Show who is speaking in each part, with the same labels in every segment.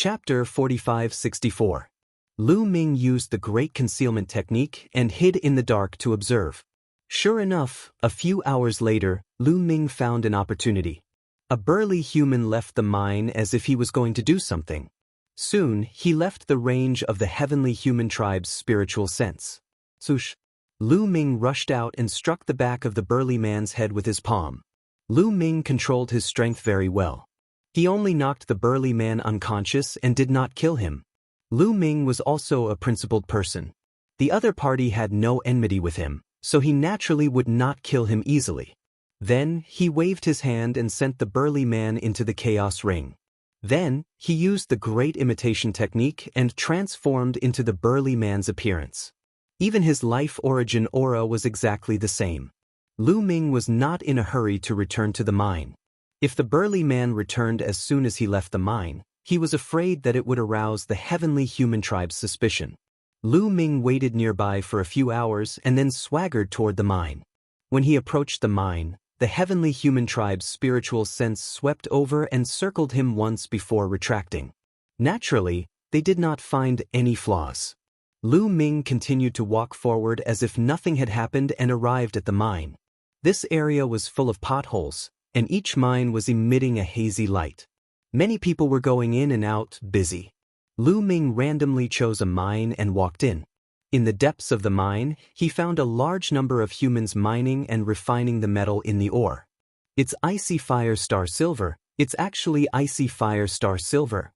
Speaker 1: Chapter 4564. Lu Ming used the Great Concealment Technique and hid in the dark to observe. Sure enough, a few hours later, Lu Ming found an opportunity. A burly human left the mine as if he was going to do something. Soon, he left the range of the heavenly human tribe's spiritual sense. Swoosh! Lu Ming rushed out and struck the back of the burly man's head with his palm. Lu Ming controlled his strength very well. He only knocked the burly man unconscious and did not kill him. Lu Ming was also a principled person. The other party had no enmity with him, so he naturally would not kill him easily. Then, he waved his hand and sent the burly man into the chaos ring. Then, he used the great imitation technique and transformed into the burly man's appearance. Even his life origin aura was exactly the same. Lu Ming was not in a hurry to return to the mine. If the burly man returned as soon as he left the mine, he was afraid that it would arouse the heavenly human tribe's suspicion. Lu Ming waited nearby for a few hours and then swaggered toward the mine. When he approached the mine, the heavenly human tribe's spiritual sense swept over and circled him once before retracting. Naturally, they did not find any flaws. Lu Ming continued to walk forward as if nothing had happened and arrived at the mine. This area was full of potholes, and each mine was emitting a hazy light. Many people were going in and out, busy. Lu Ming randomly chose a mine and walked in. In the depths of the mine, he found a large number of humans mining and refining the metal in the ore. It's icy fire star silver. It's actually icy fire star silver.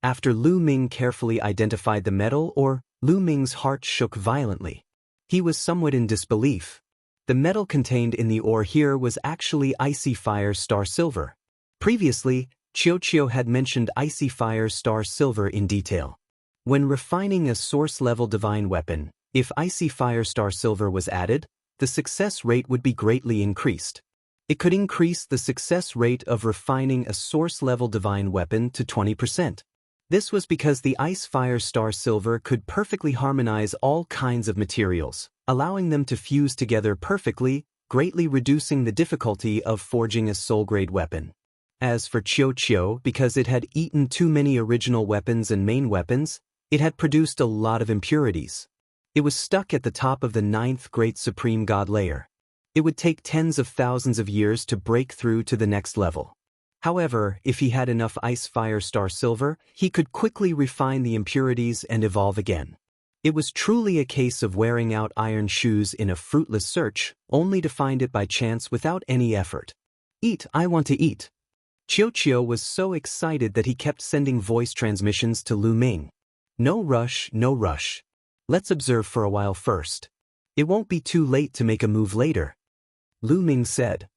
Speaker 1: After Lu Ming carefully identified the metal ore, Lu Ming's heart shook violently. He was somewhat in disbelief. The metal contained in the ore here was actually icy fire star silver. Previously, Qiu had mentioned icy fire star silver in detail. When refining a source-level divine weapon, if icy fire star silver was added, the success rate would be greatly increased. It could increase the success rate of refining a source-level divine weapon to 20%. This was because the ice fire star silver could perfectly harmonize all kinds of materials, allowing them to fuse together perfectly, greatly reducing the difficulty of forging a soul-grade weapon. As for Qiu, because it had eaten too many original weapons and main weapons, it had produced a lot of impurities. It was stuck at the top of the 9th Great Supreme God layer. It would take tens of thousands of years to break through to the next level. However, if he had enough ice fire star silver, he could quickly refine the impurities and evolve again. It was truly a case of wearing out iron shoes in a fruitless search, only to find it by chance without any effort. Eat, I want to eat. Qiu was so excited that he kept sending voice transmissions to Lu Ming. No rush, no rush. Let's observe for a while first. It won't be too late to make a move later. Lu Ming said.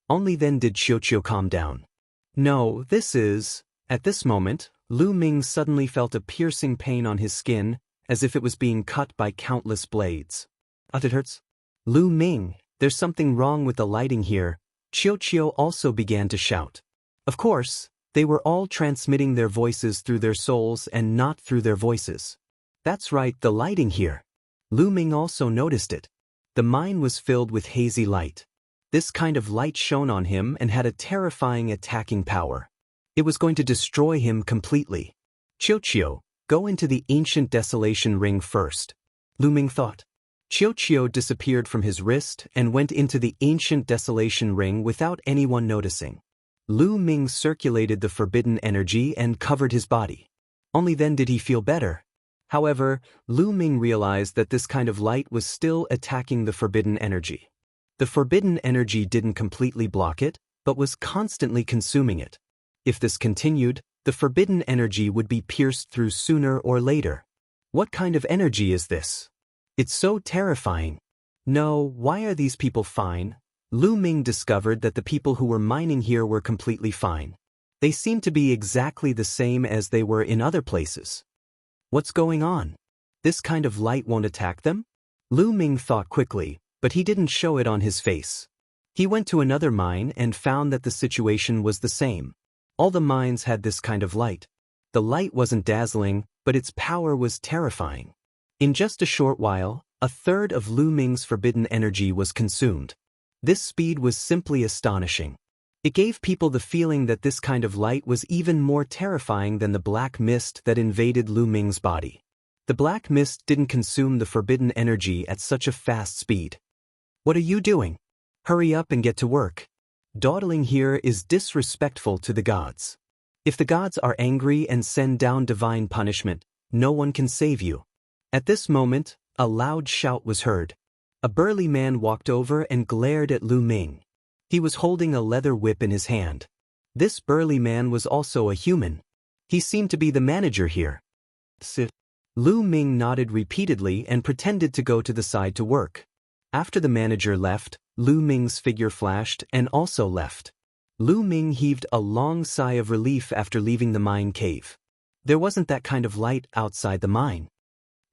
Speaker 1: Only then did Qiu calm down. No, At this moment, Lu Ming suddenly felt a piercing pain on his skin, as if it was being cut by countless blades. It hurts? Lu Ming, there's something wrong with the lighting here. Qiu also began to shout. Of course, they were all transmitting their voices through their souls and not through their voices. That's right, the lighting here. Lu Ming also noticed it. The mine was filled with hazy light. This kind of light shone on him and had a terrifying attacking power. It was going to destroy him completely. Qiu, go into the ancient desolation ring first. Lu Ming thought. Qiu disappeared from his wrist and went into the ancient desolation ring without anyone noticing. Lu Ming circulated the forbidden energy and covered his body. Only then did he feel better. However, Lu Ming realized that this kind of light was still attacking the forbidden energy. The forbidden energy didn't completely block it, but was constantly consuming it. If this continued, the forbidden energy would be pierced through sooner or later. What kind of energy is this? It's so terrifying. No, why are these people fine? Lu Ming discovered that the people who were mining here were completely fine. They seemed to be exactly the same as they were in other places. What's going on? This kind of light won't attack them? Lu Ming thought quickly, but he didn't show it on his face. He went to another mine and found that the situation was the same. All the mines had this kind of light. The light wasn't dazzling, but its power was terrifying. In just a short while, a third of Lu Ming's forbidden energy was consumed. This speed was simply astonishing. It gave people the feeling that this kind of light was even more terrifying than the black mist that invaded Lu Ming's body. The black mist didn't consume the forbidden energy at such a fast speed. "What are you doing? Hurry up and get to work. Dawdling here is disrespectful to the gods. If the gods are angry and send down divine punishment, no one can save you." At this moment, a loud shout was heard. A burly man walked over and glared at Lu Ming. He was holding a leather whip in his hand. This burly man was also a human. He seemed to be the manager here. "Sit." Lu Ming nodded repeatedly and pretended to go to the side to work. After the manager left, Lu Ming's figure flashed and also left. Lu Ming heaved a long sigh of relief after leaving the mine cave. There wasn't that kind of light outside the mine.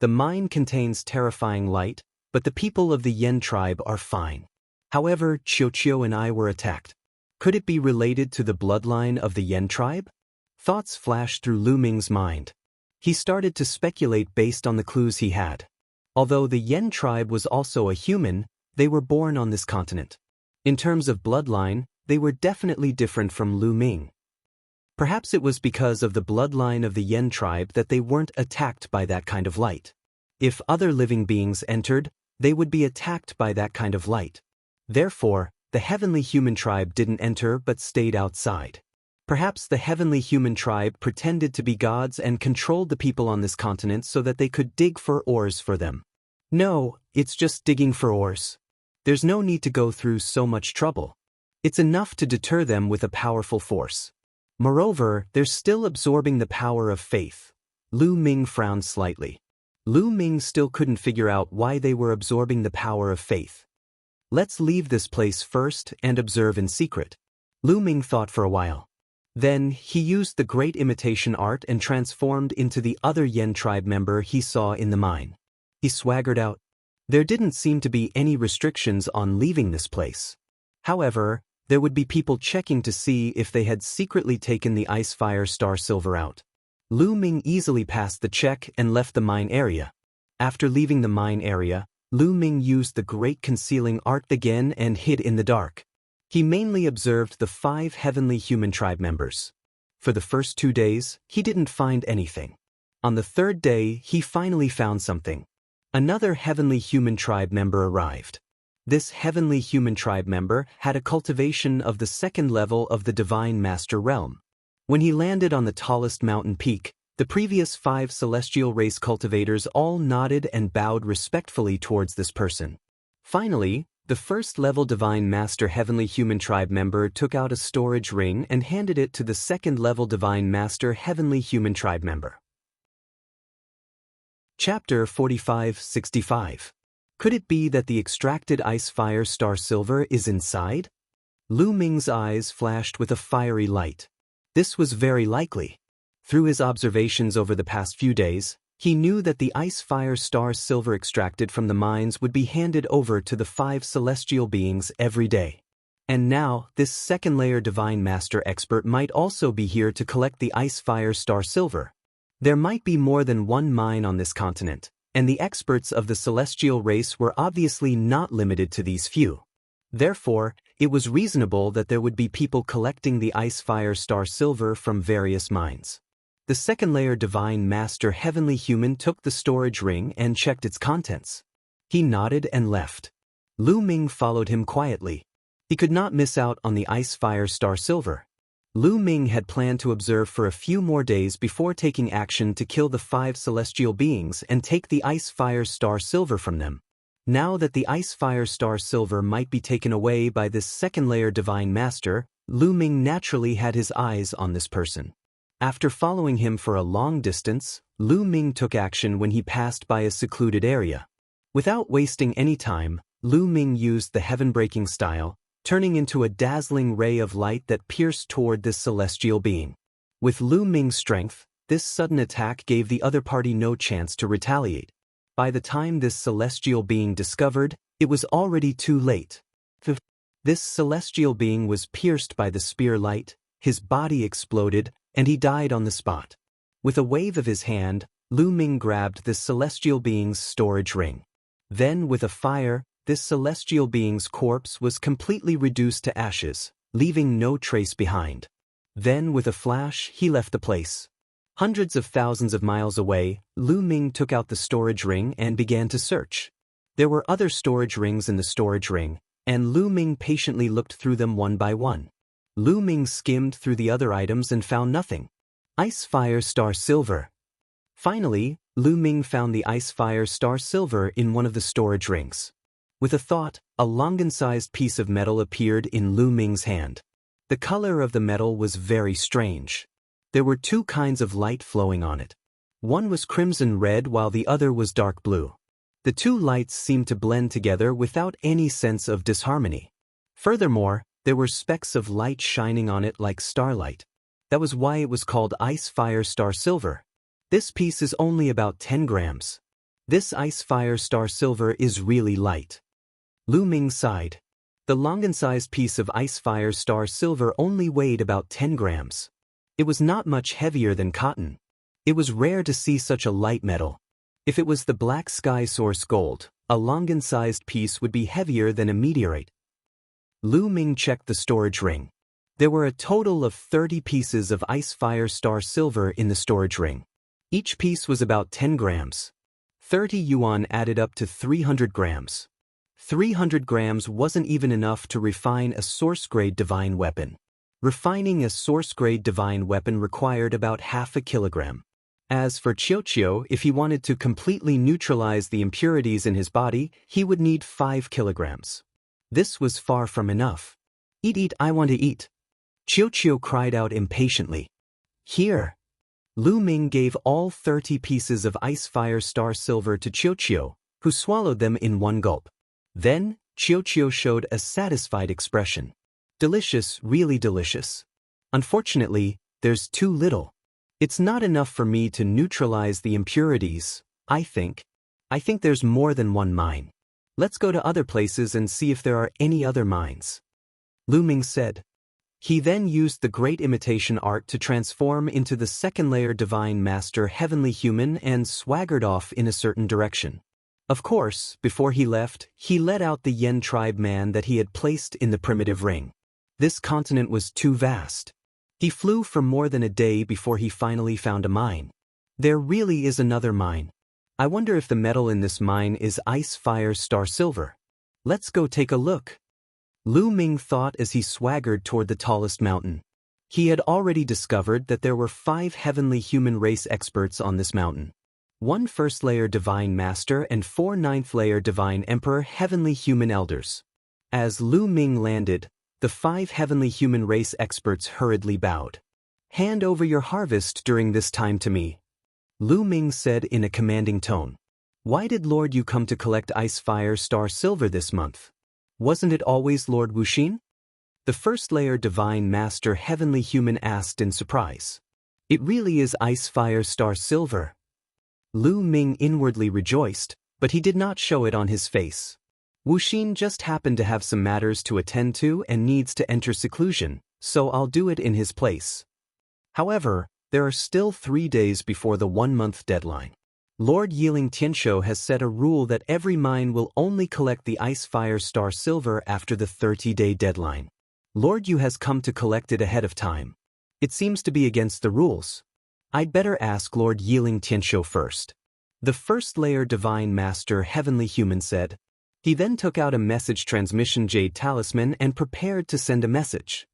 Speaker 1: The mine contains terrifying light, but the people of the Yen tribe are fine. However, Qiu and I were attacked. Could it be related to the bloodline of the Yen tribe? Thoughts flashed through Lu Ming's mind. He started to speculate based on the clues he had. Although the Yen tribe was also a human, they were born on this continent. In terms of bloodline, they were definitely different from Lu Ming. Perhaps it was because of the bloodline of the Yen tribe that they weren't attacked by that kind of light. If other living beings entered, they would be attacked by that kind of light. Therefore, the heavenly human tribe didn't enter but stayed outside. Perhaps the heavenly human tribe pretended to be gods and controlled the people on this continent so that they could dig for ores for them. No, it's just digging for ores. There's no need to go through so much trouble. It's enough to deter them with a powerful force. Moreover, they're still absorbing the power of faith. Lu Ming frowned slightly. Lu Ming still couldn't figure out why they were absorbing the power of faith. "Let's leave this place first and observe in secret." Lu Ming thought for a while. Then, he used the great imitation art and transformed into the other Yen tribe member he saw in the mine. He swaggered out. There didn't seem to be any restrictions on leaving this place. However, there would be people checking to see if they had secretly taken the Ice Fire Star Silver out. Lu Ming easily passed the check and left the mine area. After leaving the mine area, Lu Ming used the great concealing art again and hid in the dark. He mainly observed the 5 heavenly human tribe members. For the first 2 days, he didn't find anything. On the 3rd day, he finally found something. Another heavenly human tribe member arrived. This heavenly human tribe member had a cultivation of the 2nd level of the Divine Master Realm. When he landed on the tallest mountain peak, the previous 5 celestial race cultivators all nodded and bowed respectfully towards this person. Finally, the 1st level Divine Master Heavenly Human Tribe member took out a storage ring and handed it to the 2nd level Divine Master Heavenly Human Tribe member. Chapter 45-65. Could it be that the extracted Ice Fire Star Silver is inside? Lu Ming's eyes flashed with a fiery light. This was very likely. Through his observations over the past few days, he knew that the Ice Fire Star Silver extracted from the mines would be handed over to the 5 celestial beings every day. And now, this 2nd-layer Divine Master expert might also be here to collect the Ice Fire Star Silver. There might be more than one mine on this continent, and the experts of the celestial race were obviously not limited to these few. Therefore, it was reasonable that there would be people collecting the Ice Fire Star Silver from various mines. The 2nd-layer Divine Master Heavenly Human took the storage ring and checked its contents. He nodded and left. Lu Ming followed him quietly. He could not miss out on the Ice Fire Star Silver. Lu Ming had planned to observe for a few more days before taking action to kill the 5 celestial beings and take the Ice Fire Star Silver from them. Now that the Ice Fire Star Silver might be taken away by this 2nd-layer Divine Master, Lu Ming naturally had his eyes on this person. After following him for a long distance, Lu Ming took action when he passed by a secluded area. Without wasting any time, Lu Ming used the heaven-breaking style, turning into a dazzling ray of light that pierced toward this celestial being. With Lu Ming's strength, this sudden attack gave the other party no chance to retaliate. By the time this celestial being discovered, it was already too late. This celestial being was pierced by the spear light, his body exploded, and he died on the spot. With a wave of his hand, Lu Ming grabbed this celestial being's storage ring. Then, with a fire, this celestial being's corpse was completely reduced to ashes, leaving no trace behind. Then, with a flash, he left the place. Hundreds of thousands of miles away, Lu Ming took out the storage ring and began to search. There were other storage rings in the storage ring, and Lu Ming patiently looked through them one by one. Lu Ming skimmed through the other items and found nothing. Ice Fire Star Silver. Finally, Lu Ming found the Ice Fire Star Silver in one of the storage rings. With a thought, a longan-sized piece of metal appeared in Lu Ming's hand. The color of the metal was very strange. There were two kinds of light flowing on it. One was crimson red while the other was dark blue. The two lights seemed to blend together without any sense of disharmony. Furthermore, there were specks of light shining on it like starlight. That was why it was called Ice Fire Star Silver. This piece is only about 10 grams. This Ice Fire Star Silver is really light. Lu Ming sighed. The longan-sized piece of Ice Fire Star Silver only weighed about 10 grams. It was not much heavier than cotton. It was rare to see such a light metal. If it was the Black Sky Source Gold, a longan-sized piece would be heavier than a meteorite. Lu Ming checked the storage ring. There were a total of 30 pieces of Ice Fire Star Silver in the storage ring. Each piece was about 10 grams. 30 yuan added up to 300 grams. 300 grams wasn't even enough to refine a source-grade divine weapon. Refining a source-grade divine weapon required about half a kilogram. As for Qiuqiu, if he wanted to completely neutralize the impurities in his body, he would need 5 kilograms. This was far from enough. Eat, I want to eat. Qiuqiu cried out impatiently. Here. Lu Ming gave all 30 pieces of Ice Fire Star Silver to Qiuqiu, who swallowed them in one gulp. Then, Qiuqiu showed a satisfied expression. Delicious, really delicious. Unfortunately, there's too little. It's not enough for me to neutralize the impurities, I think. I think there's more than one mine. Let's go to other places and see if there are any other mines. Lu Ming said. He then used the great imitation art to transform into the second-layer Divine Master Heavenly Human and swaggered off in a certain direction. Of course, before he left, he let out the Yen tribe man that he had placed in the primitive ring. This continent was too vast. He flew for more than a day before he finally found a mine. There really is another mine. I wonder if the metal in this mine is Ice Fire Star Silver. Let's go take a look. Lu Ming thought as he swaggered toward the tallest mountain. He had already discovered that there were 5 heavenly human race experts on this mountain. 1 first-layer Divine Master and 4 ninth-layer Divine Emperor Heavenly Human Elders. As Lu Ming landed, the 5 heavenly human race experts hurriedly bowed. Hand over your harvest during this time to me. Lu Ming said in a commanding tone. Why did Lord Yu come to collect Ice Fire Star Silver this month? Wasn't it always Lord Wuxin? The first-layer Divine Master Heavenly Human asked in surprise. It really is Ice Fire Star Silver. Lu Ming inwardly rejoiced, but he did not show it on his face. Wuxin just happened to have some matters to attend to and needs to enter seclusion, so I'll do it in his place. However, there are still 3 days before the 1-month deadline. Lord Yiling Tianshou has set a rule that every mine will only collect the Ice Fire Star Silver after the 30-day deadline. Lord Yu has come to collect it ahead of time. It seems to be against the rules. I'd better ask Lord Yiling Tianshou first. The first-layer Divine Master Heavenly Human said. He then took out a message transmission jade talisman and prepared to send a message.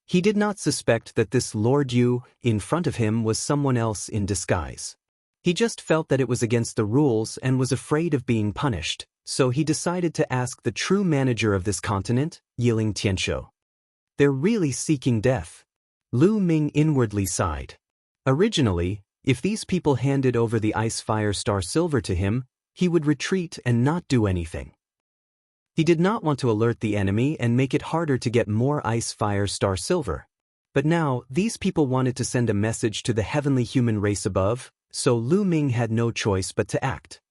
Speaker 1: He did not suspect that this Lord Yu in front of him was someone else in disguise. He just felt that it was against the rules and was afraid of being punished, so he decided to ask the true manager of this continent, Yiling Tianshou. They're really seeking death. Lu Ming inwardly sighed. Originally, if these people handed over the Ice Fire Star Silver to him, he would retreat and not do anything. He did not want to alert the enemy and make it harder to get more Ice Fire Star Silver. But now, these people wanted to send a message to the heavenly human race above, so Lu Ming had no choice but to act.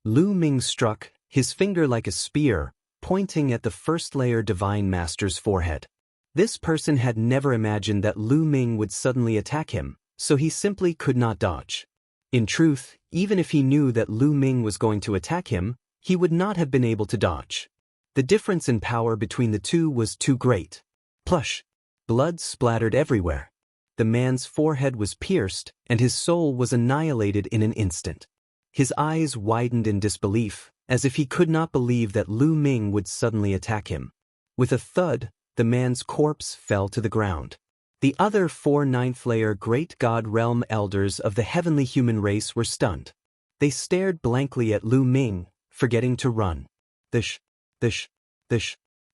Speaker 1: Lu Ming struck, his finger like a spear, pointing at the first-layer Divine Master's forehead. This person had never imagined that Lu Ming would suddenly attack him, so he simply could not dodge. In truth, even if he knew that Lu Ming was going to attack him, he would not have been able to dodge. The difference in power between the two was too great. Plush! Blood splattered everywhere. The man's forehead was pierced, and his soul was annihilated in an instant. His eyes widened in disbelief, as if he could not believe that Lu Ming would suddenly attack him. With a thud, the man's corpse fell to the ground. The other 4 ninth-layer Great God Realm elders of the heavenly human race were stunned. They stared blankly at Lu Ming, forgetting to run. Thish.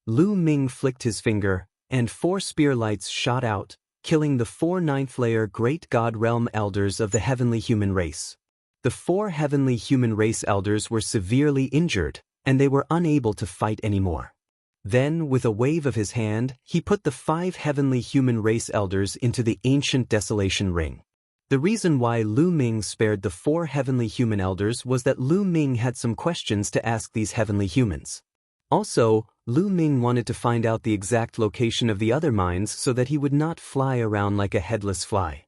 Speaker 1: Lu Ming flicked his finger, and 4 spear lights shot out, killing the 4 ninth-layer Great God Realm elders of the heavenly human race. The 4 heavenly human race elders were severely injured, and they were unable to fight anymore. Then, with a wave of his hand, he put the 5 heavenly human race elders into the ancient desolation ring. The reason why Lu Ming spared the 4 heavenly human elders was that Lu Ming had some questions to ask these heavenly humans. Also, Lu Ming wanted to find out the exact location of the other mines so that he would not fly around like a headless fly.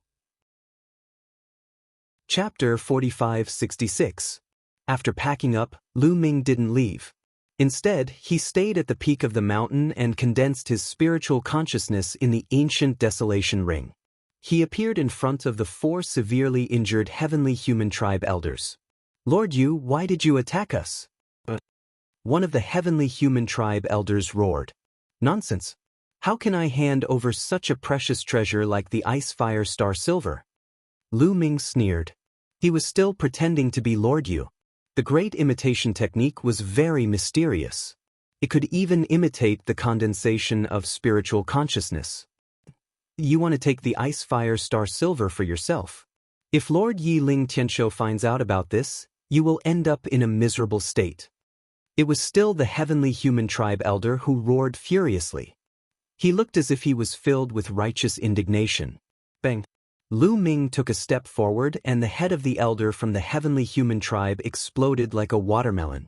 Speaker 1: Chapter 4566. After packing up, Lu Ming didn't leave. Instead, he stayed at the peak of the mountain and condensed his spiritual consciousness in the ancient desolation ring. He appeared in front of the 4 severely injured heavenly human tribe elders. "Lord Yu, why did you attack us?" One of the heavenly human tribe elders roared. "Nonsense! How can I hand over such a precious treasure like the Ice Fire Star Silver?" Lu Ming sneered. He was still pretending to be Lord Yu. The great imitation technique was very mysterious. It could even imitate the condensation of spiritual consciousness. "You want to take the Ice Fire Star Silver for yourself. If Lord Yi Ling Tianshou finds out about this, you will end up in a miserable state." It was still the heavenly human tribe elder who roared furiously. He looked as if he was filled with righteous indignation. Bang! Lu Ming took a step forward and the head of the elder from the heavenly human tribe exploded like a watermelon.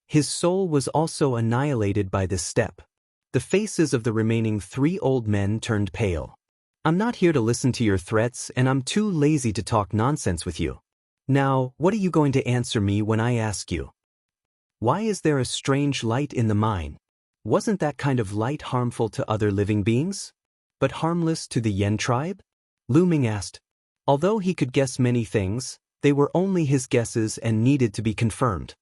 Speaker 1: His soul was also annihilated by this step. The faces of the remaining 3 old men turned pale. "I'm not here to listen to your threats, and I'm too lazy to talk nonsense with you. Now, what are you going to answer me when I ask you? Why is there a strange light in the mine? Wasn't that kind of light harmful to other living beings? But harmless to the Yen tribe?" Lu Ming asked. Although he could guess many things, they were only his guesses and needed to be confirmed.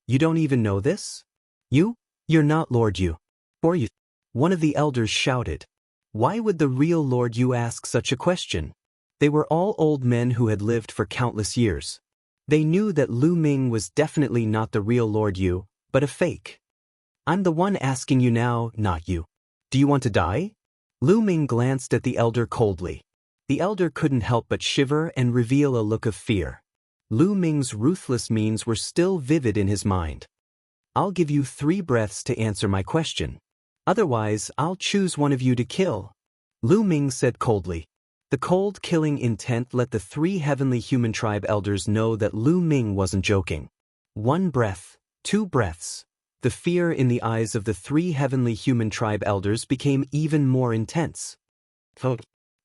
Speaker 1: "You don't even know this? You're not Lord Yu. Or you?" One of the elders shouted. Why would the real Lord Yu ask such a question? They were all old men who had lived for countless years. They knew that Lu Ming was definitely not the real Lord Yu, but a fake. "I'm the one asking you now, not you. Do you want to die?" Lu Ming glanced at the elder coldly. The elder couldn't help but shiver and reveal a look of fear. Lu Ming's ruthless means were still vivid in his mind. "I'll give you 3 breaths to answer my question. Otherwise, I'll choose one of you to kill," Lu Ming said coldly. The cold killing intent let the 3 heavenly human tribe elders know that Lu Ming wasn't joking. 1 breath, 2 breaths. The fear in the eyes of the 3 heavenly human tribe elders became even more intense.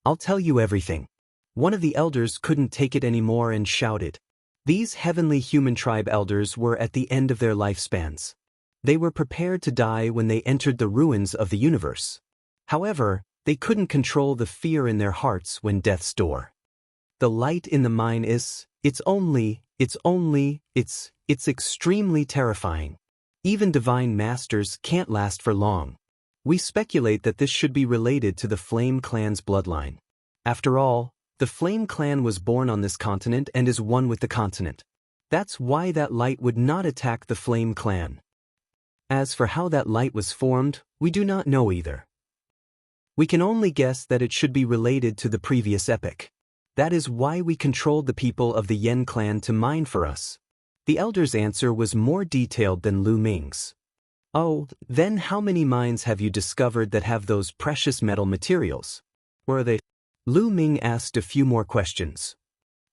Speaker 1: "I'll tell you everything." One of the elders couldn't take it anymore and shouted. These heavenly human tribe elders were at the end of their lifespans. They were prepared to die when they entered the ruins of the universe. However, they couldn't control the fear in their hearts when death's door. "The light in the mine it's extremely terrifying. Even divine masters can't last for long. We speculate that this should be related to the Flame Clan's bloodline. After all, the Flame Clan was born on this continent and is one with the continent. That's why that light would not attack the Flame Clan. As for how that light was formed, we do not know either. We can only guess that it should be related to the previous epoch. That is why we controlled the people of the Yen clan to mine for us." The elder's answer was more detailed than Lu Ming's. "Oh, then how many mines have you discovered that have those precious metal materials? Where are they?" Lu Ming asked a few more questions.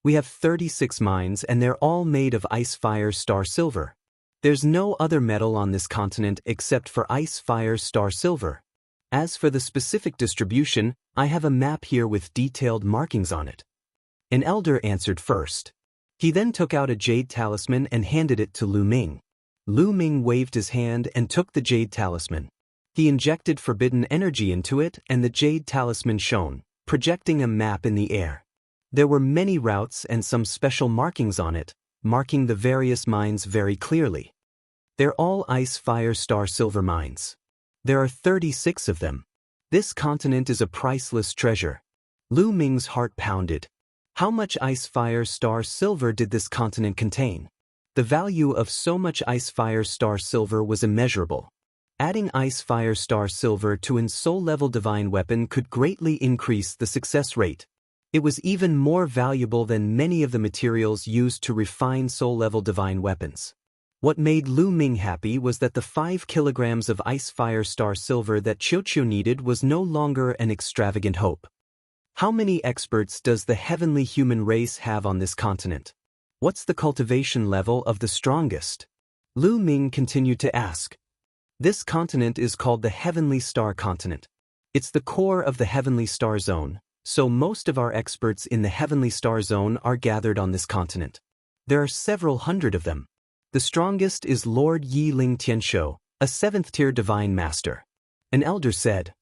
Speaker 1: "We have 36 mines and they're all made of Ice Fire Star Silver. There's no other metal on this continent except for Ice Fire Star Silver. As for the specific distribution, I have a map here with detailed markings on it." An elder answered first. He then took out a jade talisman and handed it to Lu Ming. Lu Ming waved his hand and took the jade talisman. He injected forbidden energy into it and the jade talisman shone, projecting a map in the air. There were many routes and some special markings on it, marking the various mines very clearly. They're all ice fire star silver mines. There are 36 of them. This continent is a priceless treasure. Lu Ming's heart pounded. How much ice fire star silver did this continent contain? The value of so much ice fire star silver was immeasurable. Adding ice fire star silver to an soul-level divine weapon could greatly increase the success rate. It was even more valuable than many of the materials used to refine soul-level divine weapons. What made Lu Ming happy was that the 5 kilograms of ice fire star silver that Qiuqiu needed was no longer an extravagant hope. How many experts does the heavenly human race have on this continent? What's the cultivation level of the strongest? Lu Ming continued to ask. This continent is called the Heavenly Star Continent. It's the core of the Heavenly Star Zone, so most of our experts in the Heavenly Star Zone are gathered on this continent. There are several hundred of them. The strongest is Lord Yi Ling Tianshou, a 7th-tier divine master. An elder said.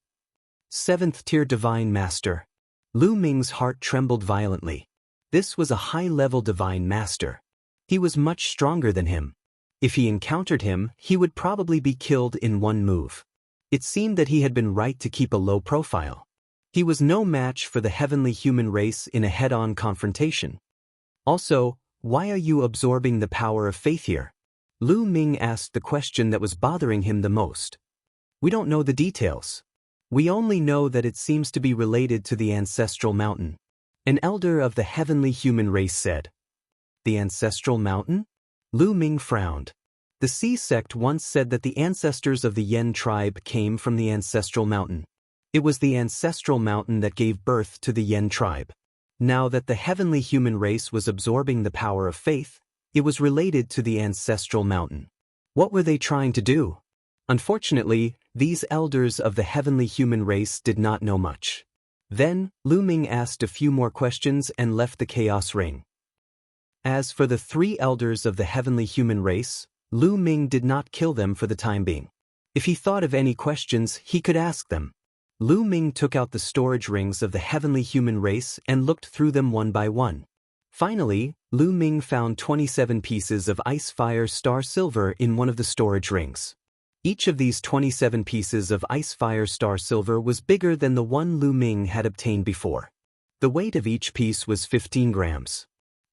Speaker 1: 7th-tier divine master. Lu Ming's heart trembled violently. This was a high-level divine master. He was much stronger than him. If he encountered him, he would probably be killed in one move. It seemed that he had been right to keep a low profile. He was no match for the heavenly human race in a head-on confrontation. Also, why are you absorbing the power of faith here? Lu Ming asked the question that was bothering him the most. We don't know the details. We only know that it seems to be related to the ancestral mountain. An elder of the heavenly human race said. The ancestral mountain? Lu Ming frowned. The Sea sect once said that the ancestors of the Yen tribe came from the ancestral mountain. It was the ancestral mountain that gave birth to the Yen tribe. Now that the heavenly human race was absorbing the power of faith, it was related to the ancestral mountain. What were they trying to do? Unfortunately, these elders of the heavenly human race did not know much. Then, Lu Ming asked a few more questions and left the chaos ring. As for the 3 elders of the heavenly human race, Lu Ming did not kill them for the time being. If he thought of any questions, he could ask them. Lu Ming took out the storage rings of the heavenly human race and looked through them one by one. Finally, Lu Ming found 27 pieces of ice fire star silver in one of the storage rings. Each of these 27 pieces of ice fire star silver was bigger than the one Lu Ming had obtained before. The weight of each piece was 15 grams.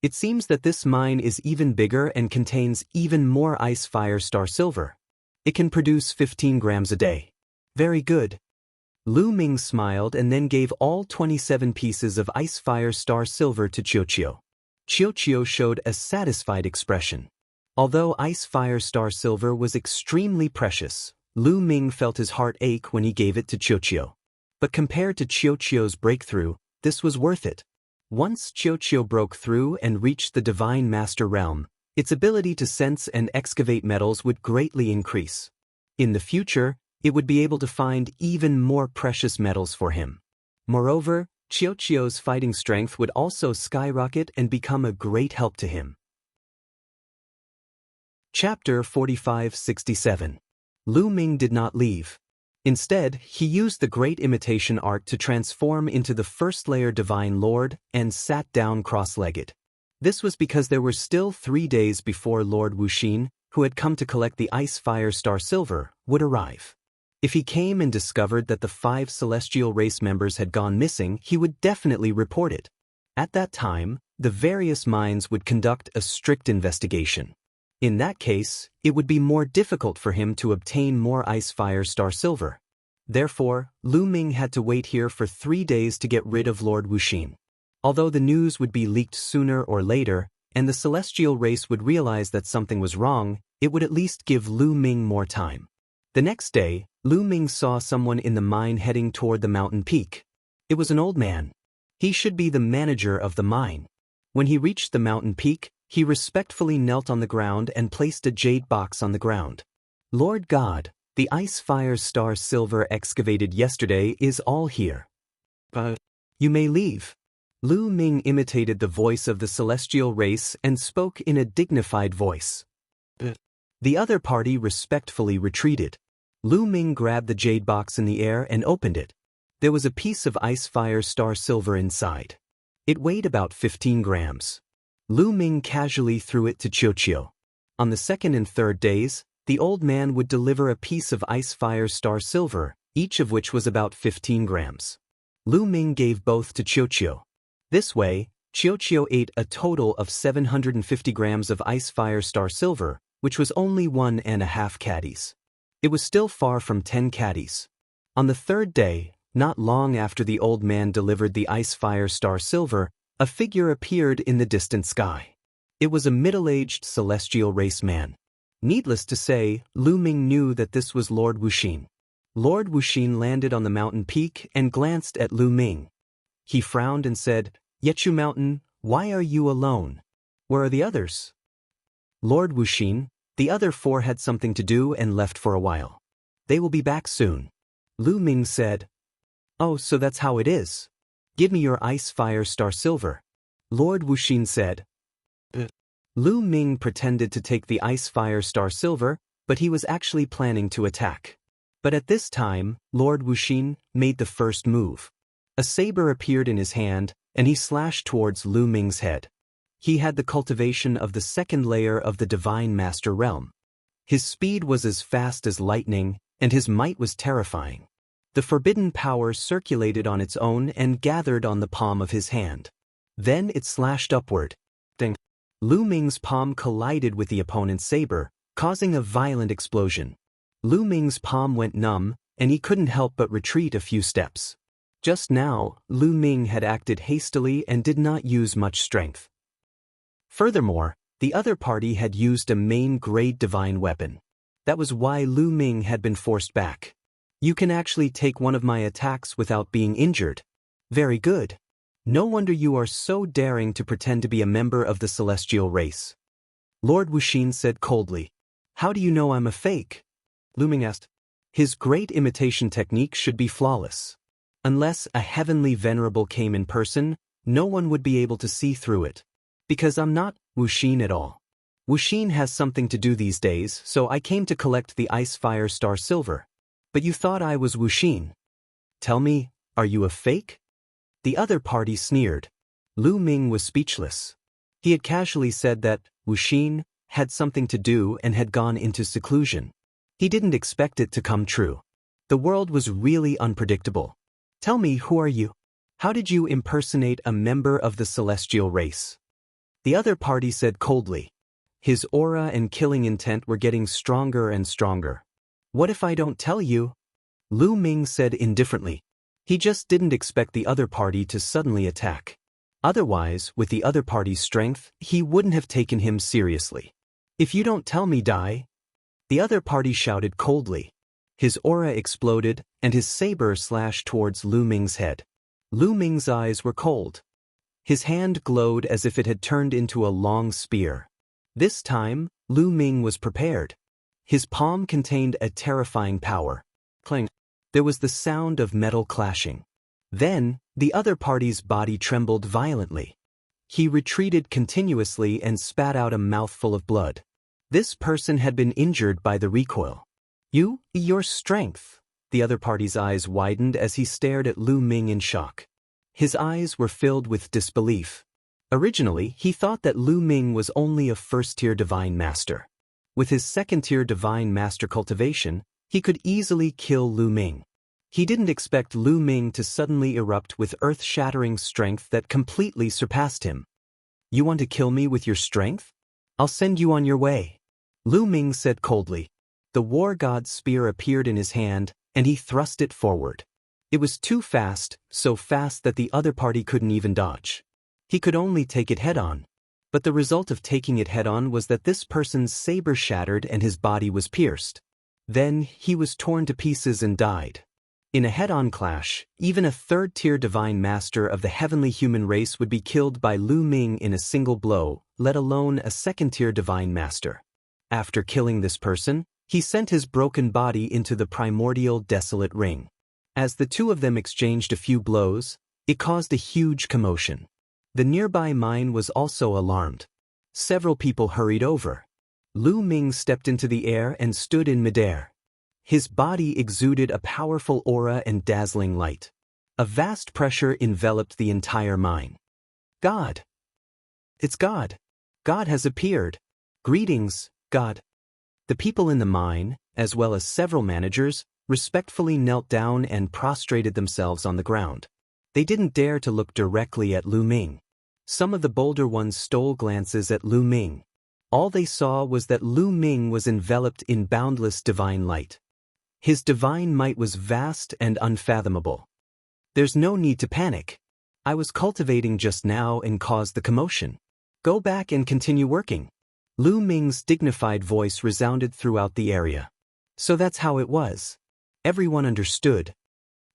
Speaker 1: It seems that this mine is even bigger and contains even more ice fire star silver. It can produce 15 grams a day. Very good. Lu Ming smiled and then gave all 27 pieces of ice fire star silver to Qiuqiu. Qiuqiu showed a satisfied expression. Although ice fire star silver was extremely precious, Lu Ming felt his heart ache when he gave it to Qiuqiu. But compared to Qiuqiu's breakthrough, this was worth it. Once Qiuqiu broke through and reached the Divine Master realm, its ability to sense and excavate metals would greatly increase. In the future, it would be able to find even more precious metals for him. Moreover, Qiuqiu's fighting strength would also skyrocket and become a great help to him. Chapter 4567. Lu Ming did not leave. Instead, he used the great imitation art to transform into the first-layer Divine Lord and sat down cross-legged. This was because there were still 3 days before Lord Wuxin, who had come to collect the Ice Fire Star Silver, would arrive. If he came and discovered that the 5 celestial race members had gone missing, he would definitely report it. At that time, the various mines would conduct a strict investigation. In that case, it would be more difficult for him to obtain more Ice Fire Star Silver. Therefore, Lu Ming had to wait here for 3 days to get rid of Lord Wuxin. Although the news would be leaked sooner or later, and the celestial race would realize that something was wrong, it would at least give Lu Ming more time. The next day, Lu Ming saw someone in the mine heading toward the mountain peak. It was an old man. He should be the manager of the mine. When he reached the mountain peak, he respectfully knelt on the ground and placed a jade box on the ground. Lord God, the Ice Fire Star Silver excavated yesterday is all here. You may leave. Lu Ming imitated the voice of the celestial race and spoke in a dignified voice. The other party respectfully retreated. Lu Ming grabbed the jade box in the air and opened it. There was a piece of ice fire star silver inside. It weighed about 15 grams. Lu Ming casually threw it to Qiuqiu. On the second and third days, the old man would deliver a piece of ice fire star silver, each of which was about 15 grams. Lu Ming gave both to Qiuqiu. This way, Qiuqiu ate a total of 750 grams of ice fire star silver, which was only 1.5 caddies. It was still far from 10 caddies. On the third day, not long after the old man delivered the ice fire star silver, a figure appeared in the distant sky. It was a middle-aged celestial race man. Needless to say, Lu Ming knew that this was Lord Wuxin. Lord Wuxin landed on the mountain peak and glanced at Lu Ming. He frowned and said, "Yechu Mountain, why are you alone? Where are the others?" "Lord Wuxin, the other 4 had something to do and left for a while. They will be back soon." Lu Ming said, "Oh, so that's how it is. Give me your ice fire star silver." Lord Wuxin said. Lu Ming pretended to take the ice fire star silver, but he was actually planning to attack. But at this time, Lord Wuxin made the first move. A saber appeared in his hand, and he slashed towards Lu Ming's head. He had the cultivation of the second layer of the Divine Master realm. His speed was as fast as lightning, and his might was terrifying. The forbidden power circulated on its own and gathered on the palm of his hand. Then it slashed upward. Ding! Lu Ming's palm collided with the opponent's saber, causing a violent explosion. Lu Ming's palm went numb, and he couldn't help but retreat a few steps. Just now, Lu Ming had acted hastily and did not use much strength. Furthermore, the other party had used a main-grade divine weapon. That was why Lu Ming had been forced back. "You can actually take one of my attacks without being injured. Very good. No wonder you are so daring to pretend to be a member of the celestial race." Lord Wuxin said coldly. "How do you know I'm a fake?" Lu Ming asked. His great imitation technique should be flawless. Unless a heavenly venerable came in person, no one would be able to see through it. "Because I'm not Wuxin at all. Wuxin has something to do these days, so I came to collect the ice fire star silver. But you thought I was Wuxin. Tell me, are you a fake?" The other party sneered. Lu Ming was speechless. He had casually said that Wuxin had something to do and had gone into seclusion. He didn't expect it to come true. The world was really unpredictable. "Tell me, who are you? How did you impersonate a member of the celestial race?" The other party said coldly. His aura and killing intent were getting stronger and stronger. "What if I don't tell you?" Lu Ming said indifferently. He just didn't expect the other party to suddenly attack. Otherwise, with the other party's strength, he wouldn't have taken him seriously. "If you don't tell me, die!" The other party shouted coldly. His aura exploded, and his saber slashed towards Lu Ming's head. Lu Ming's eyes were cold. His hand glowed as if it had turned into a long spear. This time, Lu Ming was prepared. His palm contained a terrifying power. Clang! There was the sound of metal clashing. Then, the other party's body trembled violently. He retreated continuously and spat out a mouthful of blood. This person had been injured by the recoil. Your strength." The other party's eyes widened as he stared at Lu Ming in shock. His eyes were filled with disbelief. Originally, he thought that Lu Ming was only a first-tier divine master. With his second-tier divine master cultivation, he could easily kill Lu Ming. He didn't expect Lu Ming to suddenly erupt with earth-shattering strength that completely surpassed him. "You want to kill me with your strength? I'll send you on your way," Lu Ming said coldly. The war god's spear appeared in his hand, and he thrust it forward. It was too fast, so fast that the other party couldn't even dodge. He could only take it head-on. But the result of taking it head-on was that this person's saber shattered and his body was pierced. Then, he was torn to pieces and died. In a head-on clash, even a third-tier divine master of the heavenly human race would be killed by Lu Ming in a single blow, let alone a second-tier divine master. After killing this person, he sent his broken body into the primordial desolate ring. As the two of them exchanged a few blows, it caused a huge commotion. The nearby mine was also alarmed. Several people hurried over. Lu Ming stepped into the air and stood in midair. his body exuded a powerful aura and dazzling light. A vast pressure enveloped the entire mine. God! It's God! God has appeared! Greetings, God! The people in the mine, as well as several managers, respectfully knelt down and prostrated themselves on the ground. They didn't dare to look directly at Lu Ming. Some of the bolder ones stole glances at Lu Ming. All they saw was that Lu Ming was enveloped in boundless divine light. His divine might was vast and unfathomable. There's no need to panic. I was cultivating just now and caused the commotion. Go back and continue working. Lu Ming's dignified voice resounded throughout the area. So that's how it was. Everyone understood.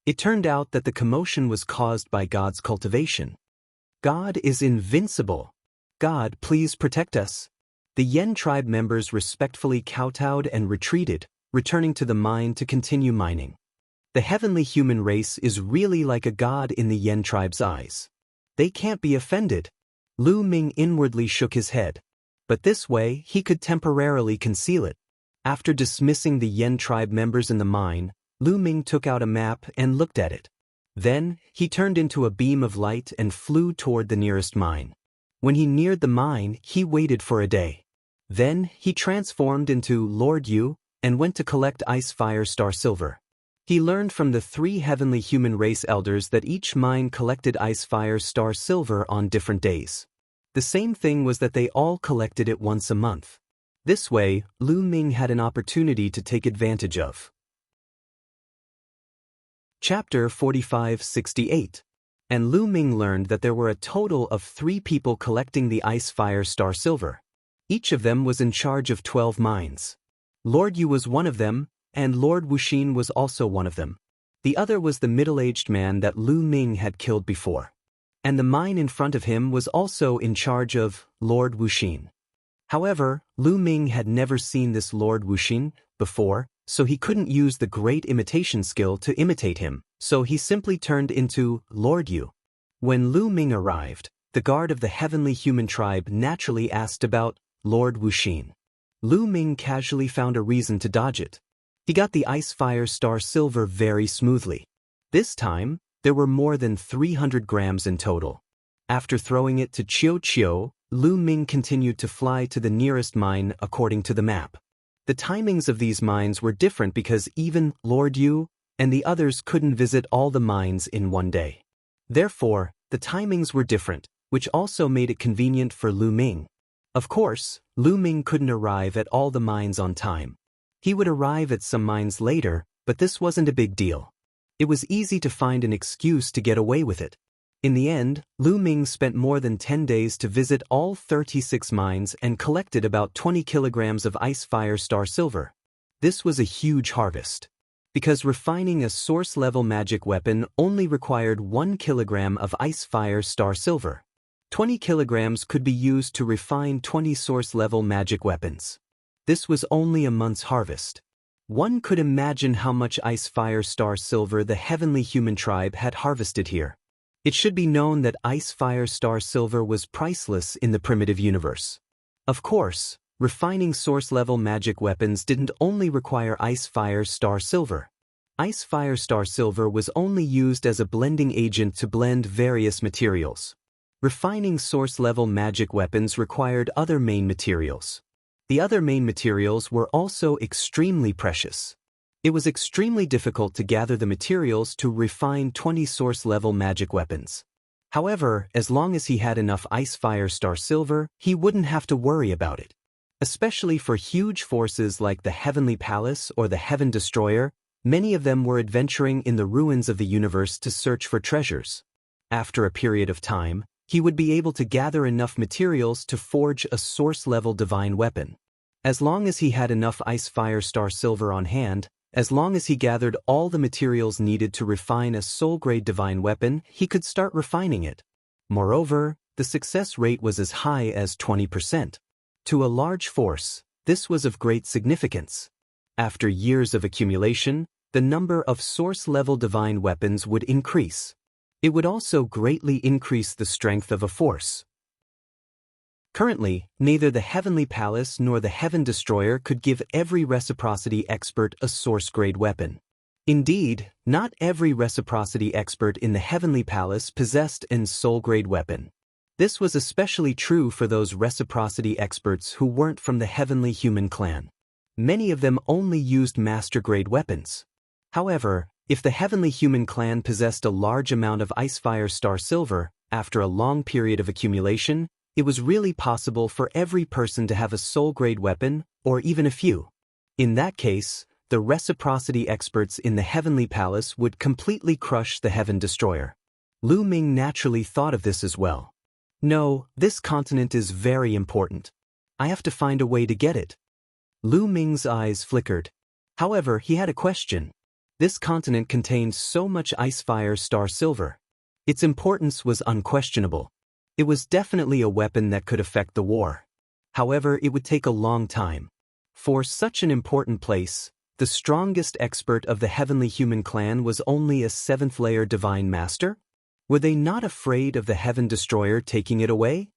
Speaker 1: It turned out that the commotion was caused by God's cultivation. God is invincible. God, please protect us. The Yen tribe members respectfully kowtowed and retreated, returning to the mine to continue mining. The heavenly human race is really like a god in the Yen tribe's eyes. They can't be offended. Lu Ming inwardly shook his head. But this way, he could temporarily conceal it. After dismissing the Yen tribe members in the mine, Lu Ming took out a map and looked at it. Then, he turned into a beam of light and flew toward the nearest mine. When he neared the mine, he waited for a day. Then, he transformed into Lord Yu and went to collect Ice Fire Star Silver. He learned from the 3 heavenly human race elders that each mine collected Ice Fire Star Silver on different days. The same thing was that they all collected it once a month. This way, Lu Ming had an opportunity to take advantage of. Chapter 4568. And Lu Ming learned that there were a total of 3 people collecting the Ice Fire Star Silver. Each of them was in charge of 12 mines. Lord Yu was one of them, and Lord Wuxin was also one of them. The other was the middle-aged man that Lu Ming had killed before. And the mine in front of him was also in charge of Lord Wuxin. However, Lu Ming had never seen this Lord Wuxin before, so he couldn't use the great imitation skill to imitate him, so he simply turned into Lord Yu. When Lu Ming arrived, the guard of the heavenly human tribe naturally asked about Lord Wuxin. Lu Ming casually found a reason to dodge it. He got the Ice Fire Star Silver very smoothly. This time, there were more than 300 grams in total. After throwing it to Chiu, Lu Ming continued to fly to the nearest mine according to the map. The timings of these mines were different because even Lord Yu and the others couldn't visit all the mines in one day. Therefore, the timings were different, which also made it convenient for Lu Ming. Of course, Lu Ming couldn't arrive at all the mines on time. He would arrive at some mines later, but this wasn't a big deal. It was easy to find an excuse to get away with it. In the end, Lu Ming spent more than 10 days to visit all 36 mines and collected about 20 kilograms of Ice Fire Star Silver. This was a huge harvest. Because refining a source-level magic weapon only required 1 kilogram of Ice Fire Star Silver. 20 kilograms could be used to refine 20 source-level magic weapons. This was only a month's harvest. One could imagine how much Ice Fire Star Silver the heavenly human tribe had harvested here. It should be known that Ice Fire Star Silver was priceless in the primitive universe. Of course, refining source-level magic weapons didn't only require Ice Fire Star Silver. Ice Fire Star Silver was only used as a blending agent to blend various materials. Refining source-level magic weapons required other main materials. The other main materials were also extremely precious. It was extremely difficult to gather the materials to refine 20 source-level magic weapons. However, as long as he had enough Ice Fire Star Silver, he wouldn't have to worry about it. Especially for huge forces like the Heavenly Palace or the Heaven Destroyer, many of them were adventuring in the ruins of the universe to search for treasures. After a period of time, he would be able to gather enough materials to forge a source-level divine weapon. As long as he had enough Ice Fire Star Silver on hand, as long as he gathered all the materials needed to refine a soul-grade divine weapon, he could start refining it. Moreover, the success rate was as high as 20%. To a large force, this was of great significance. After years of accumulation, the number of source-level divine weapons would increase. It would also greatly increase the strength of a force. Currently, neither the Heavenly Palace nor the Heaven Destroyer could give every reciprocity expert a source-grade weapon. Indeed, not every reciprocity expert in the Heavenly Palace possessed an soul-grade weapon. This was especially true for those reciprocity experts who weren't from the Heavenly Human clan. Many of them only used master-grade weapons. However, if the Heavenly Human clan possessed a large amount of Icefire Star Silver, after a long period of accumulation, it was really possible for every person to have a soul-grade weapon, or even a few. In that case, the reciprocity experts in the Heavenly Palace would completely crush the Heaven Destroyer. Lu Ming naturally thought of this as well. No, this continent is very important. I have to find a way to get it. Lu Ming's eyes flickered. However, he had a question. This continent contained so much Icefire Star Silver. Its importance was unquestionable. It was definitely a weapon that could affect the war. However, it would take a long time. For such an important place, the strongest expert of the Heavenly Human clan was only a 7th-layer Divine Master? Were they not afraid of the Heaven Destroyer taking it away?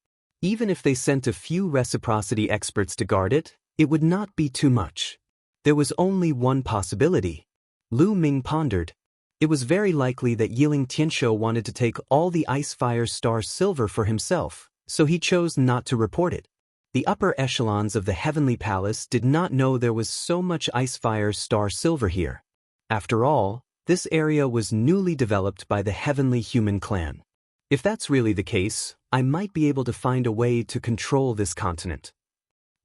Speaker 1: Even if they sent a few reciprocity experts to guard it, it would not be too much. There was only one possibility. Lu Ming pondered. It was very likely that Yiling Tianshou wanted to take all the Icefire Star Silver for himself, so he chose not to report it. The upper echelons of the Heavenly Palace did not know there was so much Icefire Star Silver here. After all, this area was newly developed by the Heavenly Human clan. If that's really the case, I might be able to find a way to control this continent.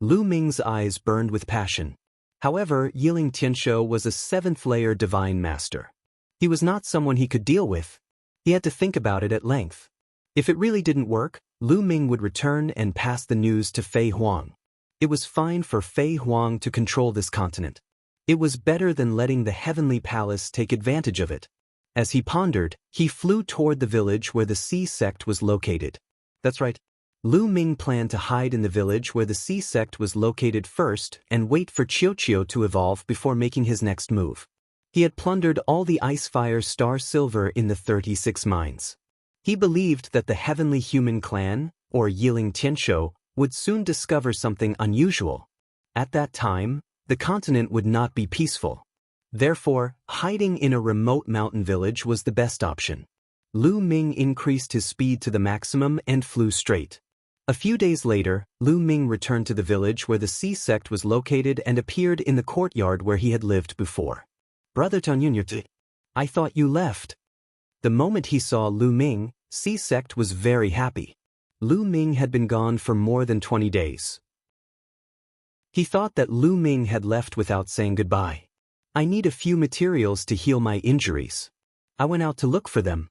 Speaker 1: Lu Ming's eyes burned with passion. However, Yiling Tianshou was a 7th-layer Divine Master. He was not someone he could deal with. He had to think about it at length. If it really didn't work, Lu Ming would return and pass the news to Fei Huang. It was fine for Fei Huang to control this continent. It was better than letting the Heavenly Palace take advantage of it. As he pondered, he flew toward the village where the Sea Sect was located. That's right. Lu Ming planned to hide in the village where the Sea Sect was located first and wait for Qiuqiu to evolve before making his next move. He had plundered all the Icefire Star Silver in the 36 mines. He believed that the Heavenly Human clan, or Yiling Tianshou, would soon discover something unusual. At that time, the continent would not be peaceful. Therefore, hiding in a remote mountain village was the best option. Lu Ming increased his speed to the maximum and flew straight. A few days later, Lu Ming returned to the village where the Sea Sect was located and appeared in the courtyard where he had lived before. Brother Tanyunyurti, I thought you left. The moment he saw Lu Ming, Sea Sect was very happy. Lu Ming had been gone for more than 20 days. He thought that Lu Ming had left without saying goodbye. I need a few materials to heal my injuries. I went out to look for them.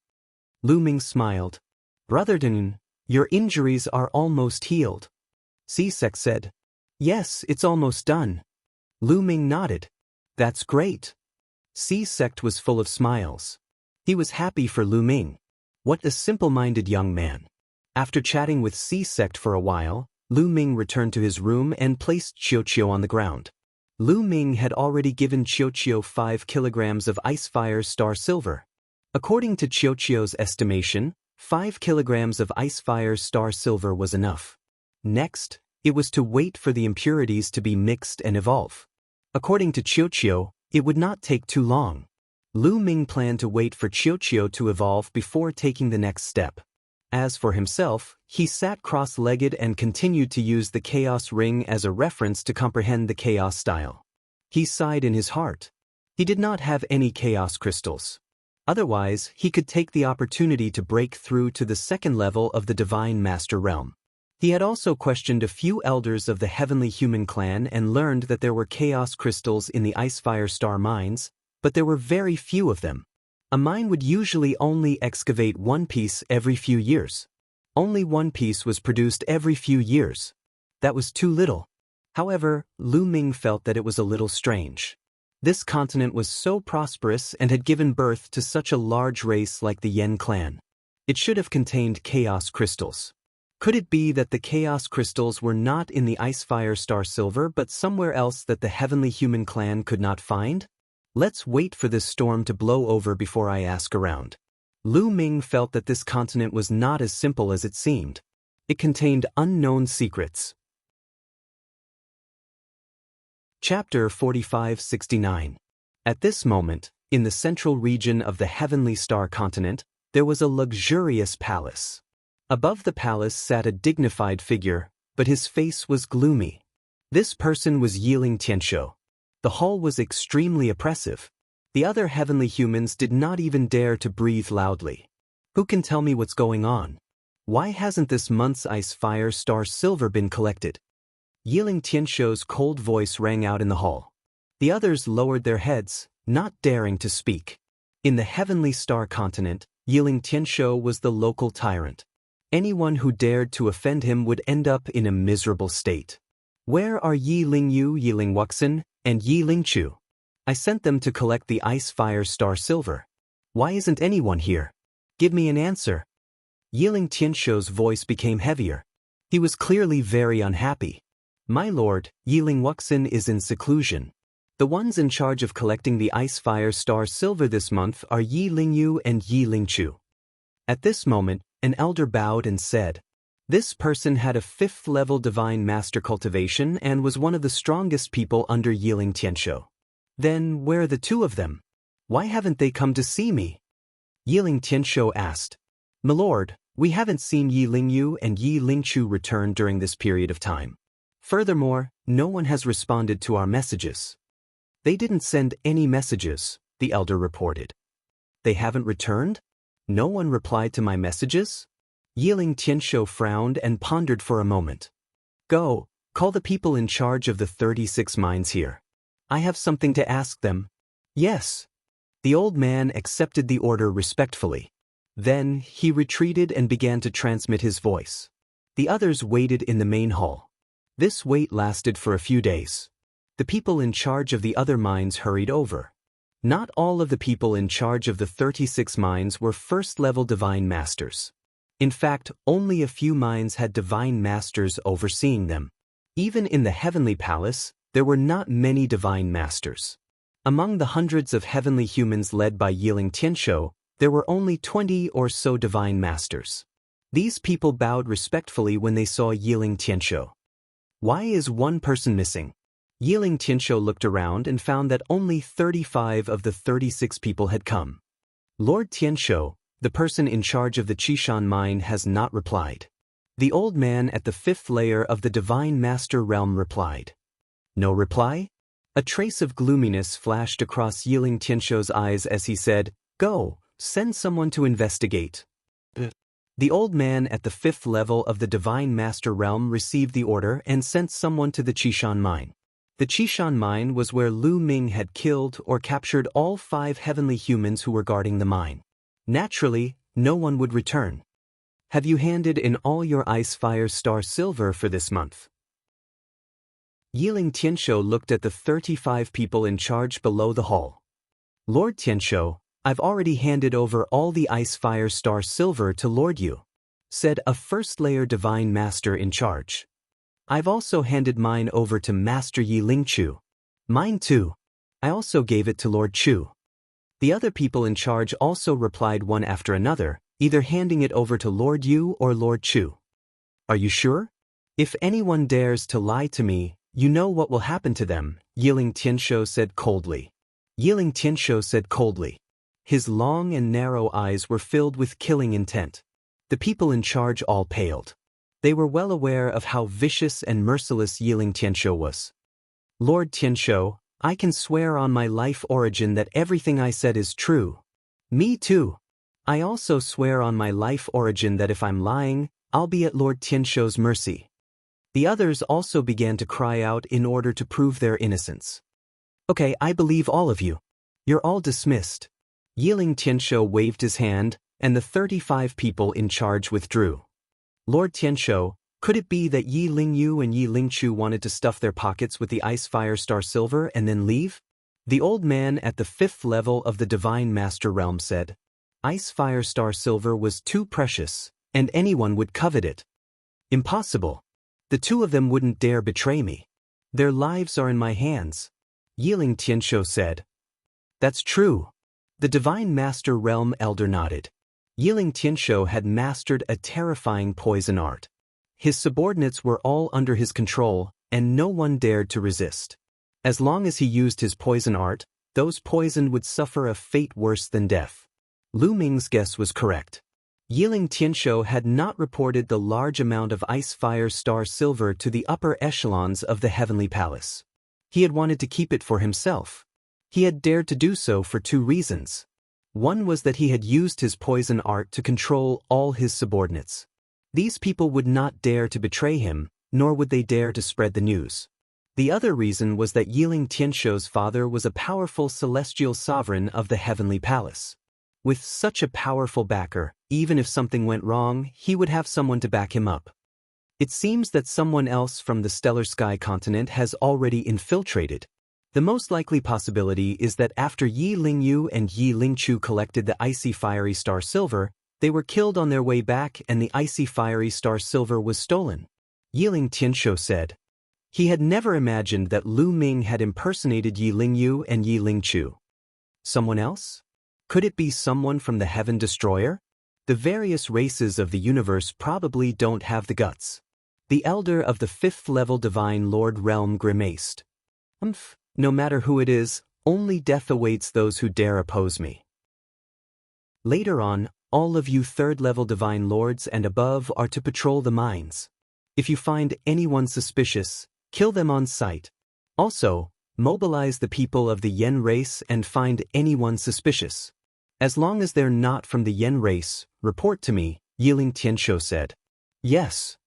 Speaker 1: Lu Ming smiled. Brother Dun, your injuries are almost healed. Sea Sect said. Yes, it's almost done. Lu Ming nodded. That's great. Sea Sect was full of smiles. He was happy for Lu Ming. What a simple-minded young man. After chatting with Sea Sect for a while, Lu Ming returned to his room and placed Qiuqiu on the ground. Lu Ming had already given Qiuqiu 5 kilograms of Icefire Star Silver. According to Qiuqiu's estimation, 5 kilograms of Icefire Star Silver was enough. Next, it was to wait for the impurities to be mixed and evolve. According to Qiuqiu, it would not take too long. Lu Ming planned to wait for Qiuqiu to evolve before taking the next step. As for himself, he sat cross-legged and continued to use the Chaos Ring as a reference to comprehend the Chaos style. He sighed in his heart. He did not have any Chaos crystals. Otherwise, he could take the opportunity to break through to the second level of the Divine Master realm. He had also questioned a few elders of the Heavenly Human clan and learned that there were Chaos crystals in the Icefire Star mines, but there were very few of them. A mine would usually only excavate one piece every few years. Only one piece was produced every few years. That was too little. However, Lu Ming felt that it was a little strange. This continent was so prosperous and had given birth to such a large race like the Yen clan. It should have contained Chaos crystals. Could it be that the Chaos crystals were not in the Icefire Star Silver but somewhere else that the Heavenly Human clan could not find? Let's wait for this storm to blow over before I ask around. Lu Ming felt that this continent was not as simple as it seemed. It contained unknown secrets. Chapter 4569. At this moment, in the central region of the heavenly star continent, there was a luxurious palace. Above the palace sat a dignified figure, but his face was gloomy. This person was Yiling Tianshou. The hall was extremely oppressive. The other heavenly humans did not even dare to breathe loudly. Who can tell me what's going on? Why hasn't this month's ice fire star silver been collected? Yiling Tianshou's cold voice rang out in the hall. The others lowered their heads, not daring to speak. In the heavenly star continent, Yiling Tianshou was the local tyrant. Anyone who dared to offend him would end up in a miserable state. Where are Yi Lingyu, Yiling Wuxin, and Yi Lingchu? I sent them to collect the ice fire star silver. Why isn't anyone here? Give me an answer. Yiling Tianshou's voice became heavier. He was clearly very unhappy. My lord, Yiling Wuxin is in seclusion. The ones in charge of collecting the ice fire star silver this month are Yi Lingyu and Yi Lingchu. At this moment, an elder bowed and said, this person had a 5th-level divine master cultivation and was one of the strongest people under Yiling Tianshou. Then where are the two of them? Why haven't they come to see me? Yiling Tianshou asked. My lord, we haven't seen Yi Lingyu and Yi Lingchu return during this period of time. Furthermore, no one has responded to our messages. They didn't send any messages, the elder reported. They haven't returned? No one replied to my messages? Yiling Tianshou frowned and pondered for a moment. Go, call the people in charge of the 36 mines here. I have something to ask them. Yes. The old man accepted the order respectfully. Then he retreated and began to transmit his voice. The others waited in the main hall. This wait lasted for a few days. The people in charge of the other mines hurried over. Not all of the people in charge of the 36 mines were first-level divine masters. In fact, only a few mines had divine masters overseeing them. Even in the heavenly palace, there were not many divine masters. Among the hundreds of heavenly humans led by Yiling Tianshou, there were only 20 or so divine masters. These people bowed respectfully when they saw Yiling Tianshou. Why is one person missing? Yiling Tianshou looked around and found that only 35 of the 36 people had come. Lord Tianshou, the person in charge of the Qishan mine, has not replied. The old man at the 5th layer of the Divine Master Realm replied. No reply? A trace of gloominess flashed across Yiling Tianshou's eyes as he said, Go, send someone to investigate. The old man at the 5th level of the Divine Master Realm received the order and sent someone to the Qishan mine. The Qishan mine was where Lu Ming had killed or captured all 5 heavenly humans who were guarding the mine. Naturally, no one would return. Have you handed in all your ice fire star silver for this month? Yiling Tianshou looked at the 35 people in charge below the hall. Lord Tianshou, I've already handed over all the ice fire star silver to Lord Yu, said a first-layer divine master in charge. I've also handed mine over to Master Yi Lingchu. Mine too. I also gave it to Lord Chu. The other people in charge also replied one after another, either handing it over to Lord Yu or Lord Chu. Are you sure? If anyone dares to lie to me, you know what will happen to them, Yiling Tianshou said coldly. Yiling Tianshou said coldly. His long and narrow eyes were filled with killing intent. The people in charge all paled. They were well aware of how vicious and merciless Yiling Tianshou was. Lord Tianshou, I can swear on my life origin that everything I said is true. Me too. I also swear on my life origin that if I'm lying, I'll be at Lord Tianshou's mercy. The others also began to cry out in order to prove their innocence. Okay, I believe all of you. You're all dismissed. Yiling Tianshou waved his hand, and the 35 people in charge withdrew. Lord Tianshou, could it be that Yi Lingyu and Yi Lingchu wanted to stuff their pockets with the ice fire star silver and then leave? The old man at the 5th level of the Divine Master Realm said, Ice fire star silver was too precious, and anyone would covet it. Impossible. The two of them wouldn't dare betray me. Their lives are in my hands. Yiling Tianshou said. That's true. The Divine Master Realm elder nodded. Yiling Tianshou had mastered a terrifying poison art. His subordinates were all under his control, and no one dared to resist. As long as he used his poison art, those poisoned would suffer a fate worse than death. Lu Ming's guess was correct. Yiling Tianshou had not reported the large amount of ice fire star silver to the upper echelons of the heavenly palace. He had wanted to keep it for himself. He had dared to do so for two reasons. One was that he had used his poison art to control all his subordinates. These people would not dare to betray him, nor would they dare to spread the news. The other reason was that Yiling Tianshou's father was a powerful celestial sovereign of the heavenly palace. With such a powerful backer, even if something went wrong, he would have someone to back him up. It seems that someone else from the stellar sky continent has already infiltrated. The most likely possibility is that after Yi Lingyu and Yi Lingchu collected the icy fiery star silver, they were killed on their way back and the icy fiery star silver was stolen. Yiling Tianshou said. He had never imagined that Lu Ming had impersonated Yi Lingyu and Yi Lingchu. Someone else? Could it be someone from the Heaven Destroyer? The various races of the universe probably don't have the guts. The elder of the fifth-level Divine Lord Realm grimaced. No matter who it is, only death awaits those who dare oppose me. Later on, all of you third-level Divine Lords and above are to patrol the mines. If you find anyone suspicious, kill them on sight. Also, mobilize the people of the Yen race and find anyone suspicious. As long as they're not from the Yen race, report to me, Yiling Tianshou said. Yes.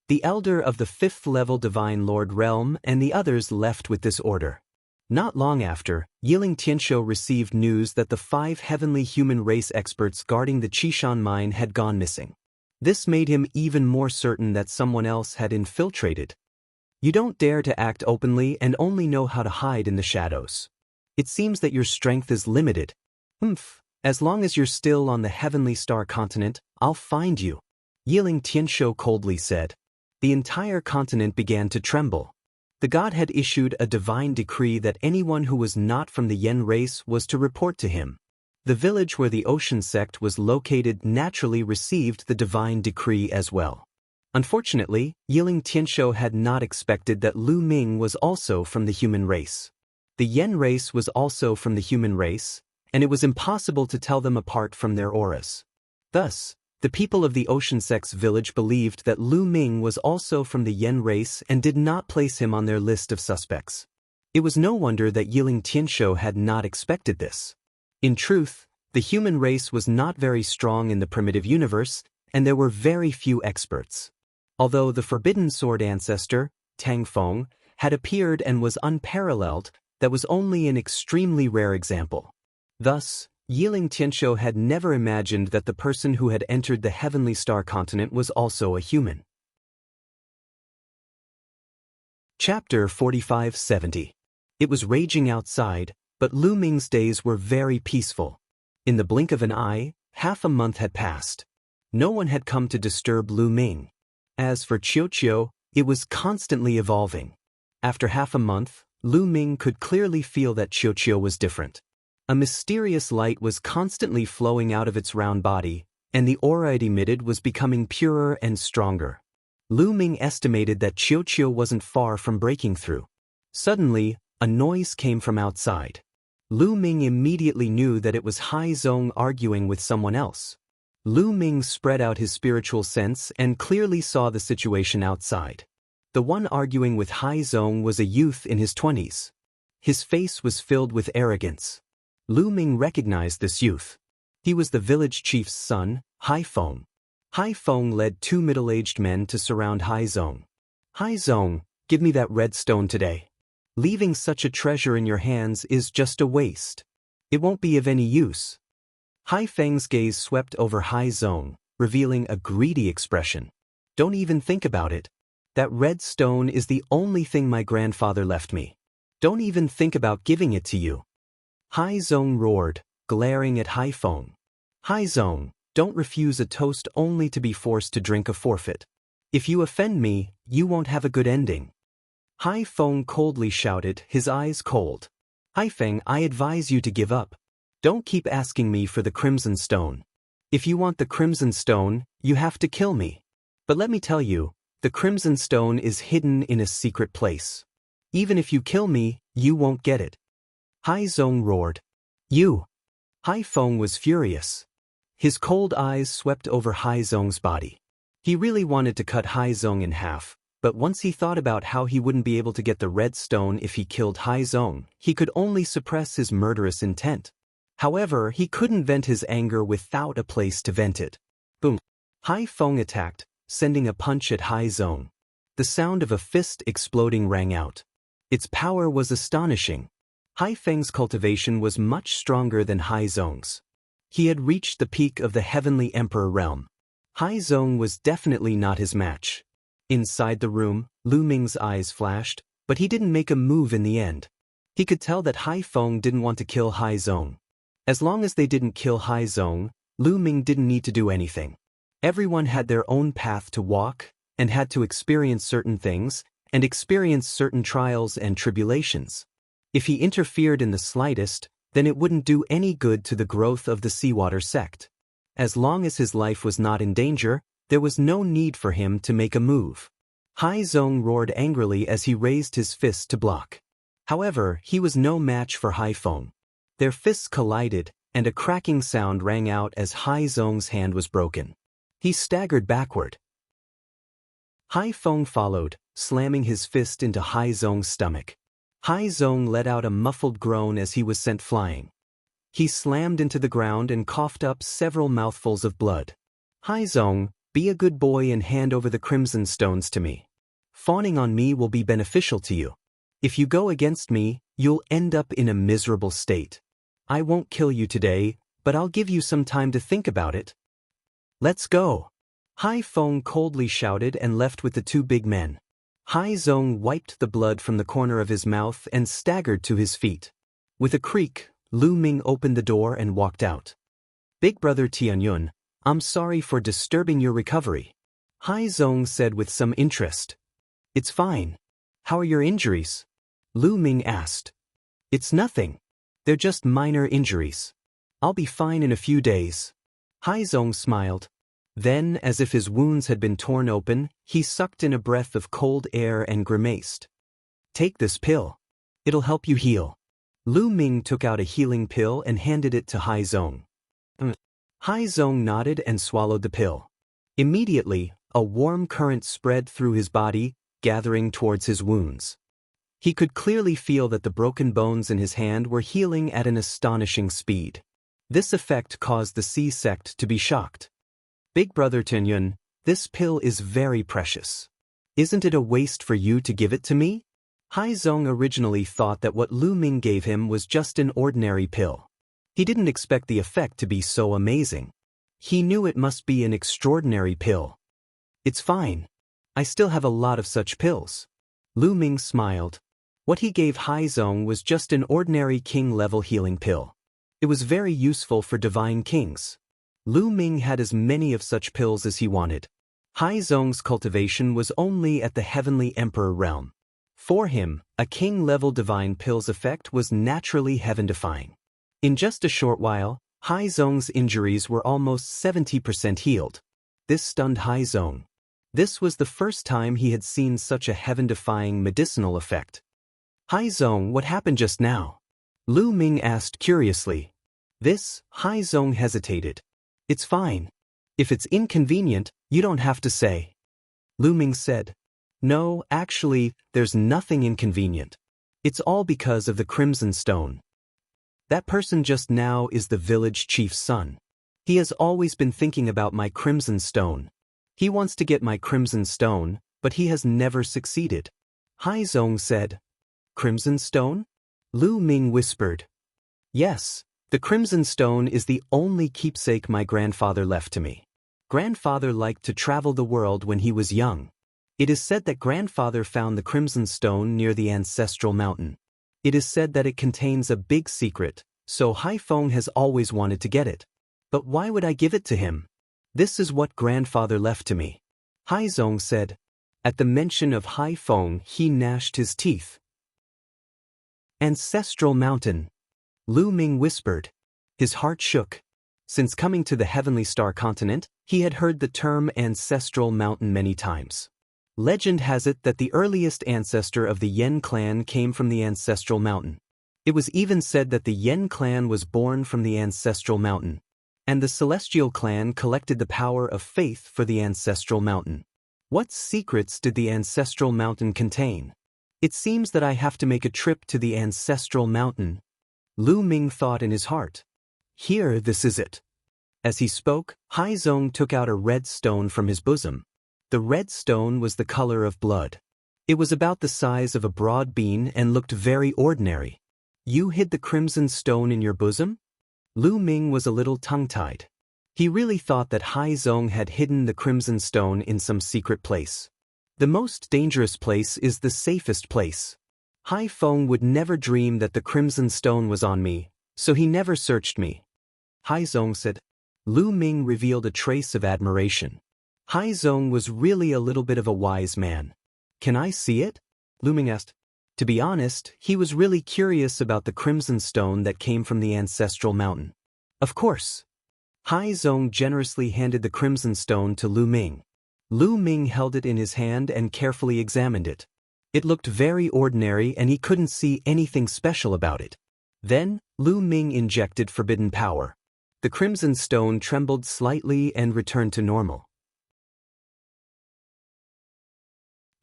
Speaker 1: The elder of the fifth-level Divine Lord Realm and the others left with this order. Not long after, Yiling Tianshou received news that the 5 heavenly human race experts guarding the Qishan mine had gone missing. This made him even more certain that someone else had infiltrated. You don't dare to act openly and only know how to hide in the shadows. It seems that your strength is limited. As long as you're still on the heavenly star continent, I'll find you. Yiling Tianshou coldly said. The entire continent began to tremble. The god had issued a divine decree that anyone who was not from the Yen race was to report to him. The village where the ocean sect was located naturally received the divine decree as well. Unfortunately, Yiling Tianshou had not expected that Lu Ming was also from the human race. The Yen race was also from the human race, and it was impossible to tell them apart from their auras. Thus, the people of the Ocean Sect's village believed that Lu Ming was also from the Yen race and did not place him on their list of suspects. It was no wonder that Yiling Tianshou had not expected this. In truth, the human race was not very strong in the primitive universe, and there were very few experts. Although the Forbidden Sword ancestor, Tang Feng, had appeared and was unparalleled, that was only an extremely rare example. Thus, Yiling Tianshou had never imagined that the person who had entered the heavenly star continent was also a human. Chapter 45-70. It was raging outside, but Lu Ming's days were very peaceful. In the blink of an eye, half a month had passed. No one had come to disturb Lu Ming. As for Qiuqiu, it was constantly evolving. After half a month, Lu Ming could clearly feel that Qiuqiu was different. A mysterious light was constantly flowing out of its round body, and the aura it emitted was becoming purer and stronger. Lu Ming estimated that Qiuqiu wasn't far from breaking through. Suddenly, a noise came from outside. Lu Ming immediately knew that it was Hai Zong arguing with someone else. Lu Ming spread out his spiritual sense and clearly saw the situation outside. The one arguing with Hai Zong was a youth in his 20s. His face was filled with arrogance. Lu Ming recognized this youth. He was the village chief's son, Hai Feng. Hai Feng led 2 middle-aged men to surround Hai Zong. Hai Zong, give me that red stone today. Leaving such a treasure in your hands is just a waste. It won't be of any use. Hai Feng's gaze swept over Hai Zong, revealing a greedy expression. Don't even think about it. That red stone is the only thing my grandfather left me. Don't even think about giving it to you. Hai Zong roared, glaring at Hai Feng. Hai Zong, don't refuse a toast only to be forced to drink a forfeit. If you offend me, you won't have a good ending. Hai Feng coldly shouted, his eyes cold. Hai Feng, I advise you to give up. Don't keep asking me for the crimson stone. If you want the crimson stone, you have to kill me. But let me tell you, the Crimson Stone is hidden in a secret place. Even if you kill me, you won't get it. Hai Zong roared. You! Hai Feng was furious. His cold eyes swept over Hai Zong's body. He really wanted to cut Hai Zong in half, but once he thought about how he wouldn't be able to get the red stone if he killed Hai Zong, he could only suppress his murderous intent. However, he couldn't vent his anger without a place to vent it. Boom! Hai Feng attacked, sending a punch at Hai Zong. The sound of a fist exploding rang out. Its power was astonishing. Hai Feng's cultivation was much stronger than Hai Zong's. He had reached the peak of the Heavenly Emperor realm. Hai Zong was definitely not his match. Inside the room, Lu Ming's eyes flashed, but he didn't make a move in the end. He could tell that Hai Feng didn't want to kill Hai Zong. As long as they didn't kill Hai Zong, Lu Ming didn't need to do anything. Everyone had their own path to walk, and had to experience certain things, and experience certain trials and tribulations. If he interfered in the slightest, then it wouldn't do any good to the growth of the Seawater sect. As long as his life was not in danger, there was no need for him to make a move. Hai Zong roared angrily as he raised his fist to block. However, he was no match for Hai Feng. Their fists collided, and a cracking sound rang out as Hai Zong's hand was broken. He staggered backward. Hai Feng followed, slamming his fist into Hai Zong's stomach. Hai Zong let out a muffled groan as he was sent flying. He slammed into the ground and coughed up several mouthfuls of blood. Hai Zong, be a good boy and hand over the Crimson Stones to me. Fawning on me will be beneficial to you. If you go against me, you'll end up in a miserable state. I won't kill you today, but I'll give you some time to think about it. Let's go. Hai Feng coldly shouted and left with the two big men. Hai Zong wiped the blood from the corner of his mouth and staggered to his feet. With a creak, Lu Ming opened the door and walked out. Big brother Tianyun, I'm sorry for disturbing your recovery. Hai Zong said with some interest. It's fine. How are your injuries? Lu Ming asked. It's nothing. They're just minor injuries. I'll be fine in a few days. Hai Zong smiled. Then, as if his wounds had been torn open, he sucked in a breath of cold air and grimaced. Take this pill. It'll help you heal. Lu Ming took out a healing pill and handed it to Hai Zong. Hai Zong nodded and swallowed the pill. Immediately, a warm current spread through his body, gathering towards his wounds. He could clearly feel that the broken bones in his hand were healing at an astonishing speed. This effect caused the Sea sect to be shocked. Big brother Tianyun, this pill is very precious. Isn't it a waste for you to give it to me? Hai Zong originally thought that what Lu Ming gave him was just an ordinary pill. He didn't expect the effect to be so amazing. He knew it must be an extraordinary pill. It's fine. I still have a lot of such pills. Lu Ming smiled. What he gave Hai Zong was just an ordinary king-level healing pill. It was very useful for divine kings. Lu Ming had as many of such pills as he wanted. Hai Zong's cultivation was only at the Heavenly Emperor realm. For him, a king-level divine pill's effect was naturally heaven-defying. In just a short while, Hai Zong's injuries were almost 70% healed. This stunned Hai Zong. This was the first time he had seen such a heaven-defying medicinal effect. Hai Zong, what happened just now? Lu Ming asked curiously. Hai Zong hesitated. It's fine. If it's inconvenient, you don't have to say. Lu Ming said. No, actually, there's nothing inconvenient. It's all because of the Crimson Stone. That person just now is the village chief's son. He has always been thinking about my Crimson Stone. He wants to get my Crimson Stone, but he has never succeeded. Hai Zong said. Crimson Stone? Lu Ming whispered. Yes. The Crimson Stone is the only keepsake my grandfather left to me. Grandfather liked to travel the world when he was young. It is said that grandfather found the Crimson Stone near the ancestral mountain. It is said that it contains a big secret, so Hai Feng has always wanted to get it. But why would I give it to him? This is what grandfather left to me. Hai Zong said. At the mention of Hai Feng, he gnashed his teeth. Ancestral mountain. Lu Ming whispered. His heart shook. Since coming to the Heavenly Star continent, he had heard the term Ancestral Mountain many times. Legend has it that the earliest ancestor of the Yen clan came from the Ancestral Mountain. It was even said that the Yen clan was born from the Ancestral Mountain, and the Celestial clan collected the power of faith for the Ancestral Mountain. What secrets did the Ancestral Mountain contain? It seems that I have to make a trip to the Ancestral Mountain, Lu Ming thought in his heart. Here, this is it. As he spoke, Hai Zong took out a red stone from his bosom. The red stone was the color of blood. It was about the size of a broad bean and looked very ordinary. You hid the crimson stone in your bosom? Lu Ming was a little tongue-tied. He really thought that Hai Zong had hidden the crimson stone in some secret place. The most dangerous place is the safest place. Hai Feng would never dream that the crimson stone was on me, so he never searched me. Hai Zong said. Lu Ming revealed a trace of admiration. Hai Zong was really a little bit of a wise man. Can I see it? Lu Ming asked. To be honest, he was really curious about the crimson stone that came from the Ancestral Mountain. Of course. Hai Zong generously handed the crimson stone to Lu Ming. Lu Ming held it in his hand and carefully examined it. It looked very ordinary and he couldn't see anything special about it. Then, Lu Ming injected forbidden power. The crimson stone trembled slightly and returned to normal.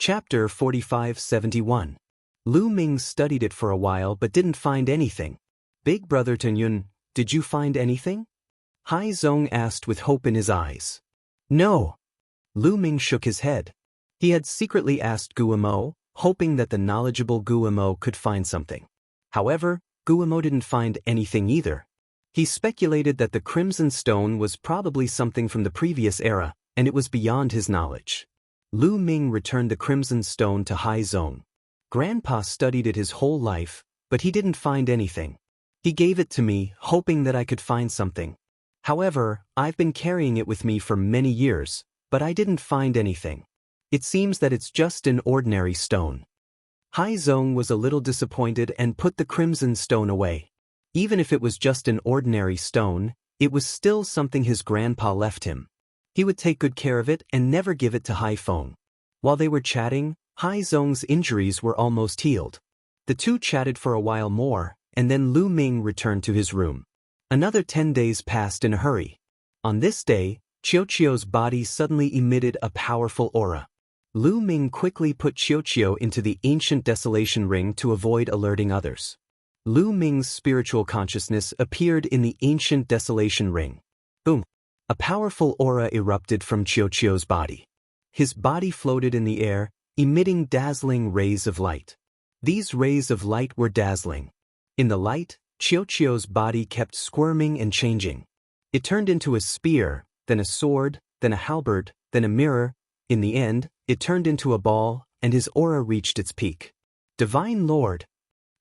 Speaker 1: Chapter 4571. Lu Ming studied it for a while but didn't find anything. Big brother Tenyun, did you find anything? Hai Zong asked with hope in his eyes. No. Lu Ming shook his head. He had secretly asked Guamo, hoping that the knowledgeable Guamo could find something. However, Guamo didn't find anything either. He speculated that the crimson stone was probably something from the previous era, and it was beyond his knowledge. Lu Ming returned the crimson stone to Hai Zong. Grandpa studied it his whole life, but he didn't find anything. He gave it to me, hoping that I could find something. However, I've been carrying it with me for many years, but I didn't find anything. It seems that it's just an ordinary stone. Hai Zong was a little disappointed and put the crimson stone away. Even if it was just an ordinary stone, it was still something his grandpa left him. He would take good care of it and never give it to Hai Feng. While they were chatting, Hai Zong's injuries were almost healed. The two chatted for a while more, and then Lu Ming returned to his room. Another 10 days passed in a hurry. On this day, Qiuqiu's body suddenly emitted a powerful aura. Lu Ming quickly put Qiuqiu into the ancient desolation ring to avoid alerting others. Lu Ming's spiritual consciousness appeared in the ancient desolation ring. Boom! A powerful aura erupted from Qiuqiu's body. His body floated in the air, emitting dazzling rays of light. These rays of light were dazzling. In the light, Qiuqiu's body kept squirming and changing. It turned into a spear, then a sword, then a halberd, then a mirror. In the end, it turned into a ball, and his aura reached its peak. Divine Lord!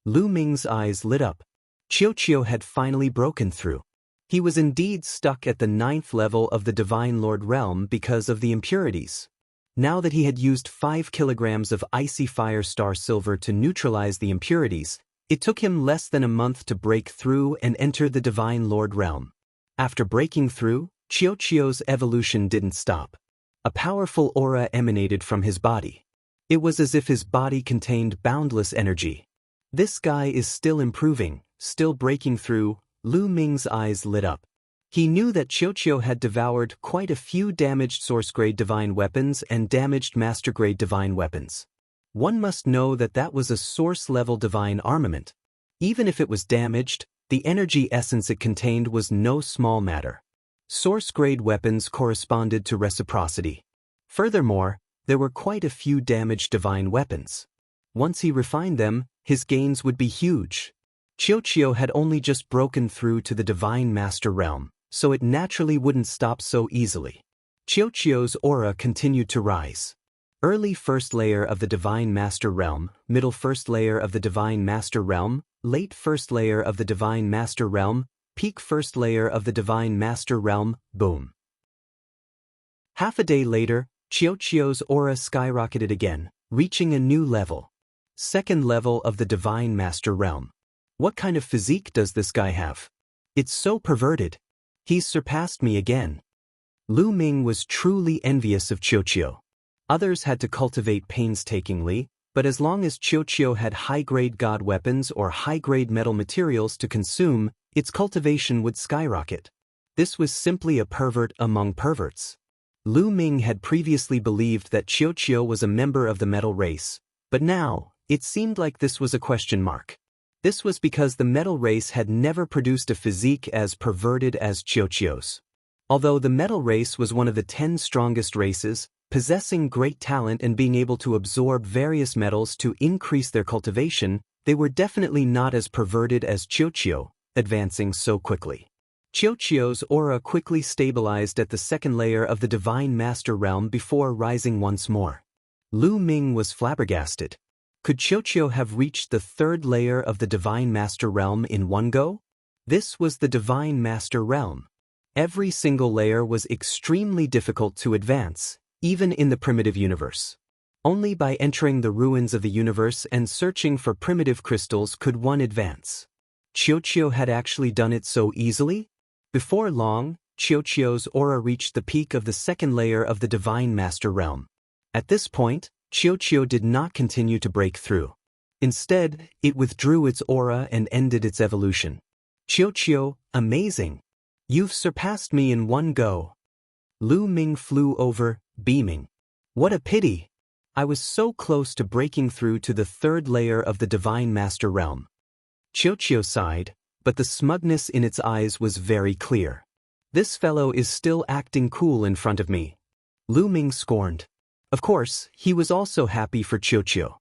Speaker 1: Lu Ming's eyes lit up. Qiuqiu had finally broken through. He was indeed stuck at the 9th level of the Divine Lord realm because of the impurities. Now that he had used 5 kilograms of icy fire star silver to neutralize the impurities, it took him less than a month to break through and enter the Divine Lord realm. After breaking through, Qiuqiu's evolution didn't stop. A powerful aura emanated from his body. It was as if his body contained boundless energy. This guy is still improving, still breaking through. Lu Ming's eyes lit up. He knew that Qiuqiu had devoured quite a few damaged source-grade divine weapons and damaged master-grade divine weapons. One must know that that was a source-level divine armament. Even if it was damaged, the energy essence it contained was no small matter. Source-grade weapons corresponded to reciprocity. Furthermore, there were quite a few damaged divine weapons. Once he refined them, his gains would be huge. Qiuqiu had only just broken through to the Divine Master realm, so it naturally wouldn't stop so easily. Qiuqiu's aura continued to rise. Early first layer of the Divine Master realm, middle first layer of the Divine Master realm, late first layer of the Divine Master realm, peak first layer of the Divine Master realm, boom. Half a day later, Qiuqiu's aura skyrocketed again, reaching a new level. Second level of the Divine Master realm. What kind of physique does this guy have? It's so perverted. He's surpassed me again. Lu Ming was truly envious of Qiuqiu. Others had to cultivate painstakingly, but as long as Qiuqiu had high-grade god weapons or high-grade metal materials to consume, its cultivation would skyrocket. This was simply a pervert among perverts. Lu Ming had previously believed that Qiuqiu was a member of the metal race, but now, it seemed like this was a question mark. This was because the metal race had never produced a physique as perverted as Qiuqiu's. Although the metal race was one of the 10 strongest races, possessing great talent and being able to absorb various metals to increase their cultivation, they were definitely not as perverted as Qiuqiu, advancing so quickly. Qiuqiu's aura quickly stabilized at the second layer of the Divine Master Realm before rising once more. Lu Ming was flabbergasted. Could Qiuqiu have reached the third layer of the Divine Master Realm in one go? This was the Divine Master Realm. Every single layer was extremely difficult to advance, even in the primitive universe. Only by entering the ruins of the universe and searching for primitive crystals could one advance. Qiuqiu had actually done it so easily? Before long, Qiuqiu's aura reached the peak of the second layer of the Divine Master Realm. At this point, Qiuqiu did not continue to break through. Instead, it withdrew its aura and ended its evolution. Qiuqiu, amazing! You've surpassed me in one go. Lu Ming flew over, beaming. What a pity! I was so close to breaking through to the third layer of the Divine Master Realm. Qiuqiu sighed, but the smugness in its eyes was very clear. This fellow is still acting cool in front of me. Lu Ming scorned. Of course, he was also happy for Qiuqiu.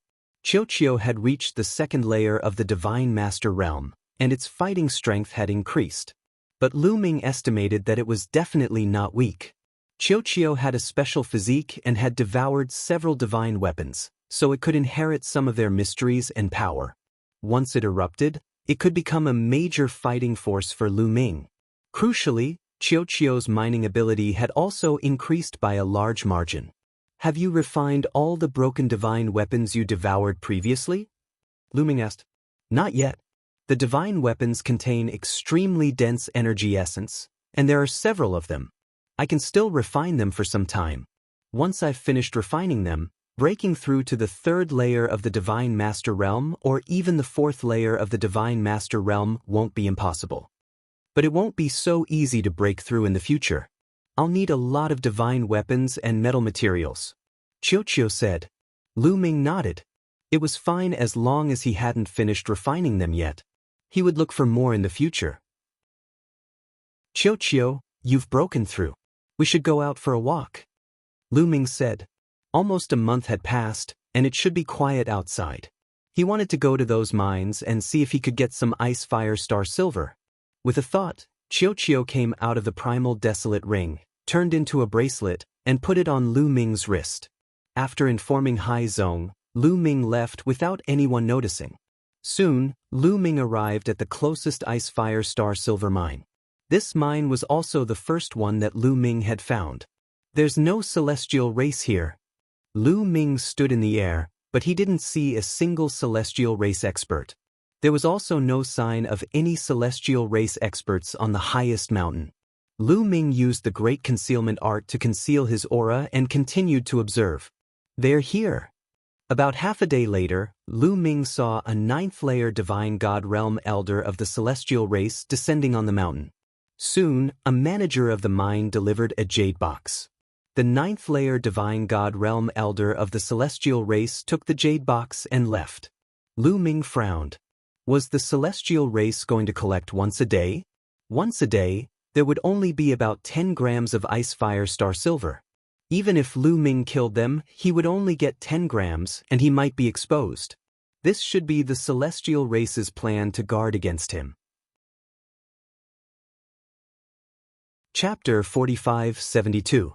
Speaker 1: Qiuqiu had reached the second layer of the Divine Master Realm, and its fighting strength had increased. But Lu Ming estimated that it was definitely not weak. Qiuqiu had a special physique and had devoured several divine weapons, so it could inherit some of their mysteries and power. Once it erupted, it could become a major fighting force for Lu Ming. Crucially, Qiuqiu's mining ability had also increased by a large margin. Have you refined all the broken divine weapons you devoured previously? Lu Ming asked. Not yet. The divine weapons contain extremely dense energy essence, and there are several of them. I can still refine them for some time. Once I've finished refining them, breaking through to the third layer of the Divine Master Realm or even the fourth layer of the Divine Master Realm won't be impossible. But it won't be so easy to break through in the future. I'll need a lot of divine weapons and metal materials. Qiuqiu said. Lu Ming nodded. It was fine as long as he hadn't finished refining them yet. He would look for more in the future. Qiuqiu, you've broken through. We should go out for a walk. Lu Ming said. Almost a month had passed, and it should be quiet outside. He wanted to go to those mines and see if he could get some ice fire star silver. With a thought, Qiuqiu came out of the primal desolate ring, turned into a bracelet, and put it on Lu Ming's wrist. After informing Hai Zong, Lu Ming left without anyone noticing. Soon, Lu Ming arrived at the closest ice fire star silver mine. This mine was also the first one that Lu Ming had found. There's no celestial race here. Lu Ming stood in the air, but he didn't see a single celestial race expert. There was also no sign of any celestial race experts on the highest mountain. Lu Ming used the great concealment art to conceal his aura and continued to observe. They're here. About half a day later, Lu Ming saw a 9th-layer Divine God Realm Elder of the celestial race descending on the mountain. Soon, a manager of the mine delivered a jade box. The 9th-layer Divine God Realm Elder of the celestial race took the jade box and left. Lu Ming frowned. Was the celestial race going to collect once a day? Once a day, there would only be about 10 grams of ice fire star silver. Even if Lu Ming killed them, he would only get 10 grams and he might be exposed. This should be the celestial race's plan to guard against him. Chapter 45-72.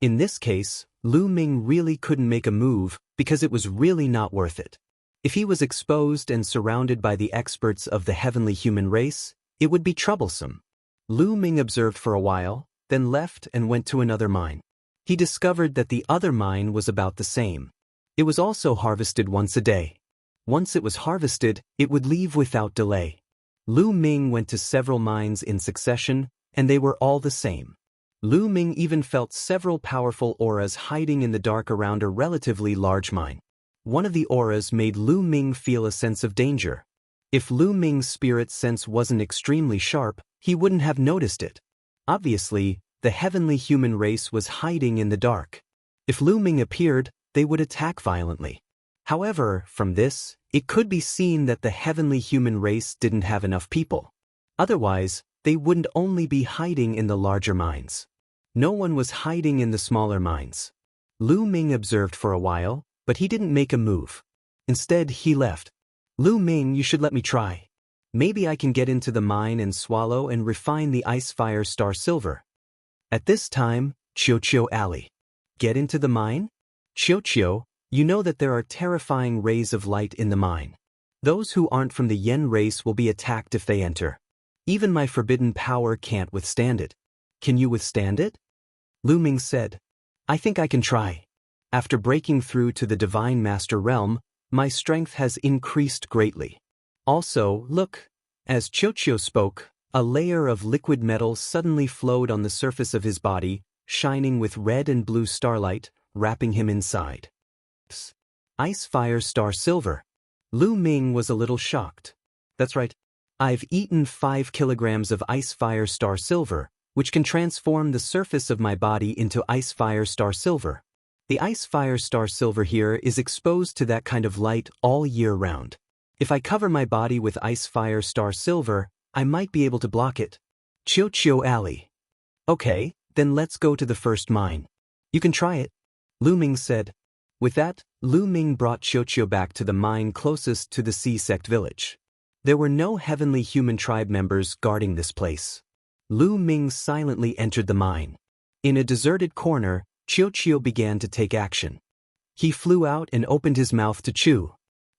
Speaker 1: In this case, Lu Ming really couldn't make a move because it was really not worth it. If he was exposed and surrounded by the experts of the heavenly human race, it would be troublesome. Lu Ming observed for a while, then left and went to another mine. He discovered that the other mine was about the same. It was also harvested once a day. Once it was harvested, it would leave without delay. Lu Ming went to several mines in succession, and they were all the same. Lu Ming even felt several powerful auras hiding in the dark around a relatively large mine. One of the auras made Lu Ming feel a sense of danger. If Lu Ming's spirit sense wasn't extremely sharp, he wouldn't have noticed it. Obviously, the heavenly human race was hiding in the dark. If Lu Ming appeared, they would attack violently. However, from this, it could be seen that the heavenly human race didn't have enough people. Otherwise, they wouldn't only be hiding in the larger mines. No one was hiding in the smaller mines. Lu Ming observed for a while, but he didn't make a move. Instead, he left. Lu Ming, you should let me try. Maybe I can get into the mine and swallow and refine the ice fire star silver. At this time, Qiu Alley. Get into the mine? Qiu, you know that there are terrifying rays of light in the mine. Those who aren't from the Yen race will be attacked if they enter. Even my forbidden power can't withstand it. Can you withstand it? Lu Ming said. I think I can try. After breaking through to the Divine Master realm, my strength has increased greatly. Also, look. As Qiu spoke, a layer of liquid metal suddenly flowed on the surface of his body, shining with red and blue starlight, wrapping him inside. Psst. Ice fire star silver. Lu Ming was a little shocked. That's right. I've eaten 5 kilograms of ice fire star silver, which can transform the surface of my body into ice fire star silver. The ice fire star silver here is exposed to that kind of light all year round. If I cover my body with ice fire star silver, I might be able to block it. Qiu Alley. Okay, then let's go to the first mine. You can try it, Lu Ming said. With that, Lu Ming brought Qiu back to the mine closest to the Sea Sect village. There were no heavenly human tribe members guarding this place. Lu Ming silently entered the mine. In a deserted corner, Qiu began to take action. He flew out and opened his mouth to chew.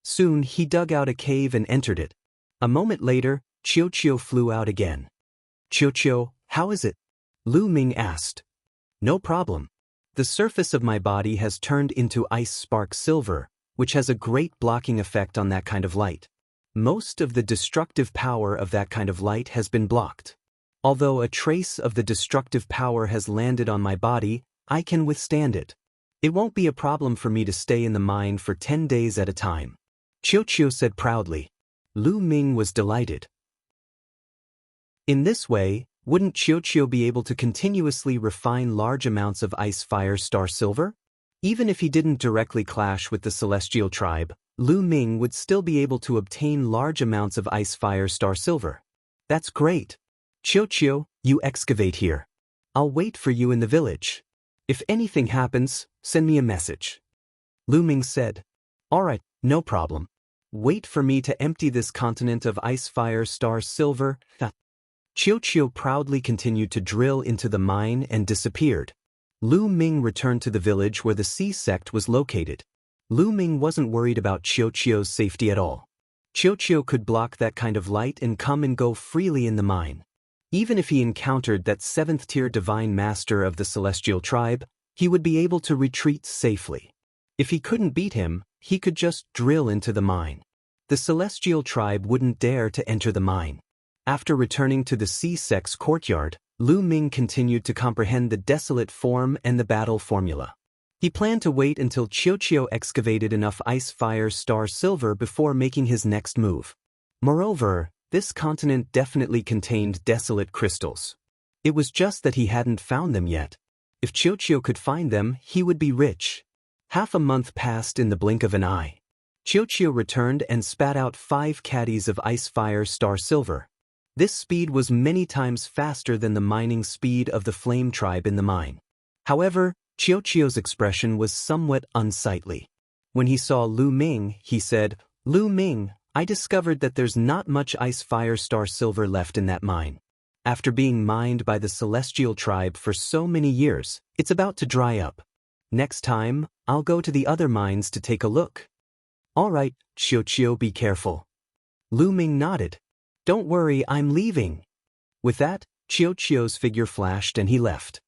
Speaker 1: Soon he dug out a cave and entered it. A moment later, Qiu flew out again. Qiu, how is it? Lu Ming asked. No problem. The surface of my body has turned into ice spark silver, which has a great blocking effect on that kind of light. Most of the destructive power of that kind of light has been blocked. Although a trace of the destructive power has landed on my body, I can withstand it. It won't be a problem for me to stay in the mine for 10 days at a time. Qiu said proudly. Lu Ming was delighted. In this way, wouldn't Qiu be able to continuously refine large amounts of ice fire star silver? Even if he didn't directly clash with the celestial tribe, Lu Ming would still be able to obtain large amounts of ice fire star silver. That's great. Qiu, you excavate here. I'll wait for you in the village. If anything happens, send me a message. Lu Ming said. All right, no problem. Wait for me to empty this continent of ice fire star silver. Qiu proudly continued to drill into the mine and disappeared. Lu Ming returned to the village where the Sea Sect was located. Lu Ming wasn't worried about Qiu's safety at all. Qiu could block that kind of light and come and go freely in the mine. Even if he encountered that 7th-tier divine master of the celestial tribe, he would be able to retreat safely. If he couldn't beat him, he could just drill into the mine. The celestial tribe wouldn't dare to enter the mine. After returning to the Sea Sect's courtyard, Lu Ming continued to comprehend the desolate form and the battle formula. He planned to wait until Qiu excavated enough ice fire star silver before making his next move. Moreover, this continent definitely contained desolate crystals. It was just that he hadn't found them yet. If Qiu could find them, he would be rich. Half a month passed in the blink of an eye. Qiu returned and spat out 5 caddies of ice fire star silver. This speed was many times faster than the mining speed of the flame tribe in the mine. However, Qiu's expression was somewhat unsightly. When he saw Lu Ming, he said, Lu Ming, I discovered that there's not much ice fire star silver left in that mine. After being mined by the celestial tribe for so many years, it's about to dry up. Next time, I'll go to the other mines to take a look. All right, Qiu, be careful. Lu Ming nodded. Don't worry, I'm leaving. With that, Qiu's figure flashed and he left.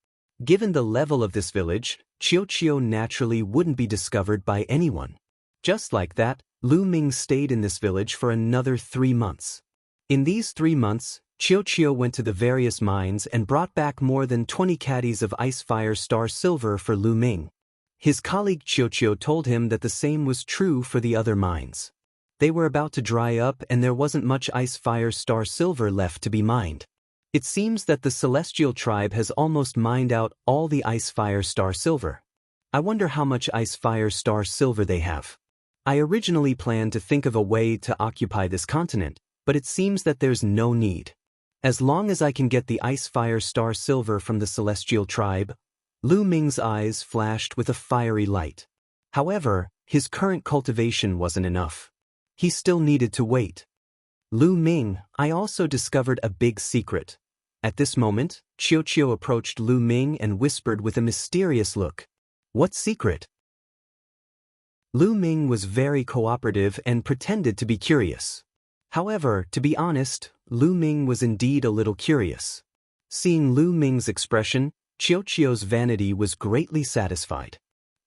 Speaker 1: Given the level of this village, Qiu naturally wouldn't be discovered by anyone. Just like that, Lu Ming stayed in this village for another 3 months. In these 3 months, Chiu went to the various mines and brought back more than 20 caddies of ice fire star silver for Lu Ming. His colleague Chiu told him that the same was true for the other mines. They were about to dry up and there wasn't much ice fire star silver left to be mined. It seems that the celestial tribe has almost mined out all the ice fire star silver. I wonder how much ice fire star silver they have. I originally planned to think of a way to occupy this continent, but it seems that there's no need. As long as I can get the ice fire star silver from the celestial tribe. Lu Ming's eyes flashed with a fiery light. However, his current cultivation wasn't enough. He still needed to wait. Lu Ming, I also discovered a big secret. At this moment, Chiu approached Lu Ming and whispered with a mysterious look. What secret? Lu Ming was very cooperative and pretended to be curious. However, to be honest, Lu Ming was indeed a little curious. Seeing Lu Ming's expression, Chiu's vanity was greatly satisfied.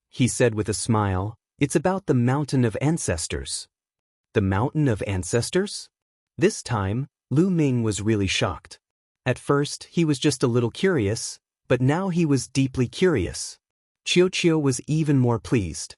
Speaker 1: He said with a smile, "It's about the Mountain of Ancestors." The Mountain of Ancestors? This time, Lu Ming was really shocked. At first, he was just a little curious, but now he was deeply curious. Chiu was even more pleased.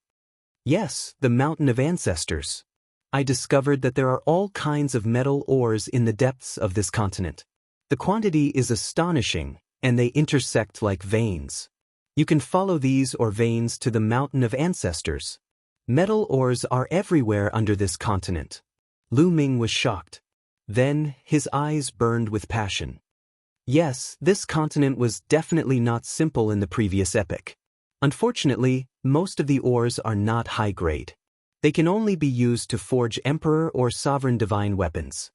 Speaker 1: Yes, the Mountain of Ancestors. I discovered that there are all kinds of metal ores in the depths of this continent. The quantity is astonishing, and they intersect like veins. You can follow these or veins to the Mountain of Ancestors. Metal ores are everywhere under this continent. Lu Ming was shocked. Then, his eyes burned with passion. Yes, this continent was definitely not simple in the previous epoch. Unfortunately, most of the ores are not high-grade. They can only be used to forge emperor or sovereign divine weapons.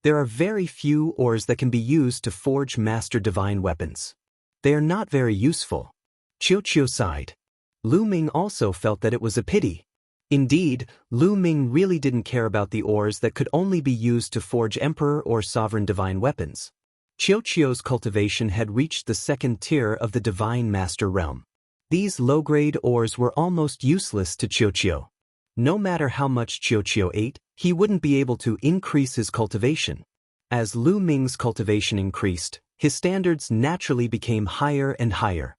Speaker 1: There are very few ores that can be used to forge master divine weapons. They are not very useful. Chiu sighed. Lu Ming also felt that it was a pity. Indeed, Lu Ming really didn't care about the ores that could only be used to forge emperor or sovereign divine weapons. Chiu's cultivation had reached the second tier of the divine master realm. These low-grade ores were almost useless to Chiu. No matter how much Chiu ate, he wouldn't be able to increase his cultivation. As Lu Ming's cultivation increased, his standards naturally became higher and higher.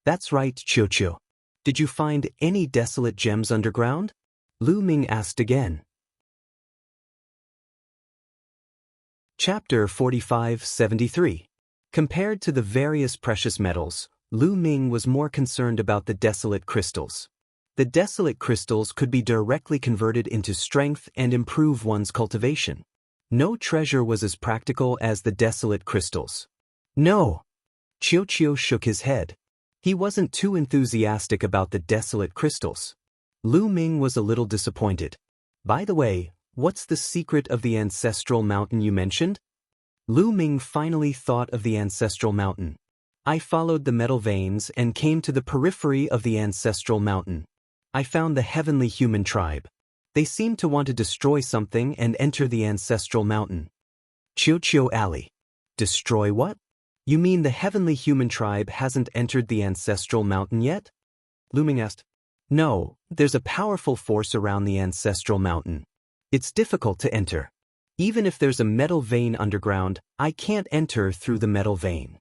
Speaker 1: That's right, Chiu. Did you find any desolate gems underground? Lu Ming asked again. Chapter 45-73. Compared to the various precious metals, Lu Ming was more concerned about the desolate crystals. The desolate crystals could be directly converted into strength and improve one's cultivation. No treasure was as practical as the desolate crystals. No. Chiu shook his head. He wasn't too enthusiastic about the desolate crystals. Lu Ming was a little disappointed. By the way, what's the secret of the ancestral mountain you mentioned? Lu Ming finally thought of the ancestral mountain. I followed the metal veins and came to the periphery of the ancestral mountain. I found the heavenly human tribe. They seemed to want to destroy something and enter the ancestral mountain. Chiu alley. Destroy what? You mean the heavenly human tribe hasn't entered the ancestral mountain yet? Lu Ming asked. No, there's a powerful force around the ancestral mountain. It's difficult to enter. Even if there's a metal vein underground, I can't enter through the metal vein.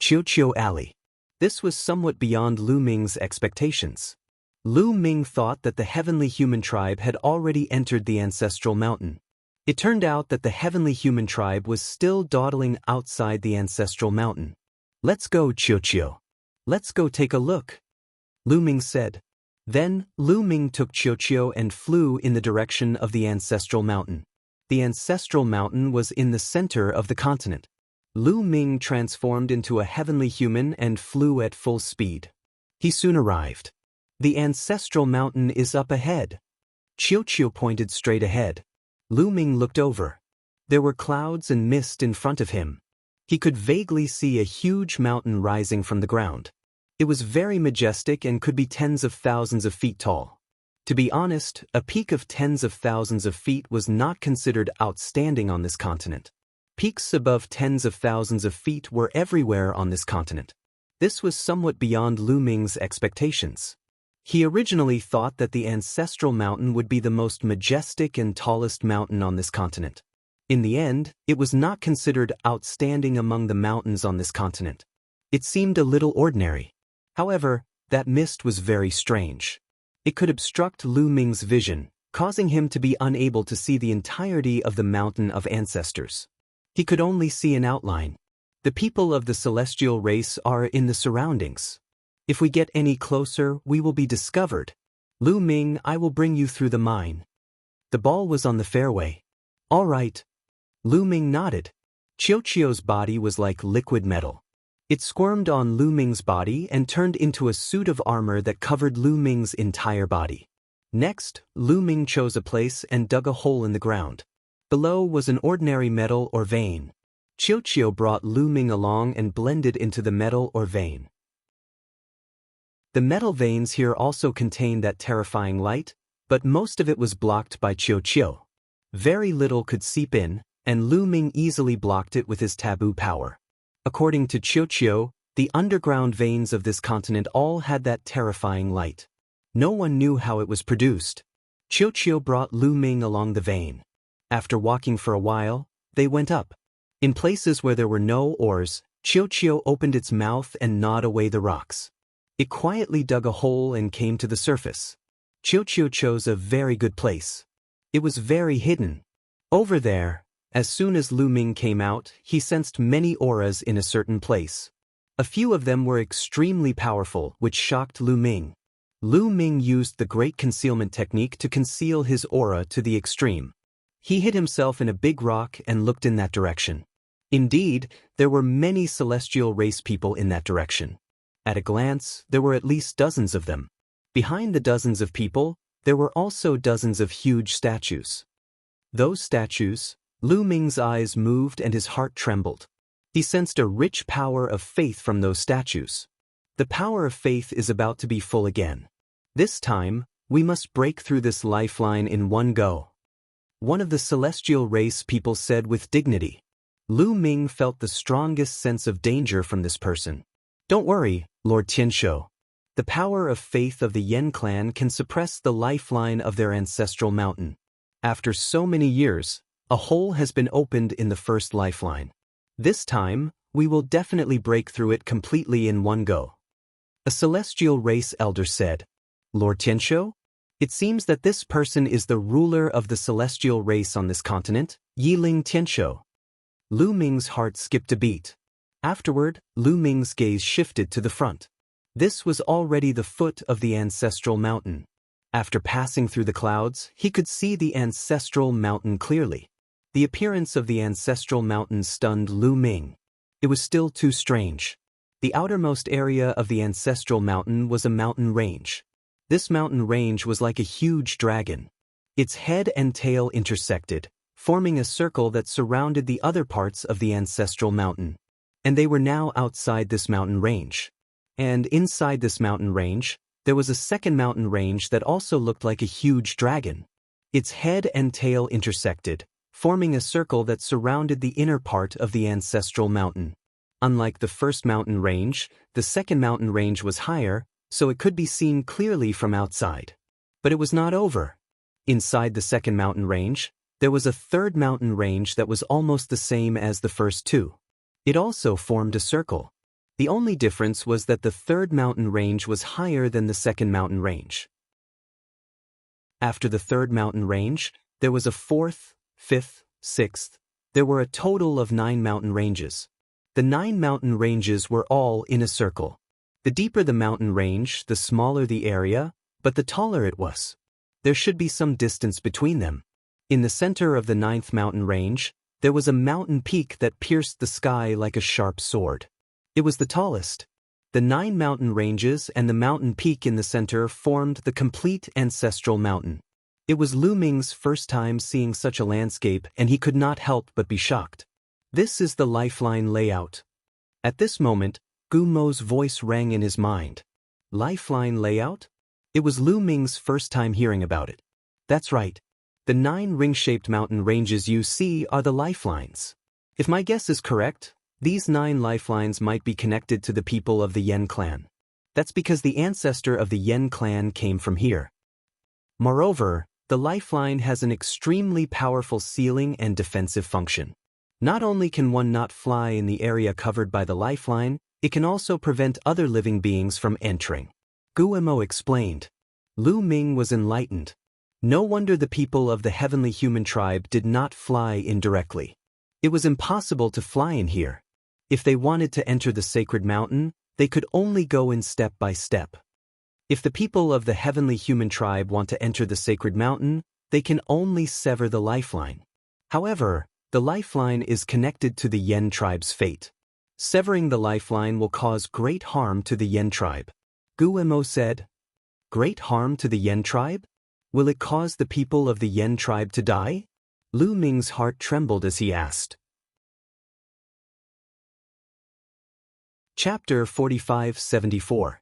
Speaker 1: Chiu alley. This was somewhat beyond Lu Ming's expectations. Lu Ming thought that the heavenly human tribe had already entered the ancestral mountain. It turned out that the heavenly human tribe was still dawdling outside the ancestral mountain. Let's go, Chiu. Let's go take a look, Lu Ming said. Then, Lu Ming took Chiu and flew in the direction of the ancestral mountain. The ancestral mountain was in the center of the continent. Lu Ming transformed into a heavenly human and flew at full speed. He soon arrived. The ancestral mountain is up ahead. Chiu pointed straight ahead. Lu Ming looked over. There were clouds and mist in front of him. He could vaguely see a huge mountain rising from the ground. It was very majestic and could be tens of thousands of feet tall. To be honest, a peak of tens of thousands of feet was not considered outstanding on this continent. Peaks above tens of thousands of feet were everywhere on this continent. This was somewhat beyond Lu Ming's expectations. He originally thought that the ancestral mountain would be the most majestic and tallest mountain on this continent. In the end, it was not considered outstanding among the mountains on this continent. It seemed a little ordinary. However, that mist was very strange. It could obstruct Lu Ming's vision, causing him to be unable to see the entirety of the mountain of ancestors. He could only see an outline. The people of the celestial race are in the surroundings. If we get any closer, we will be discovered. Lu Ming, I will bring you through the mine. The ball was on the fairway. All right. Lu Ming nodded. Qiuqiu's body was like liquid metal. It squirmed on Lu Ming's body and turned into a suit of armor that covered Lu Ming's entire body. Next, Lu Ming chose a place and dug a hole in the ground. Below was an ordinary metal or vein. Qiuqiu brought Lu Ming along and blended into the metal or vein. The metal veins here also contained that terrifying light, but most of it was blocked by Qiuqiu. Very little could seep in, and Lu Ming easily blocked it with his taboo power. According to Qiuqiu, the underground veins of this continent all had that terrifying light. No one knew how it was produced. Qiuqiu brought Lu Ming along the vein. After walking for a while, they went up. In places where there were no oars, Qiuqiu opened its mouth and gnawed away the rocks. It quietly dug a hole and came to the surface. Qiuqiu chose a very good place. It was very hidden. Over there, as soon as Lu Ming came out, he sensed many auras in a certain place. A few of them were extremely powerful, which shocked Lu Ming. Lu Ming used the great concealment technique to conceal his aura to the extreme. He hid himself in a big rock and looked in that direction. Indeed, there were many celestial race people in that direction. At a glance, there were at least dozens of them. Behind the dozens of people, there were also dozens of huge statues. Those statues, Lu Ming's eyes moved and his heart trembled. He sensed a rich power of faith from those statues. The power of faith is about to be full again. This time, we must break through this lifeline in one go. One of the celestial race people said with dignity. Lu Ming felt the strongest sense of danger from this person. Don't worry, Lord Tianshou. The power of faith of the Yan clan can suppress the lifeline of their ancestral mountain. After so many years, a hole has been opened in the first lifeline. This time, we will definitely break through it completely in one go. A celestial race elder said, Lord Tianshou? It seems that this person is the ruler of the celestial race on this continent, Yiling Tianshou. Lu Ming's heart skipped a beat. Afterward, Lu Ming's gaze shifted to the front. This was already the foot of the ancestral mountain. After passing through the clouds, he could see the ancestral mountain clearly. The appearance of the ancestral mountain stunned Lu Ming. It was still too strange. The outermost area of the ancestral mountain was a mountain range. This mountain range was like a huge dragon. Its head and tail intersected, forming a circle that surrounded the other parts of the ancestral mountain. And they were now outside this mountain range. And inside this mountain range, there was a second mountain range that also looked like a huge dragon. Its head and tail intersected, forming a circle that surrounded the inner part of the ancestral mountain. Unlike the first mountain range, the second mountain range was higher, so it could be seen clearly from outside. But it was not over. Inside the second mountain range, there was a third mountain range that was almost the same as the first two. It also formed a circle. The only difference was that the third mountain range was higher than the second mountain range. After the third mountain range, there was a fourth, fifth, sixth. There were a total of 9 mountain ranges. The 9 mountain ranges were all in a circle. The deeper the mountain range, the smaller the area, but the taller it was. There should be some distance between them. In the center of the 9th mountain range, there was a mountain peak that pierced the sky like a sharp sword. It was the tallest. The 9 mountain ranges and the mountain peak in the center formed the complete ancestral mountain. It was Lu Ming's first time seeing such a landscape, and he could not help but be shocked. This is the lifeline layout. At this moment, Gu Mo's voice rang in his mind. Lifeline layout? It was Lu Ming's first time hearing about it. That's right. The 9 ring-shaped mountain ranges you see are the lifelines. If my guess is correct, these 9 lifelines might be connected to the people of the Yan clan. That's because the ancestor of the Yan clan came from here. Moreover, The lifeline has an extremely powerful sealing and defensive function. Not only can one not fly in the area covered by the lifeline, it can also prevent other living beings from entering. Guillemot explained. Lu Ming was enlightened. No wonder the people of the heavenly human tribe did not fly in directly. It was impossible to fly in here. If they wanted to enter the sacred mountain, they could only go in step by step. If the people of the heavenly human tribe want to enter the sacred mountain, they can only sever the lifeline. However, the lifeline is connected to the Yen tribe's fate. Severing the lifeline will cause great harm to the Yen tribe. Guillemot said, "Great harm to the Yen tribe? Will it cause the people of the Yen tribe to die?" Lu Ming's heart trembled as he asked. Chapter 45-74.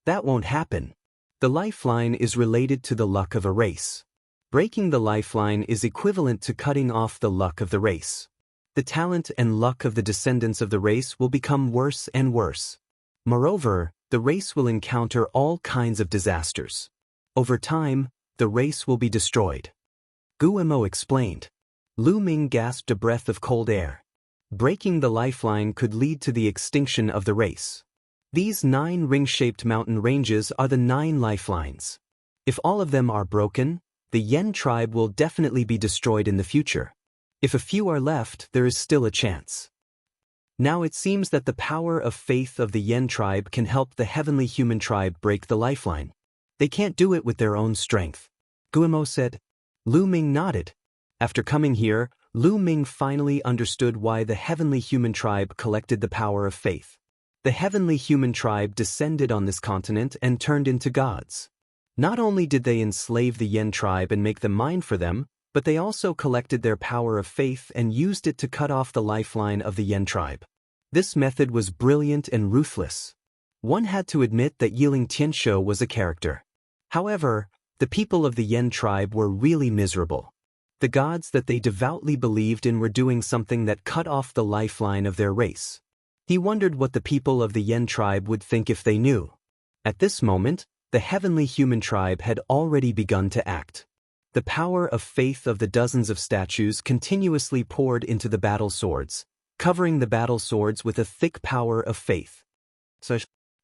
Speaker 1: That won't happen. The lifeline is related to the luck of a race. Breaking the lifeline is equivalent to cutting off the luck of the race. The talent and luck of the descendants of the race will become worse and worse. Moreover, the race will encounter all kinds of disasters. Over time, the race will be destroyed. Guillemot explained. Lu Ming gasped a breath of cold air. Breaking the lifeline could lead to the extinction of the race. These 9 ring-shaped mountain ranges are the 9 lifelines. If all of them are broken, the Yen tribe will definitely be destroyed in the future. If a few are left, there is still a chance. Now it seems that the power of faith of the Yen tribe can help the heavenly human tribe break the lifeline. They can't do it with their own strength. Guillemot said. Lu Ming nodded. After coming here, Lu Ming finally understood why the heavenly human tribe collected the power of faith. The heavenly human tribe descended on this continent and turned into gods. Not only did they enslave the Yen tribe and make them mine for them, but they also collected their power of faith and used it to cut off the lifeline of the Yen tribe. This method was brilliant and ruthless. One had to admit that Yiling Tianshou was a character. However, the people of the Yen tribe were really miserable. The gods that they devoutly believed in were doing something that cut off the lifeline of their race. He wondered what the people of the Yen tribe would think if they knew. At this moment, the heavenly human tribe had already begun to act. The power of faith of the dozens of statues continuously poured into the battle swords, covering the battle swords with a thick power of faith. So,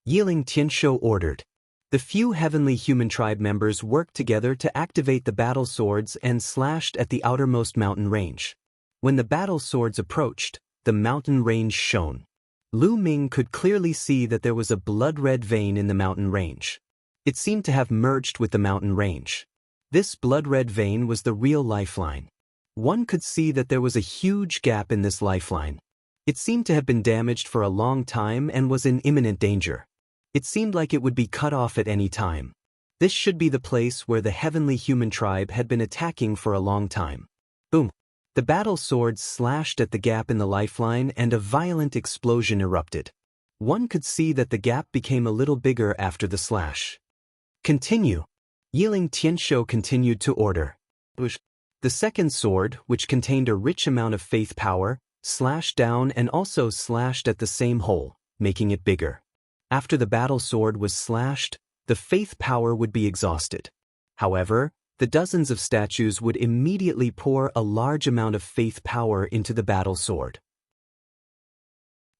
Speaker 1: Yiling Tianshou ordered. The few heavenly human tribe members worked together to activate the battle swords and slashed at the outermost mountain range. When the battle swords approached, the mountain range shone. Lu Ming could clearly see that there was a blood-red vein in the mountain range. It seemed to have merged with the mountain range. This blood-red vein was the real lifeline. One could see that there was a huge gap in this lifeline. It seemed to have been damaged for a long time and was in imminent danger. It seemed like it would be cut off at any time. This should be the place where the heavenly human tribe had been attacking for a long time. Boom! The battle swords slashed at the gap in the lifeline and a violent explosion erupted. One could see that the gap became a little bigger after the slash. Continue. Yiling Tianshou continued to order. The second sword, which contained a rich amount of faith power, slashed down and also slashed at the same hole, making it bigger. After the battle sword was slashed, the faith power would be exhausted. However, the dozens of statues would immediately pour a large amount of faith power into the battle sword.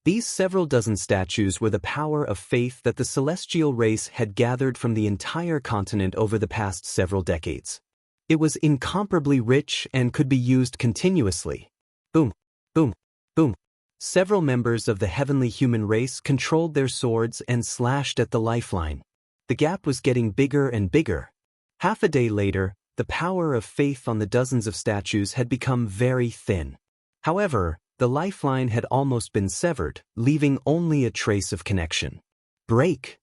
Speaker 1: These several dozen statues were the power of faith that the celestial race had gathered from the entire continent over the past several decades. It was incomparably rich and could be used continuously. Boom, boom, boom. Several members of the heavenly human race controlled their swords and slashed at the lifeline. The gap was getting bigger and bigger. Half a day later, the power of faith on the dozens of statues had become very thin. However, the lifeline had almost been severed, leaving only a trace of connection. Break!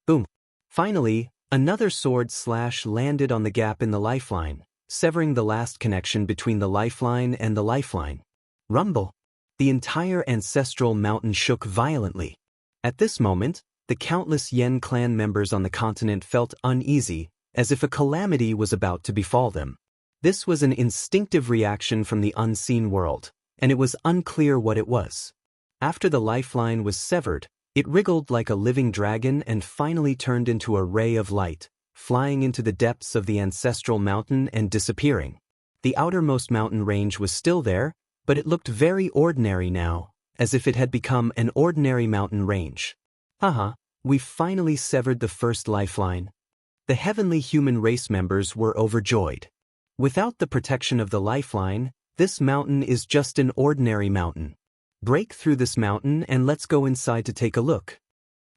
Speaker 1: Boom! Finally, another sword slash landed on the gap in the lifeline, severing the last connection between the lifeline and the lifeline. Rumble! The entire ancestral mountain shook violently. At this moment, the countless Yen clan members on the continent felt uneasy, as if a calamity was about to befall them. This was an instinctive reaction from the unseen world, and it was unclear what it was. After the lifeline was severed, it wriggled like a living dragon and finally turned into a ray of light, flying into the depths of the ancestral mountain and disappearing. The outermost mountain range was still there, but it looked very ordinary now, as if it had become an ordinary mountain range. Haha, we've finally severed the first lifeline. The heavenly human race members were overjoyed. Without the protection of the lifeline, this mountain is just an ordinary mountain. Break through this mountain and let's go inside to take a look.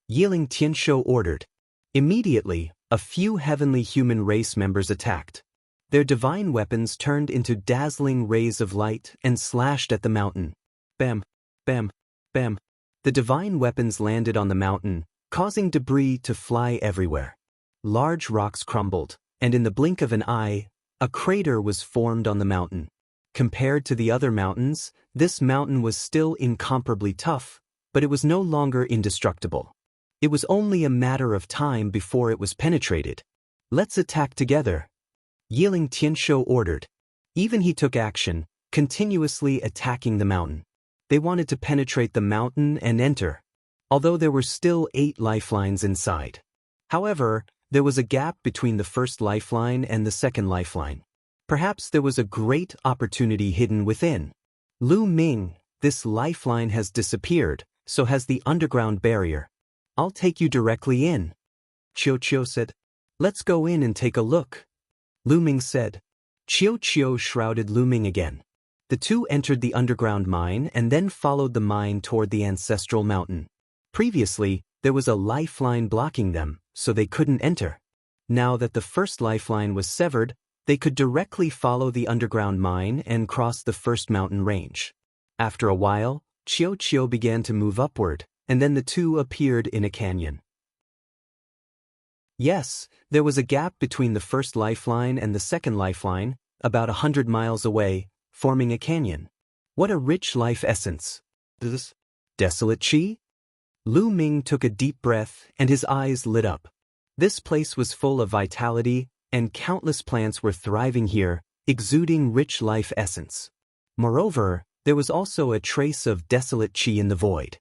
Speaker 1: Yiling Tianshou ordered. Immediately, a few heavenly human race members attacked. Their divine weapons turned into dazzling rays of light and slashed at the mountain. Bam, bam, bam. The divine weapons landed on the mountain, causing debris to fly everywhere. Large rocks crumbled, and in the blink of an eye, a crater was formed on the mountain. Compared to the other mountains, this mountain was still incomparably tough, but it was no longer indestructible. It was only a matter of time before it was penetrated. Let's attack together. Yiling Tianshou ordered. Even he took action, continuously attacking the mountain. They wanted to penetrate the mountain and enter, although there were still 8 lifelines inside. However, there was a gap between the first lifeline and the second lifeline. Perhaps there was a great opportunity hidden within. Lu Ming, this lifeline has disappeared, so has the underground barrier. I'll take you directly in. Qiu said. Let's go in and take a look. Lu Ming said. Qiu shrouded Lu Ming again. The two entered the underground mine and then followed the mine toward the ancestral mountain. Previously, there was a lifeline blocking them, so they couldn't enter. Now that the first lifeline was severed, they could directly follow the underground mine and cross the first mountain range. After a while, Qiu began to move upward, and then the two appeared in a canyon. Yes, there was a gap between the first lifeline and the second lifeline, about 100 miles away, forming a canyon. What a rich life essence. This desolate chi? Lu Ming took a deep breath and his eyes lit up. This place was full of vitality, and countless plants were thriving here, exuding rich life essence. Moreover, there was also a trace of desolate chi in the void.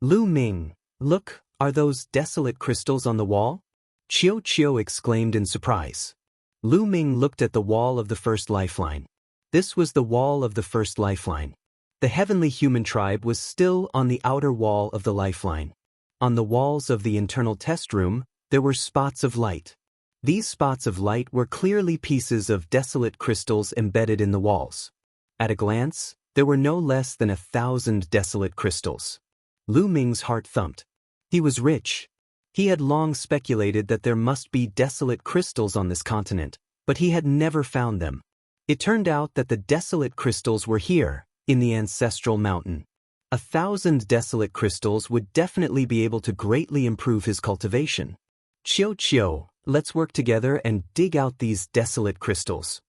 Speaker 1: Lu Ming, look, are those desolate crystals on the wall? Qiu exclaimed in surprise. Lu Ming looked at the wall of the first lifeline. This was the wall of the first lifeline. The heavenly human tribe was still on the outer wall of the lifeline. On the walls of the internal test room, there were spots of light. These spots of light were clearly pieces of desolate crystals embedded in the walls. At a glance, there were no less than 1,000 desolate crystals. Lu Ming's heart thumped. He was rich. He had long speculated that there must be desolate crystals on this continent, but he had never found them. It turned out that the desolate crystals were here, in the ancestral mountain. 1,000 desolate crystals would definitely be able to greatly improve his cultivation. Qiu, let's work together and dig out these desolate crystals.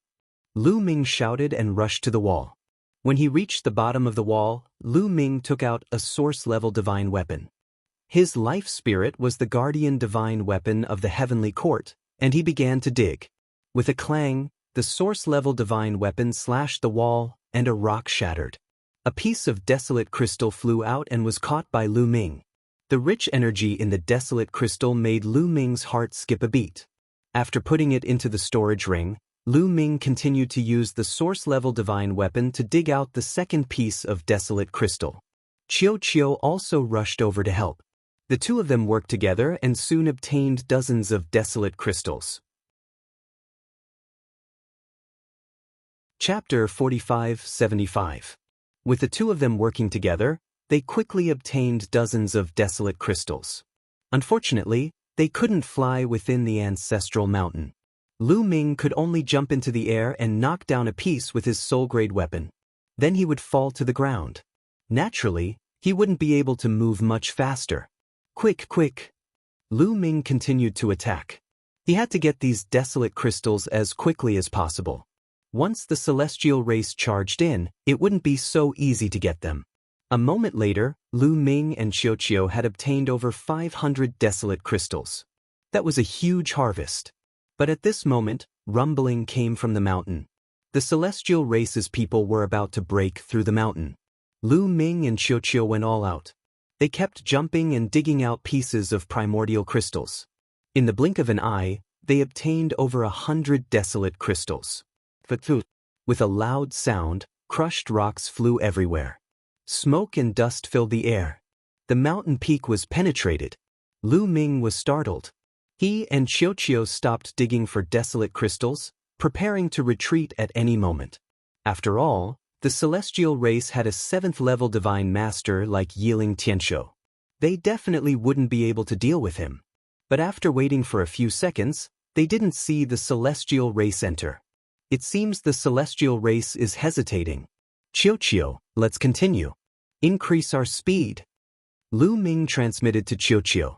Speaker 1: Lu Ming shouted and rushed to the wall. When he reached the bottom of the wall, Lu Ming took out a source-level divine weapon. His life spirit was the guardian divine weapon of the heavenly court, and he began to dig. With a clang, the source-level divine weapon slashed the wall, and a rock shattered. A piece of desolate crystal flew out and was caught by Lu Ming. The rich energy in the desolate crystal made Lu Ming's heart skip a beat. After putting it into the storage ring, Lu Ming continued to use the source-level divine weapon to dig out the second piece of desolate crystal. Qiu also rushed over to help. The two of them worked together and soon obtained dozens of desolate crystals. Chapter 45-75. With the two of them working together, they quickly obtained dozens of desolate crystals. Unfortunately, they couldn't fly within the ancestral mountain. Lu Ming could only jump into the air and knock down a piece with his soul-grade weapon. Then he would fall to the ground. Naturally, he wouldn't be able to move much faster. Quick! Lu Ming continued to attack. He had to get these desolate crystals as quickly as possible. Once the celestial race charged in, it wouldn't be so easy to get them. A moment later, Lu Ming and Qiu had obtained over 500 desolate crystals. That was a huge harvest. But at this moment, rumbling came from the mountain. The celestial race's people were about to break through the mountain. Lu Ming and Qiu went all out. They kept jumping and digging out pieces of primordial crystals. In the blink of an eye, they obtained over 100 desolate crystals. With a loud sound, crushed rocks flew everywhere. Smoke and dust filled the air. The mountain peak was penetrated. Lu Ming was startled. He and Qiuqiu stopped digging for desolate crystals, preparing to retreat at any moment. After all, the celestial race had a 7th-level divine master like Yiling Tianshou. They definitely wouldn't be able to deal with him. But after waiting for a few seconds, they didn't see the celestial race enter. It seems the celestial race is hesitating. Qiuqiu, let's continue. Increase our speed. Lu Ming transmitted to Qiuqiu.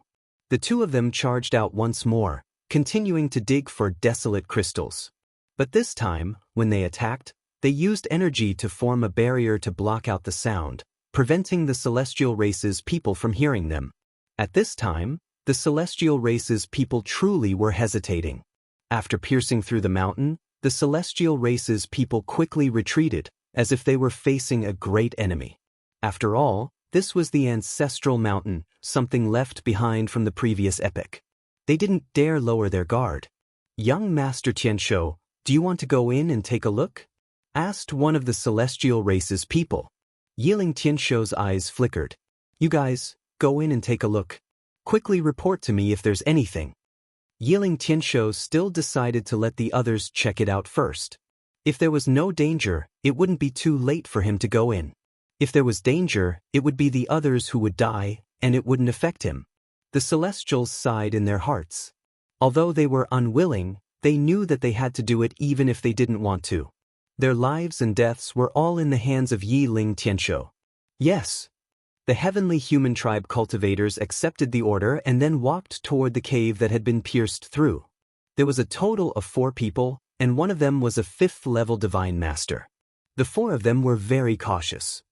Speaker 1: The two of them charged out once more, continuing to dig for desolate crystals. But this time, when they attacked, they used energy to form a barrier to block out the sound, preventing the celestial race's people from hearing them. At this time, the celestial race's people truly were hesitating. After piercing through the mountain, the celestial race's people quickly retreated, as if they were facing a great enemy. After all, this was the ancestral mountain, something left behind from the previous epoch. They didn't dare lower their guard. "Young Master Tianshou, do you want to go in and take a look?" asked one of the celestial race's people. Yiling Tianshou's eyes flickered. "You guys, go in and take a look. Quickly report to me if there's anything." Yiling Tianshou still decided to let the others check it out first. If there was no danger, it wouldn't be too late for him to go in. If there was danger, it would be the others who would die, and it wouldn't affect him. The Celestials sighed in their hearts. Although they were unwilling, they knew that they had to do it even if they didn't want to. Their lives and deaths were all in the hands of Yiling Tianshou. Yes. The heavenly human tribe cultivators accepted the order and then walked toward the cave that had been pierced through. There was a total of 4 people, and one of them was a 5th-level divine master. The 4 of them were very cautious.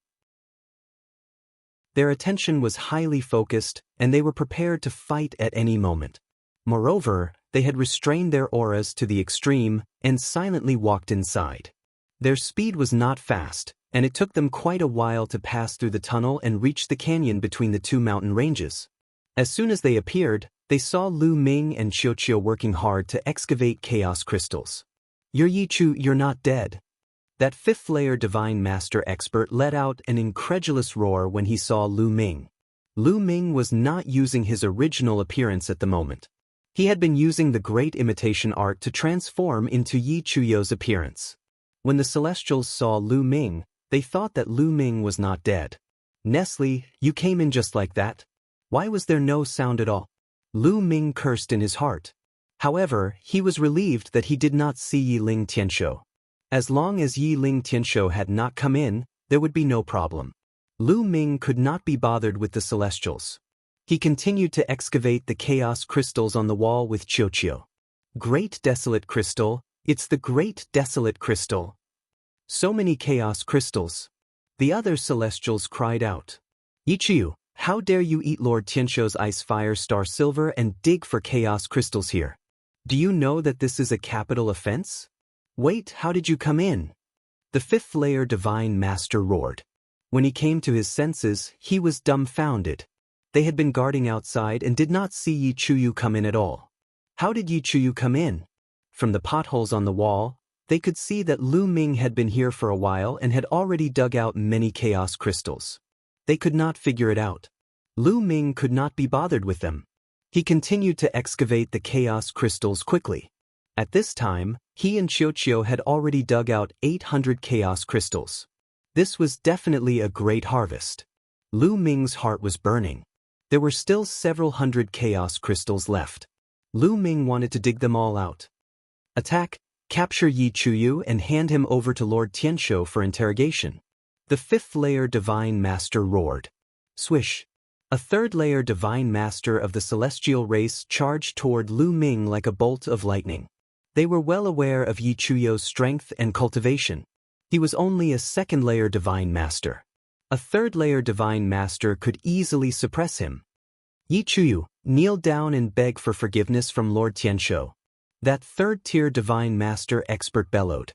Speaker 1: Their attention was highly focused, and they were prepared to fight at any moment. Moreover, they had restrained their auras to the extreme and silently walked inside. Their speed was not fast, and it took them quite a while to pass through the tunnel and reach the canyon between the 2 mountain ranges. As soon as they appeared, they saw Lu Ming and Qiuqiu working hard to excavate chaos crystals. "Yichu, you're not dead." That 5th-layer divine master expert let out an incredulous roar when he saw Lu Ming. Lu Ming was not using his original appearance at the moment. He had been using the great imitation art to transform into Yichuyo's appearance. When the Celestials saw Lu Ming, they thought that Lu Ming was not dead. "Nestle, you came in just like that? Why was there no sound at all?" Lu Ming cursed in his heart. However, he was relieved that he did not see Yiling Tianshou. As long as Yiling Tianshou had not come in, there would be no problem. Lu Ming could not be bothered with the Celestials. He continued to excavate the chaos crystals on the wall with Qiuqiu. "Great desolate crystal, it's the great desolate crystal. So many chaos crystals." The other Celestials cried out. "Yichu, how dare you eat Lord Tianshou's ice fire star silver and dig for chaos crystals here? Do you know that this is a capital offense? Wait, how did you come in?" The 5th-layer divine master roared. When he came to his senses, he was dumbfounded. They had been guarding outside and did not see Yichuyu come in at all. How did Yichuyu come in? From the potholes on the wall, they could see that Lu Ming had been here for a while and had already dug out many chaos crystals. They could not figure it out. Lu Ming could not be bothered with them. He continued to excavate the chaos crystals quickly. At this time, he and Qiuqiu had already dug out 800 chaos crystals. This was definitely a great harvest. Lu Ming's heart was burning. There were still several hundred chaos crystals left. Lu Ming wanted to dig them all out. "Attack, capture Yichuyu and hand him over to Lord Tianshou for interrogation." The 5th-layer divine master roared. Swish! A 3rd-layer divine master of the celestial race charged toward Lu Ming like a bolt of lightning. They were well aware of Yichuyo's strength and cultivation. He was only a 2nd-layer divine master. A 3rd-layer divine master could easily suppress him. "Yichuyu, kneel down and beg for forgiveness from Lord Tianshou." That 3rd-tier divine master expert bellowed.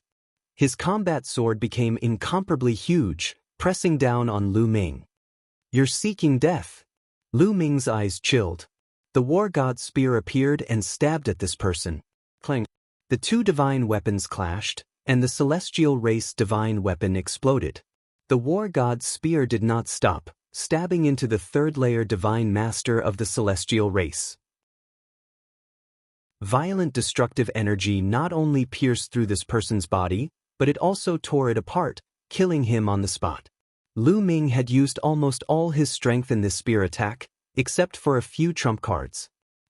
Speaker 1: His combat sword became incomparably huge, pressing down on Lu Ming. "You're seeking death." Lu Ming's eyes chilled. The war god's spear appeared and stabbed at this person. Clang. The two divine weapons clashed, and the celestial race divine weapon exploded. The war god's spear did not stop, stabbing into the third-layer divine master of the celestial race. Violent destructive energy not only pierced through this person's body, but it also tore it apart, killing him on the spot. Lu Ming had used almost all his strength in this spear attack, except for a few trump cards.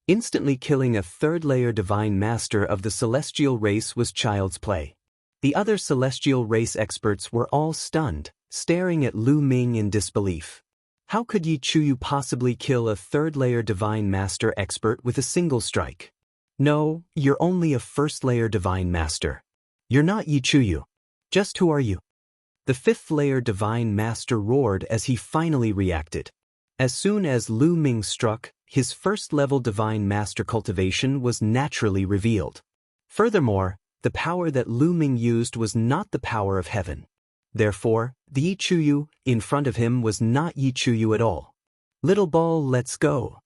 Speaker 1: Instantly killing a third-layer divine master of the celestial race was child's play. The other celestial race experts were all stunned, staring at Lu Ming in disbelief. How could Yi Chuyu possibly kill a third-layer divine master expert with a single strike? No, you're only a first-layer divine master. You're not Yi Chuyu. Just who are you? The fifth-layer divine master roared as he finally reacted. As soon as Lu Ming struck, his first-level divine master cultivation was naturally revealed. Furthermore, the power that Lu Ming used was not the power of heaven. Therefore, the Yi Chuyu in front of him was not Yi Chuyu at all. Little ball, let's go.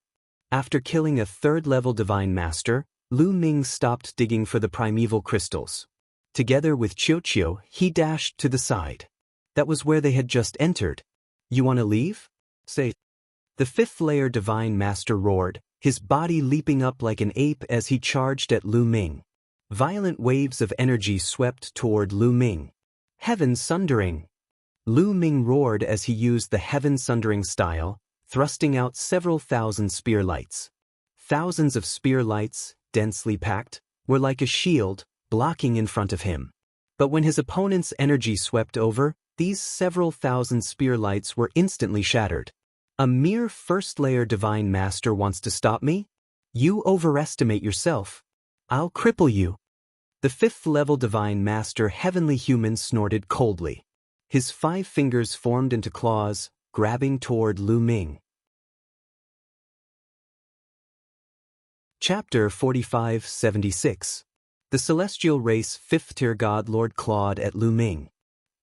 Speaker 1: After killing a third-level divine master, Lu Ming stopped digging for the primeval crystals. Together with Qiuqiu, he dashed to the side. That was where they had just entered. You want to leave? Say. The fifth-layer divine master roared, his body leaping up like an ape as he charged at Lu Ming. Violent waves of energy swept toward Lu Ming. Heaven sundering. Lu Ming roared as he used the heaven sundering style, thrusting out several thousand spear lights. Thousands of spear lights, densely packed, were like a shield, blocking in front of him. But when his opponent's energy swept over, these several thousand spear lights were instantly shattered. A mere first-layer divine master wants to stop me? You overestimate yourself. I'll cripple you. The fifth-level divine master heavenly human snorted coldly. His 5 fingers formed into claws, grabbing toward Lu Ming. Chapter 45-76. The celestial race 5th-tier god Lord clawed at Lu Ming.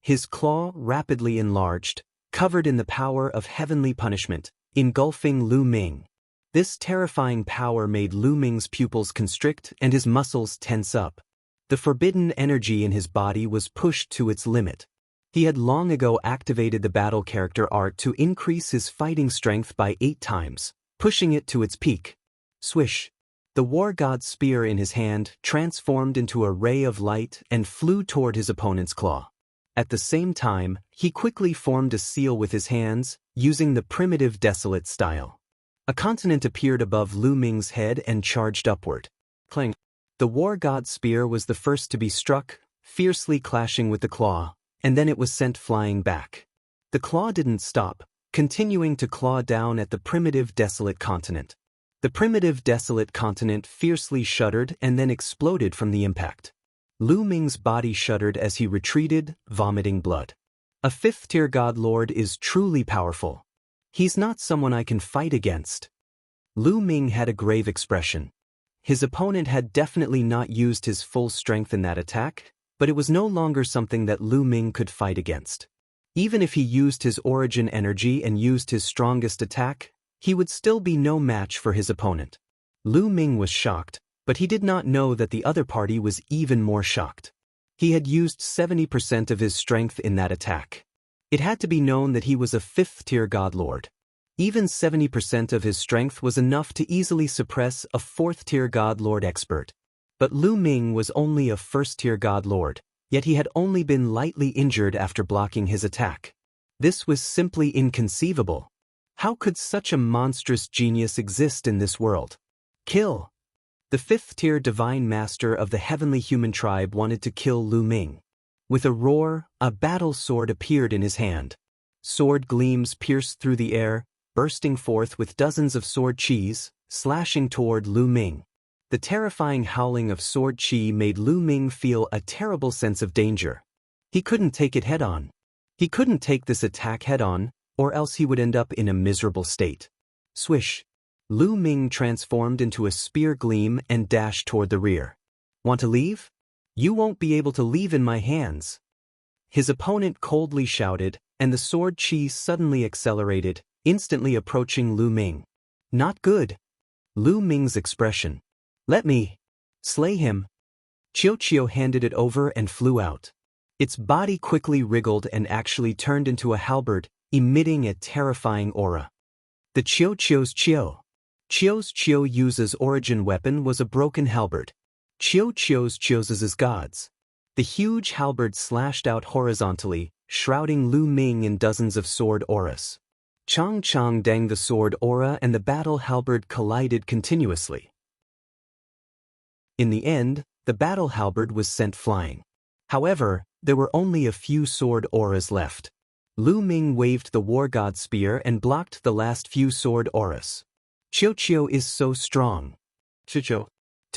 Speaker 1: His claw rapidly enlarged, covered in the power of heavenly punishment, engulfing Lu Ming. This terrifying power made Lu Ming's pupils constrict and his muscles tense up. The forbidden energy in his body was pushed to its limit. He had long ago activated the battle character art to increase his fighting strength by 8 times, pushing it to its peak. Swish! The war god's spear in his hand transformed into a ray of light and flew toward his opponent's claw. At the same time, he quickly formed a seal with his hands, using the primitive desolate style. A continent appeared above Lu Ming's head and charged upward. Clang! The war god's spear was the first to be struck, fiercely clashing with the claw, and then it was sent flying back. The claw didn't stop, continuing to claw down at the primitive desolate continent. The primitive desolate continent fiercely shuddered and then exploded from the impact. Lu Ming's body shuddered as he retreated, vomiting blood. A 5th-tier god lord is truly powerful. He's not someone I can fight against. Lu Ming had a grave expression. His opponent had definitely not used his full strength in that attack, but it was no longer something that Lu Ming could fight against. Even if he used his origin energy and used his strongest attack, he would still be no match for his opponent. Lu Ming was shocked, but he did not know that the other party was even more shocked. He had used 70% of his strength in that attack. It had to be known that he was a 5th-tier godlord. Even 70% of his strength was enough to easily suppress a 4th-tier godlord expert. But Lu Ming was only a 1st-tier godlord, yet he had only been lightly injured after blocking his attack. This was simply inconceivable. How could such a monstrous genius exist in this world? Kill! The 5th-tier divine master of the heavenly human tribe wanted to kill Lu Ming. With a roar, a battle sword appeared in his hand. Sword gleams pierced through the air, bursting forth with dozens of sword qis, slashing toward Lu Ming. The terrifying howling of sword qi made Lu Ming feel a terrible sense of danger. He couldn't take it head-on. He couldn't take this attack head-on, or else he would end up in a miserable state. Swish! Lu Ming transformed into a spear gleam and dashed toward the rear. Want to leave? You won't be able to leave in my hands. His opponent coldly shouted, and the sword qi suddenly accelerated, instantly approaching Lu Ming. Not good. Lu Ming's expression. Let me slay him. Chiu handed it over and flew out. Its body quickly wriggled and actually turned into a halberd, emitting a terrifying aura. The Chiu's use's origin weapon was a broken halberd. Chiu's gods. The huge halberd slashed out horizontally, shrouding Lu Ming in dozens of sword auras. Chang Dang, the sword aura and the battle halberd collided continuously. In the end, the battle halberd was sent flying. However, there were only a few sword auras left. Lu Ming waved the war god spear and blocked the last few sword auras. Chiu is so strong. To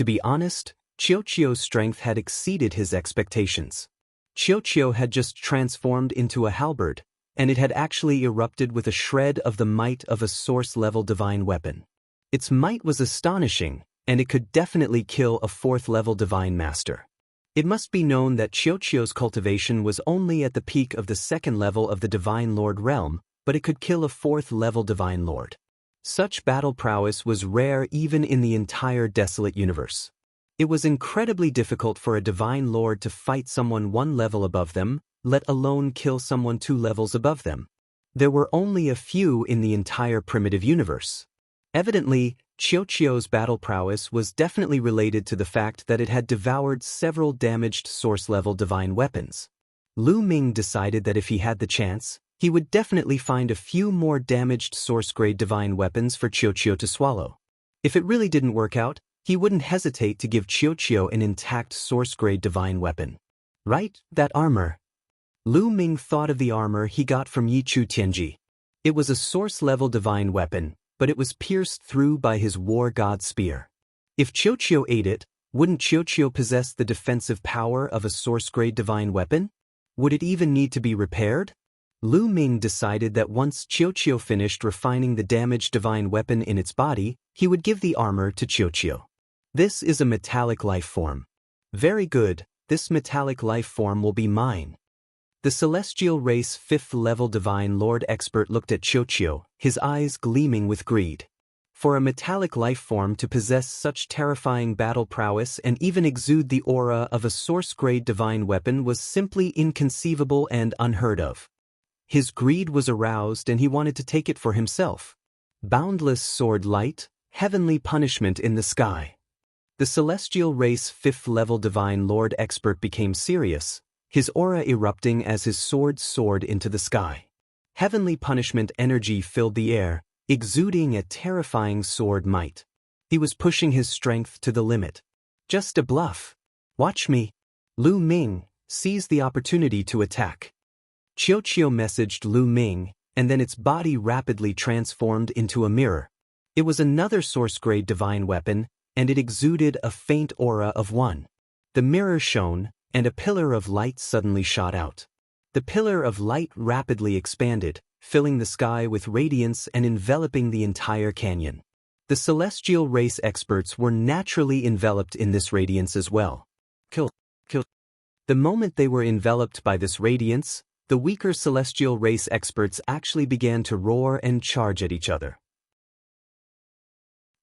Speaker 1: be honest, Chiu's strength had exceeded his expectations. Chiu had just transformed into a halberd, and it had actually erupted with a shred of the might of a source-level divine weapon. Its might was astonishing, and it could definitely kill a fourth-level divine master. It must be known that Chiu's cultivation was only at the peak of the second level of the Divine Lord realm, but it could kill a fourth-level Divine Lord. Such battle prowess was rare even in the entire desolate universe. It was incredibly difficult for a Divine Lord to fight someone one level above them, let alone kill someone 2 levels above them. There were only a few in the entire primitive universe. Evidently, Chiu's battle prowess was definitely related to the fact that it had devoured several damaged source-level divine weapons. Lu Ming decided that if he had the chance, he would definitely find a few more damaged source-grade divine weapons for Chiu to swallow. If it really didn't work out, he wouldn't hesitate to give Chiu an intact source-grade divine weapon. Right? That armor. Lu Ming thought of the armor he got from Yichu Tianji. It was a source-level divine weapon, but it was pierced through by his war god spear. If Chiu ate it, wouldn't Chiu possess the defensive power of a source-grade divine weapon? Would it even need to be repaired? Lu Ming decided that once Chiu finished refining the damaged divine weapon in its body, he would give the armor to Chiu. This is a metallic life form. Very good, this metallic life form will be mine. The celestial race 5th level divine lord expert looked at Chiu, his eyes gleaming with greed. For a metallic life form to possess such terrifying battle prowess and even exude the aura of a source-grade divine weapon was simply inconceivable and unheard of. His greed was aroused and he wanted to take it for himself. Boundless sword light, heavenly punishment in the sky. The celestial race 5th level divine lord expert became serious, his aura erupting as his sword soared into the sky. Heavenly punishment energy filled the air, exuding a terrifying sword might. He was pushing his strength to the limit. Just a bluff. Watch me. Lu Ming seized the opportunity to attack. Chiu messaged Lu Ming, and then its body rapidly transformed into a mirror. It was another source-grade divine weapon, and it exuded a faint aura of one. The mirror shone, and a pillar of light suddenly shot out. The pillar of light rapidly expanded, filling the sky with radiance and enveloping the entire canyon. The celestial race experts were naturally enveloped in this radiance as well. Kill. The moment they were enveloped by this radiance, the weaker celestial race experts actually began to roar and charge at each other.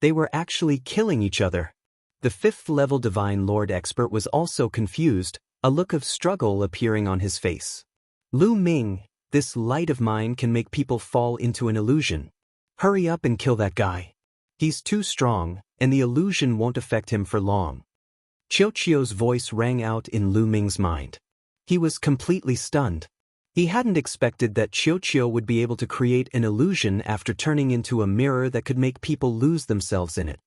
Speaker 1: They were actually killing each other. The 5th level divine lord expert was also confused, a look of struggle appearing on his face. Lu Ming, this light of mine can make people fall into an illusion. Hurry up and kill that guy. He's too strong, and the illusion won't affect him for long. Chiu's voice rang out in Lu Ming's mind. He was completely stunned. He hadn't expected that Chiu would be able to create an illusion after turning into a mirror that could make people lose themselves in it.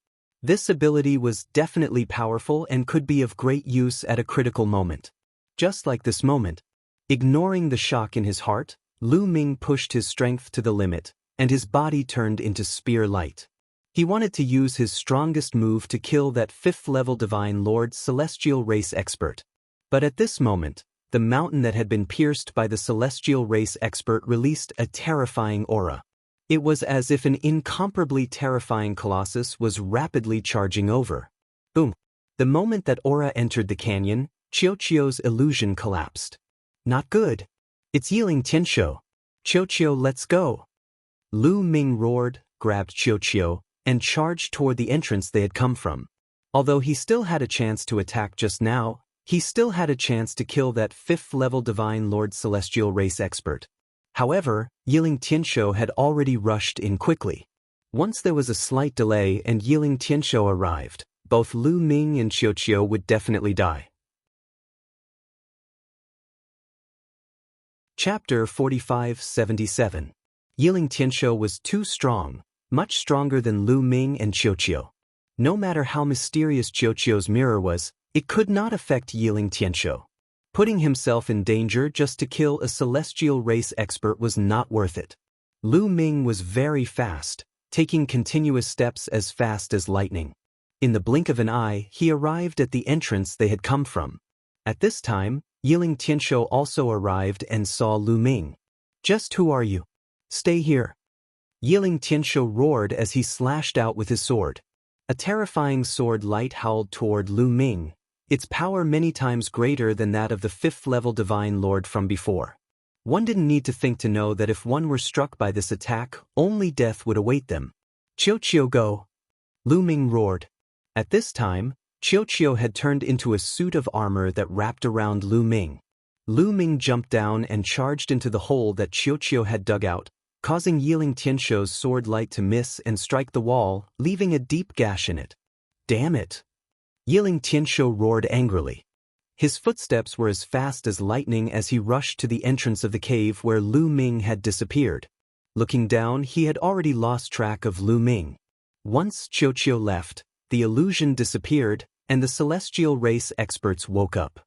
Speaker 1: This ability was definitely powerful and could be of great use at a critical moment. Just like this moment. Ignoring the shock in his heart, Lu Ming pushed his strength to the limit, and his body turned into spear light. He wanted to use his strongest move to kill that 5th level divine lord celestial race expert. But at this moment, the mountain that had been pierced by the celestial race expert released a terrifying aura. It was as if an incomparably terrifying colossus was rapidly charging over. Boom! The moment that aura entered the canyon, Chiu's illusion collapsed. Not good. It's Yiling Tianshou. Chiu, let's go. Lu Ming roared, grabbed Chiu, and charged toward the entrance they had come from. Although he still had a chance to attack just now, he still had a chance to kill that 5th-level Divine Lord Celestial Race expert. However, Yiling Tianshou had already rushed in quickly. Once there was a slight delay and Yiling Tianshou arrived, both Lu Ming and Qiuqiu would definitely die. Chapter 45-77. Yiling Tianshou was too strong, much stronger than Lu Ming and Qiuqiu. No matter how mysterious Qiuqiu's mirror was, it could not affect Yiling Tianshou. Putting himself in danger just to kill a celestial race expert was not worth it. Lu Ming was very fast, taking continuous steps as fast as lightning. In the blink of an eye, he arrived at the entrance they had come from. At this time, Yiling Tianshou also arrived and saw Lu Ming. "Just who are you? Stay here." Yiling Tianshou roared as he slashed out with his sword. A terrifying sword light howled toward Lu Ming, its power many times greater than that of the 5th-level Divine Lord from before. One didn't need to think to know that if one were struck by this attack, only death would await them. "Qiuqiu, go!" Lu Ming roared. At this time, Qiuqiu had turned into a suit of armor that wrapped around Lu Ming. Lu Ming jumped down and charged into the hole that Qiuqiu had dug out, causing Yiling Tianshou's sword light to miss and strike the wall, leaving a deep gash in it. "Damn it!" Yiling Tianshou roared angrily. His footsteps were as fast as lightning as he rushed to the entrance of the cave where Lu Ming had disappeared. Looking down, he had already lost track of Lu Ming. Once Qiuqiu left, the illusion disappeared, and the celestial race experts woke up.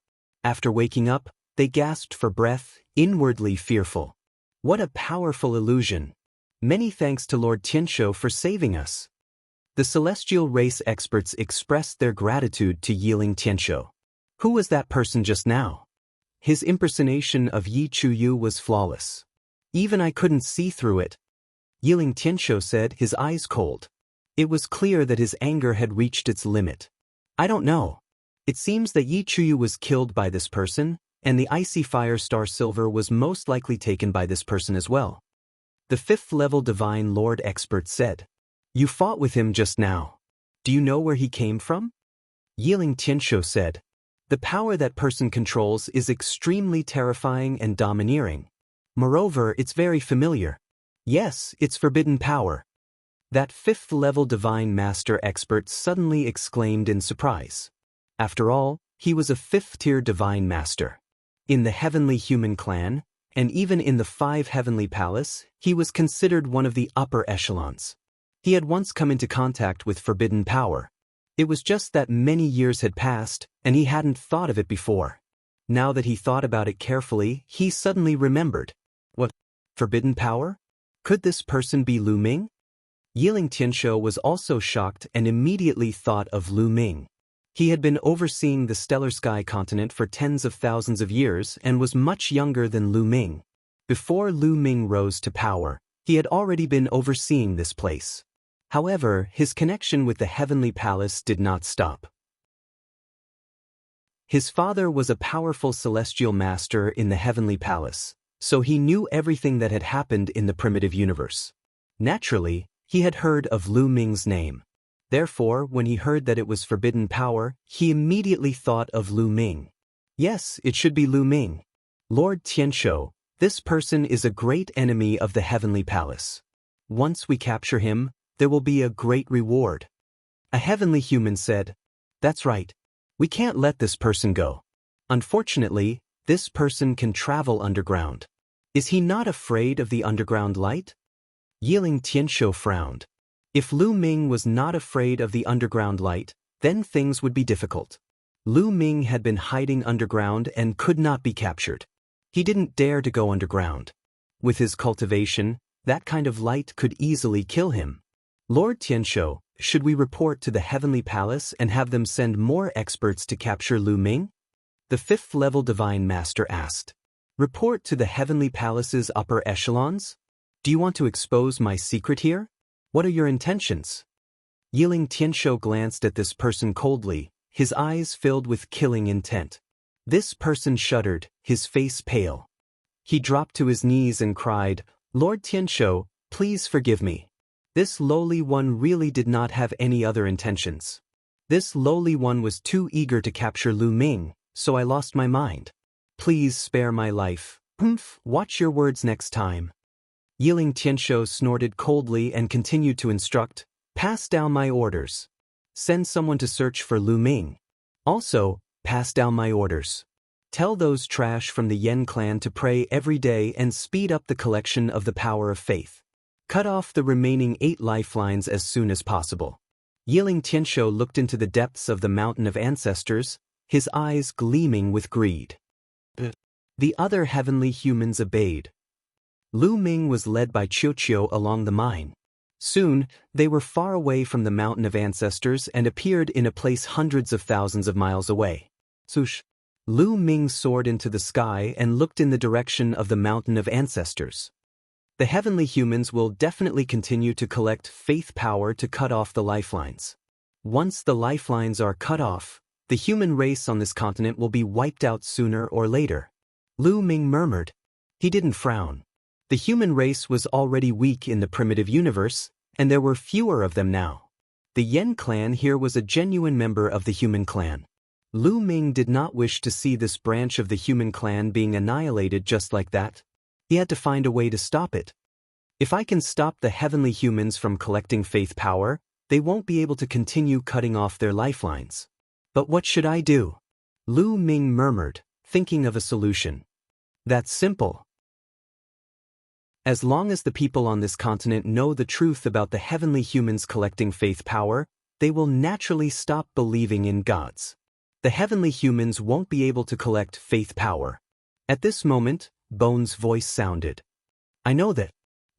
Speaker 1: After waking up, they gasped for breath, inwardly fearful. What a powerful illusion! Many thanks to Lord Tianshou for saving us. The celestial race experts expressed their gratitude to Yiling Tianshou. Who was that person just now? His impersonation of Yi Chuyu was flawless. Even I couldn't see through it. Yiling Tianshou said, his eyes cold. It was clear that his anger had reached its limit. "I don't know. It seems that Yi Chuyu was killed by this person, and the icy fire star silver was most likely taken by this person as well." The 5th-level Divine Lord expert said. "You fought with him just now. Do you know where he came from?" Yiling Tianshou said. "The power that person controls is extremely terrifying and domineering. Moreover, it's very familiar. Yes, it's forbidden power." That 5th-level Divine Master expert suddenly exclaimed in surprise. After all, he was a 5th-tier Divine Master. In the Heavenly Human Clan, and even in the 5 Heavenly Palace, he was considered one of the upper echelons. He had once come into contact with forbidden power. It was just that many years had passed, and he hadn't thought of it before. Now that he thought about it carefully, he suddenly remembered. What? Forbidden power? Could this person be Lu Ming? Yiling Tianshou was also shocked and immediately thought of Lu Ming. He had been overseeing the Stellar Sky continent for tens of thousands of years and was much younger than Lu Ming. Before Lu Ming rose to power, he had already been overseeing this place. However, his connection with the Heavenly Palace did not stop. His father was a powerful celestial master in the Heavenly Palace, so he knew everything that had happened in the primitive universe. Naturally, he had heard of Lu Ming's name. Therefore, when he heard that it was forbidden power, he immediately thought of Lu Ming. Yes, it should be Lu Ming. Lord Tianshou, this person is a great enemy of the Heavenly Palace. Once we capture him, there will be a great reward. A heavenly human said, "That's right. We can't let this person go. Unfortunately, this person can travel underground. Is he not afraid of the underground light?" Yiling Tianshou frowned. If Lu Ming was not afraid of the underground light, then things would be difficult. Lu Ming had been hiding underground and could not be captured. He didn't dare to go underground. With his cultivation, that kind of light could easily kill him. "Lord Tianshou, should we report to the Heavenly Palace and have them send more experts to capture Lu Ming?" The 5th-level Divine Master asked. "Report to the Heavenly Palace's upper echelons? Do you want to expose my secret here? What are your intentions?" Yiling Tianshou glanced at this person coldly, his eyes filled with killing intent. This person shuddered, his face pale. He dropped to his knees and cried, "Lord Tianshou, please forgive me. This lowly one really did not have any other intentions." This lowly one was too eager to capture Lu Ming, so I lost my mind. Please spare my life. Humph, watch your words next time. Yiling Tianshou snorted coldly and continued to instruct, pass down my orders. Send someone to search for Lu Ming. Also, pass down my orders. Tell those trash from the Yen clan to pray every day and speed up the collection of the power of faith. Cut off the remaining 8 lifelines as soon as possible. Yiling Tianshou looked into the depths of the mountain of ancestors, his eyes gleaming with greed. The other heavenly humans obeyed. Lu Ming was led by Qiuqiu along the mine. Soon, they were far away from the mountain of ancestors and appeared in a place hundreds of thousands of miles away. Swoosh! Lu Ming soared into the sky and looked in the direction of the mountain of ancestors. The heavenly humans will definitely continue to collect faith power to cut off the lifelines. Once the lifelines are cut off, the human race on this continent will be wiped out sooner or later. Lu Ming murmured. He didn't frown. The human race was already weak in the primitive universe, and there were fewer of them now. The Yen clan here was a genuine member of the human clan. Lu Ming did not wish to see this branch of the human clan being annihilated just like that. He had to find a way to stop it. If I can stop the heavenly humans from collecting faith power, they won't be able to continue cutting off their lifelines. But what should I do? Lu Ming murmured, thinking of a solution. That's simple. As long as the people on this continent know the truth about the heavenly humans collecting faith power, they will naturally stop believing in gods. The heavenly humans won't be able to collect faith power. At this moment, Bone's voice sounded. I know that.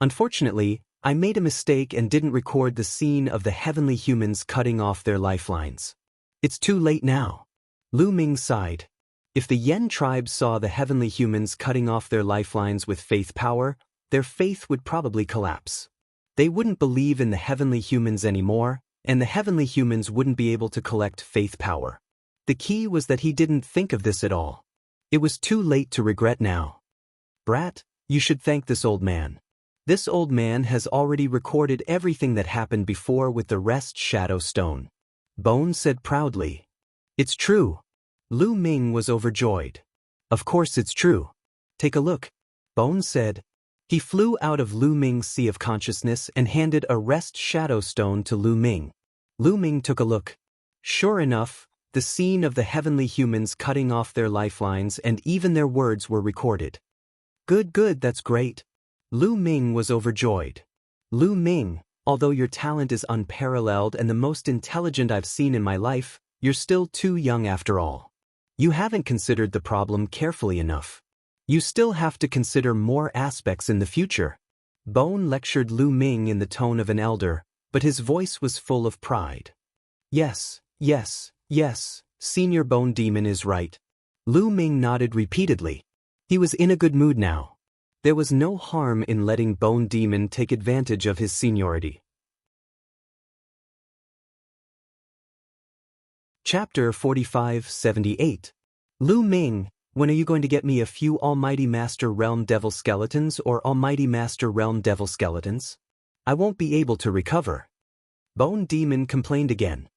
Speaker 1: Unfortunately, I made a mistake and didn't record the scene of the heavenly humans cutting off their lifelines. It's too late now. Lu Ming sighed. If the Yen tribe saw the heavenly humans cutting off their lifelines with faith power, their faith would probably collapse. They wouldn't believe in the heavenly humans anymore, and the heavenly humans wouldn't be able to collect faith power. The key was that he didn't think of this at all. It was too late to regret now. Brat, you should thank this old man. This old man has already recorded everything that happened before with the rest shadow stone. Bone said proudly. It's true. Lu Ming was overjoyed. Of course it's true. Take a look. Bone said. He flew out of Lu Ming's sea of consciousness and handed a rest shadow stone to Lu Ming. Lu Ming took a look. Sure enough, the scene of the heavenly humans cutting off their lifelines and even their words were recorded. Good, that's great. Lu Ming was overjoyed. Lu Ming, although your talent is unparalleled and the most intelligent I've seen in my life, you're still too young after all. You haven't considered the problem carefully enough. You still have to consider more aspects in the future. Bone lectured Lu Ming in the tone of an elder, but his voice was full of pride. Yes, Senior Bone Demon is right. Lu Ming nodded repeatedly. He was in a good mood now. There was no harm in letting Bone Demon take advantage of his seniority. Chapter 4578. Lu Ming, when are you going to get me a few Almighty Master Realm Devil Skeletons or Almighty Master Realm Devil Skeletons? I won't be able to recover. Bone Demon complained again.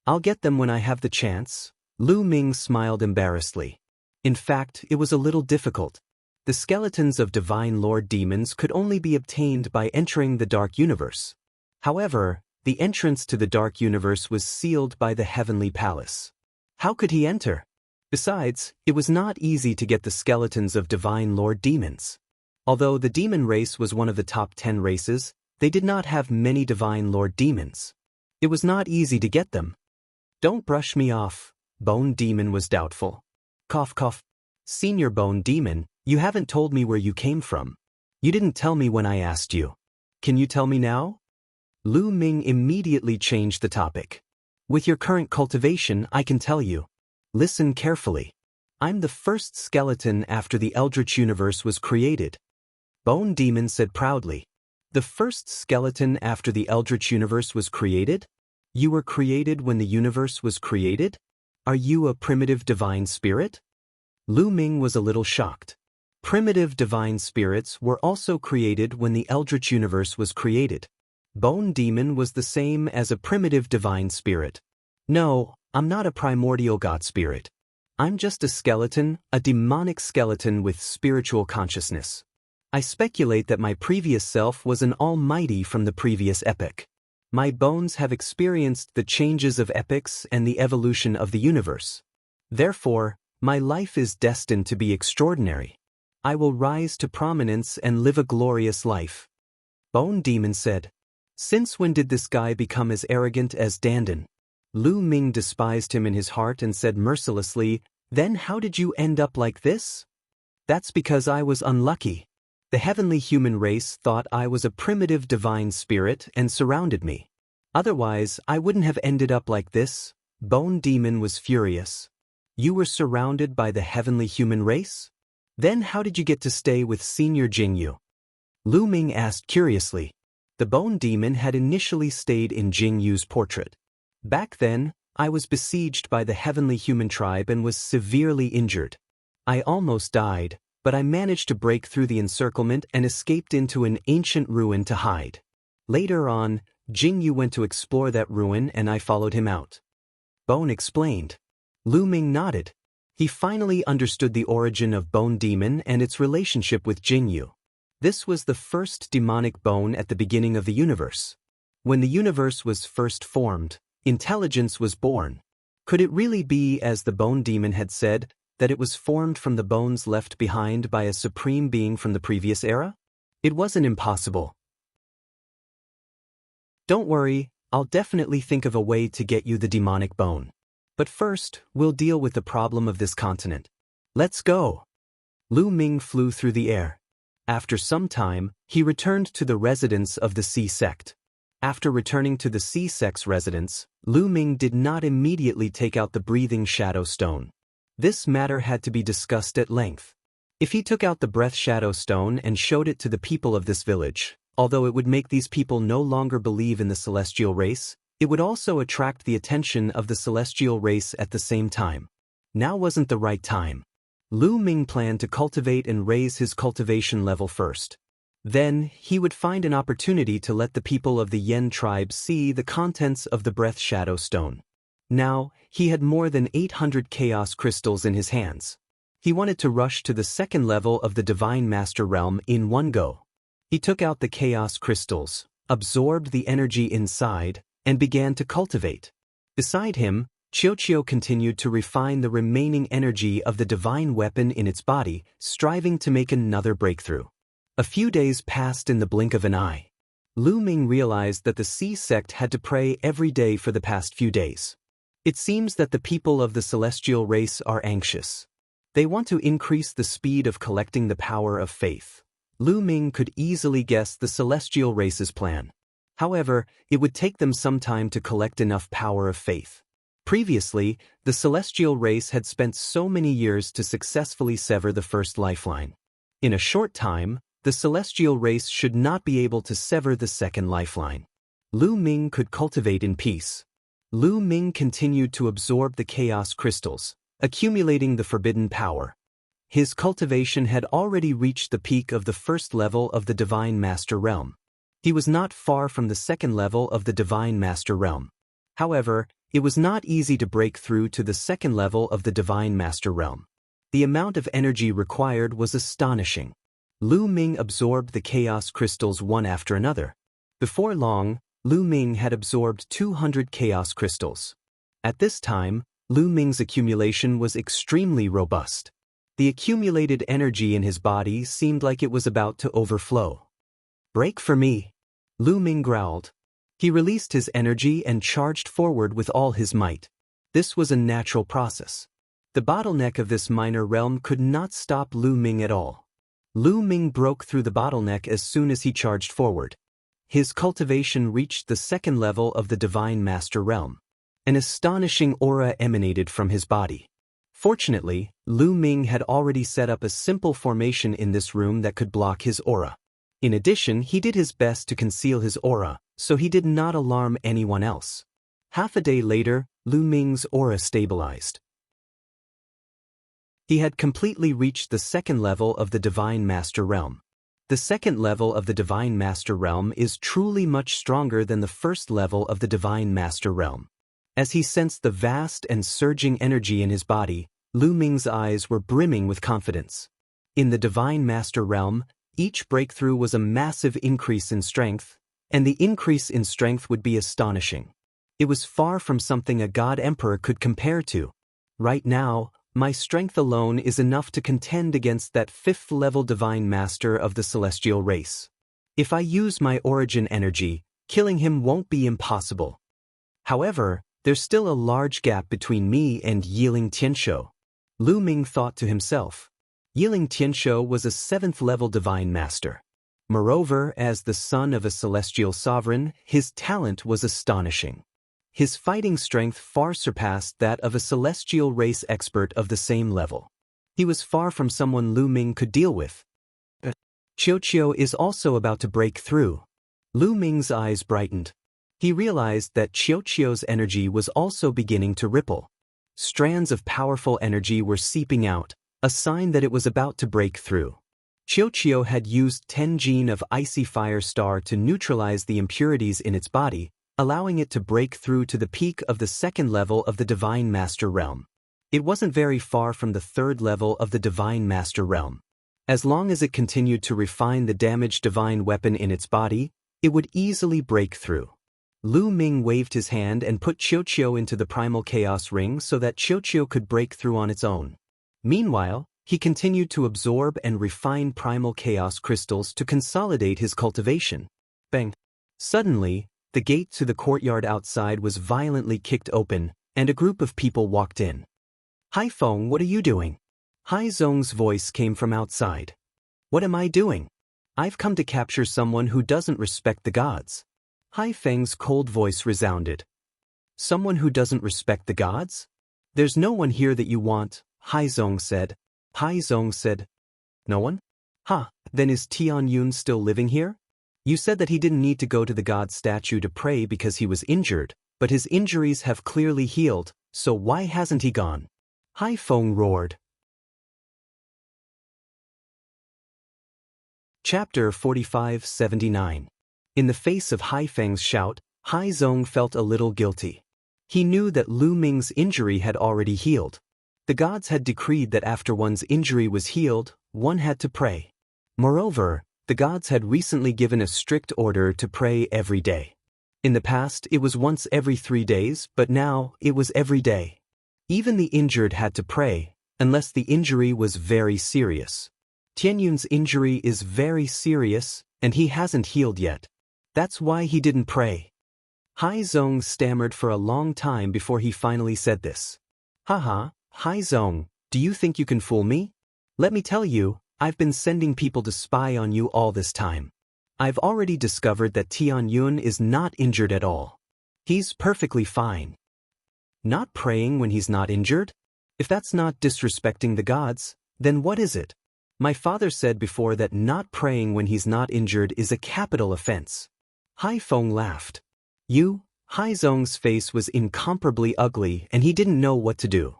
Speaker 1: I'll get them when I have the chance. Lu Ming smiled embarrassedly. In fact, it was a little difficult. The skeletons of Divine Lord Demons could only be obtained by entering the Dark Universe. However, the entrance to the Dark Universe was sealed by the Heavenly Palace. How could he enter? Besides, it was not easy to get the skeletons of Divine Lord Demons. Although the demon race was one of the top 10 races, they did not have many Divine Lord Demons. It was not easy to get them. Don't brush me off. Bone Demon was doubtful. Cough cough. Senior Bone Demon, you haven't told me where you came from. You didn't tell me when I asked you. Can you tell me now? Lu Ming immediately changed the topic. With your current cultivation, I can tell you. Listen carefully. I'm the first skeleton after the Eldritch Universe was created. Bone Demon said proudly. The first skeleton after the Eldritch Universe was created? You were created when the universe was created? Are you a primitive divine spirit? Lu Ming was a little shocked. Primitive divine spirits were also created when the Eldritch Universe was created. Bone Demon was the same as a primitive divine spirit. No, I'm not a primordial god spirit. I'm just a skeleton, a demonic skeleton with spiritual consciousness. I speculate that my previous self was an almighty from the previous epoch. My bones have experienced the changes of epochs and the evolution of the universe. Therefore, my life is destined to be extraordinary. I will rise to prominence and live a glorious life. Bone Demon said. Since when did this guy become as arrogant as Dandan? Lu Ming despised him in his heart and said mercilessly, Then how did you end up like this? That's because I was unlucky. The heavenly human race thought I was a primitive divine spirit and surrounded me. Otherwise, I wouldn't have ended up like this. Bone Demon was furious. You were surrounded by the heavenly human race? Then how did you get to stay with Senior Jingyu? Lu Ming asked curiously. The Bone Demon had initially stayed in Jingyu's portrait. Back then, I was besieged by the heavenly human tribe and was severely injured. I almost died, but I managed to break through the encirclement and escaped into an ancient ruin to hide. Later on, Jingyu went to explore that ruin and I followed him out. Bone explained. Lu Ming nodded. He finally understood the origin of Bone Demon and its relationship with Jingyu. This was the first demonic bone at the beginning of the universe. When the universe was first formed, intelligence was born. Could it really be, as the Bone Demon had said, that it was formed from the bones left behind by a supreme being from the previous era? It wasn't impossible. Don't worry, I'll definitely think of a way to get you the demonic bone. But first, we'll deal with the problem of this continent. Let's go. Lu Ming flew through the air. After some time, he returned to the residence of the Sea Sect. After returning to the Sea Sect's residence, Lu Ming did not immediately take out the breathing shadow stone. This matter had to be discussed at length. If he took out the breath shadow stone and showed it to the people of this village, although it would make these people no longer believe in the celestial race, it would also attract the attention of the celestial race at the same time. Now wasn't the right time. Lu Ming planned to cultivate and raise his cultivation level first. Then, he would find an opportunity to let the people of the Yen tribe see the contents of the breath shadow stone. Now, he had more than 800 chaos crystals in his hands. He wanted to rush to the second level of the Divine Master Realm in one go. He took out the chaos crystals, absorbed the energy inside, and began to cultivate. Beside him, Qiuqiu continued to refine the remaining energy of the divine weapon in its body, striving to make another breakthrough. A few days passed in the blink of an eye. Lu Ming realized that the Sea Sect had to pray every day for the past few days. It seems that the people of the celestial race are anxious. They want to increase the speed of collecting the power of faith. Lu Ming could easily guess the celestial race's plan. However, it would take them some time to collect enough power of faith. Previously, the celestial race had spent so many years to successfully sever the first lifeline. In a short time, the celestial race should not be able to sever the second lifeline. Lu Ming could cultivate in peace. Lu Ming continued to absorb the chaos crystals, accumulating the forbidden power. His cultivation had already reached the peak of the first level of the Divine Master Realm. He was not far from the second level of the Divine Master Realm. However, it was not easy to break through to the second level of the Divine Master Realm. The amount of energy required was astonishing. Lu Ming absorbed the chaos crystals one after another. Before long, Lu Ming had absorbed 200 chaos crystals. At this time, Lu Ming's accumulation was extremely robust. The accumulated energy in his body seemed like it was about to overflow. Break for me, Lu Ming growled. He released his energy and charged forward with all his might. This was a natural process. The bottleneck of this minor realm could not stop Lu Ming at all. Lu Ming broke through the bottleneck as soon as he charged forward. His cultivation reached the second level of the Divine Master Realm. An astonishing aura emanated from his body. Fortunately, Lu Ming had already set up a simple formation in this room that could block his aura. In addition, he did his best to conceal his aura, so he did not alarm anyone else. Half a day later, Lu Ming's aura stabilized. He had completely reached the second level of the Divine Master Realm. The second level of the Divine Master Realm is truly much stronger than the first level of the Divine Master Realm. As he sensed the vast and surging energy in his body, Lu Ming's eyes were brimming with confidence. In the Divine Master realm, each breakthrough was a massive increase in strength, and the increase in strength would be astonishing. It was far from something a God Emperor could compare to. Right now, my strength alone is enough to contend against that 5th-level Divine Master of the celestial race. If I use my origin energy, killing him won't be impossible. However, there's still a large gap between me and Yiling Tianshou. Lu Ming thought to himself. Yiling Tianshou was a 7th-level Divine Master. Moreover, as the son of a celestial sovereign, his talent was astonishing. His fighting strength far surpassed that of a celestial race expert of the same level. He was far from someone Lu Ming could deal with. Qiuqiu is also about to break through. Lu Ming's eyes brightened. He realized that Qiuqiu's energy was also beginning to ripple. Strands of powerful energy were seeping out, a sign that it was about to break through. Qiuqiu had used 10 gene of icy fire star to neutralize the impurities in its body, allowing it to break through to the peak of the 2nd level of the Divine Master realm. It wasn't very far from the 3rd level of the Divine Master realm. As long as it continued to refine the damaged divine weapon in its body, it would easily break through. Lu Ming waved his hand and put Qiuqiu into the primal chaos ring so that Qiuqiu could break through on its own. Meanwhile, he continued to absorb and refine primal chaos crystals to consolidate his cultivation. Bang! Suddenly, the gate to the courtyard outside was violently kicked open, and a group of people walked in. "Hai Feng, what are you doing?" Hai Zong's voice came from outside. "What am I doing? I've come to capture someone who doesn't respect the gods." Hai Feng's cold voice resounded. "Someone who doesn't respect the gods? There's no one here that you want," Hai Zong said. Hai Zong said, "No one? Then is Tian Yun still living here? You said that he didn't need to go to the god statue to pray because he was injured, but his injuries have clearly healed, so why hasn't he gone?" Hai Feng roared. Chapter 45-79. In the face of Hai Feng's shout, Hai Zong felt a little guilty. He knew that Lu Ming's injury had already healed. The gods had decreed that after one's injury was healed, one had to pray. Moreover, the gods had recently given a strict order to pray every day. In the past, it was once every 3 days, but now, it was every day. Even the injured had to pray, unless the injury was very serious. Tianyun's injury is very serious, and he hasn't healed yet. That's why he didn't pray. Hai Zong stammered for a long time before he finally said this. Haha, Hai Zong, do you think you can fool me? Let me tell you, I've been sending people to spy on you all this time. I've already discovered that Tian Yun is not injured at all. He's perfectly fine. Not praying when he's not injured? If that's not disrespecting the gods, then what is it? My father said before that not praying when he's not injured is a capital offense. Hai Feng laughed. Hai Zong's face was incomparably ugly and he didn't know what to do.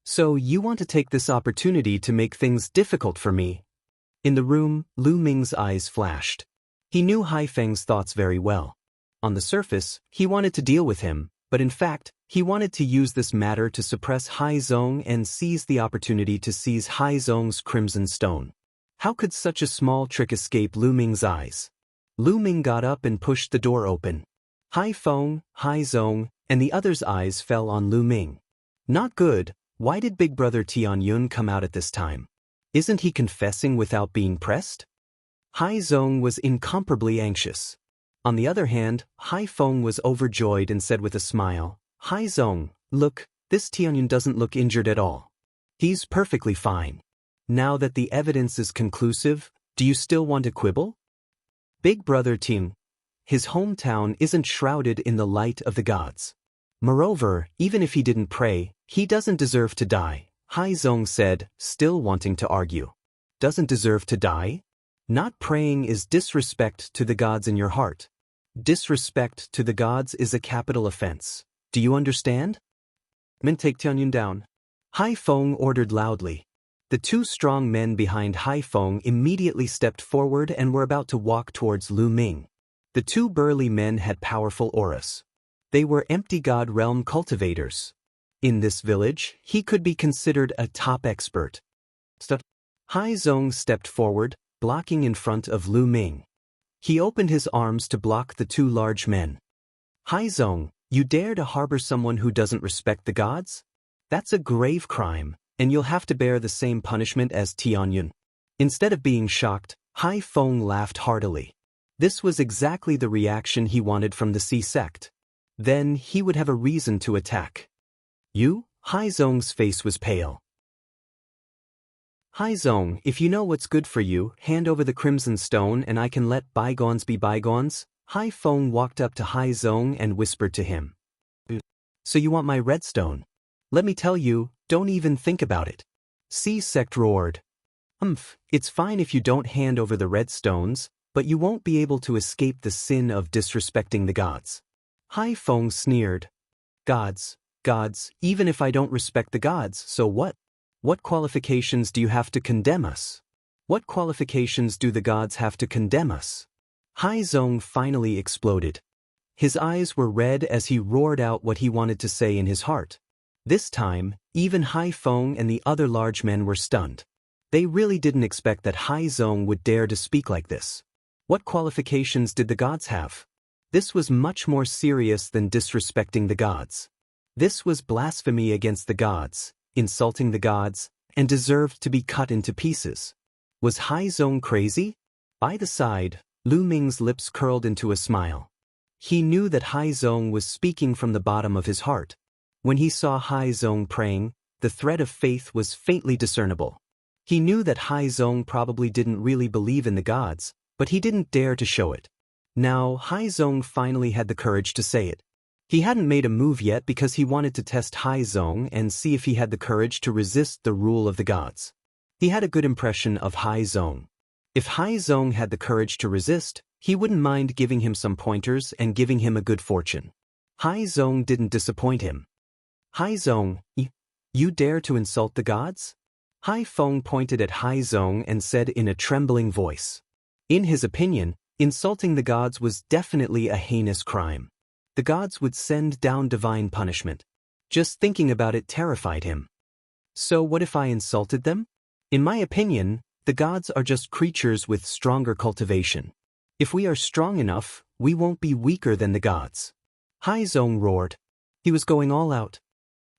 Speaker 1: So you want to take this opportunity to make things difficult for me? In the room, Lu Ming's eyes flashed. He knew Hai Feng's thoughts very well. On the surface, he wanted to deal with him, but in fact, he wanted to use this matter to suppress Hai Zong and seize the opportunity to seize Hai Zong's crimson stone. How could such a small trick escape Lu Ming's eyes? Lu Ming got up and pushed the door open. Hai Feng, Hai Zong, and the others' eyes fell on Lu Ming. Not good. Why did Big Brother Tian Yun come out at this time? Isn't he confessing without being pressed? Hai Zong was incomparably anxious. On the other hand, Hai Feng was overjoyed and said with a smile, Hai Zong, look, this Tian Yun doesn't look injured at all. He's perfectly fine. Now that the evidence is conclusive, do you still want to quibble? Big Brother Tian, his hometown isn't shrouded in the light of the gods. Moreover, even if he didn't pray, he doesn't deserve to die, Hai Zong said, still wanting to argue. Doesn't deserve to die? Not praying is disrespect to the gods in your heart. Disrespect to the gods is a capital offense. Do you understand? Men, take Tianyun down. Hai Feng ordered loudly. The 2 strong men behind Hai Feng immediately stepped forward and were about to walk towards Lu Ming. The 2 burly men had powerful auras. They were empty god realm cultivators. In this village, he could be considered a top expert. Hai Zong stepped forward, blocking in front of Lu Ming. He opened his arms to block the two large men. Hai Zong, you dare to harbor someone who doesn't respect the gods? That's a grave crime, and you'll have to bear the same punishment as Tianyun. Instead of being shocked, Hai Feng laughed heartily. This was exactly the reaction he wanted from the Sea sect. Then he would have a reason to attack. You? Hai Zong's face was pale. Hai Zong, if you know what's good for you, hand over the crimson stone and I can let bygones be bygones. Hai Feng walked up to Hai Zong and whispered to him. So you want my redstone? Let me tell you, don't even think about it. Sea sect roared. It's fine if you don't hand over the red stones, but you won't be able to escape the sin of disrespecting the gods. Hai Feng sneered. Gods, even if I don't respect the gods, so what? What qualifications do you have to condemn us? What qualifications do the gods have to condemn us? Hai Zong finally exploded. His eyes were red as he roared out what he wanted to say in his heart. This time, even Hai Feng and the other large men were stunned. They really didn't expect that Hai Zong would dare to speak like this. What qualifications did the gods have? This was much more serious than disrespecting the gods. This was blasphemy against the gods, insulting the gods, and deserved to be cut into pieces. Was Hai Zong crazy? By the side, Lu Ming's lips curled into a smile. He knew that Hai Zong was speaking from the bottom of his heart. When he saw Hai Zong praying, the thread of faith was faintly discernible. He knew that Hai Zong probably didn't really believe in the gods, but he didn't dare to show it. Now Hai Zong finally had the courage to say it. He hadn't made a move yet because he wanted to test Hai Zong and see if he had the courage to resist the rule of the gods. He had a good impression of Hai Zong. If Hai Zong had the courage to resist, he wouldn't mind giving him some pointers and giving him a good fortune. Hai Zong didn't disappoint him. Hai Zong, you dare to insult the gods? Hai Feng pointed at Hai Zong and said in a trembling voice. In his opinion, insulting the gods was definitely a heinous crime. The gods would send down divine punishment. Just thinking about it terrified him. So what if I insulted them? In my opinion, the gods are just creatures with stronger cultivation. If we are strong enough, we won't be weaker than the gods. Hai Zong roared. He was going all out.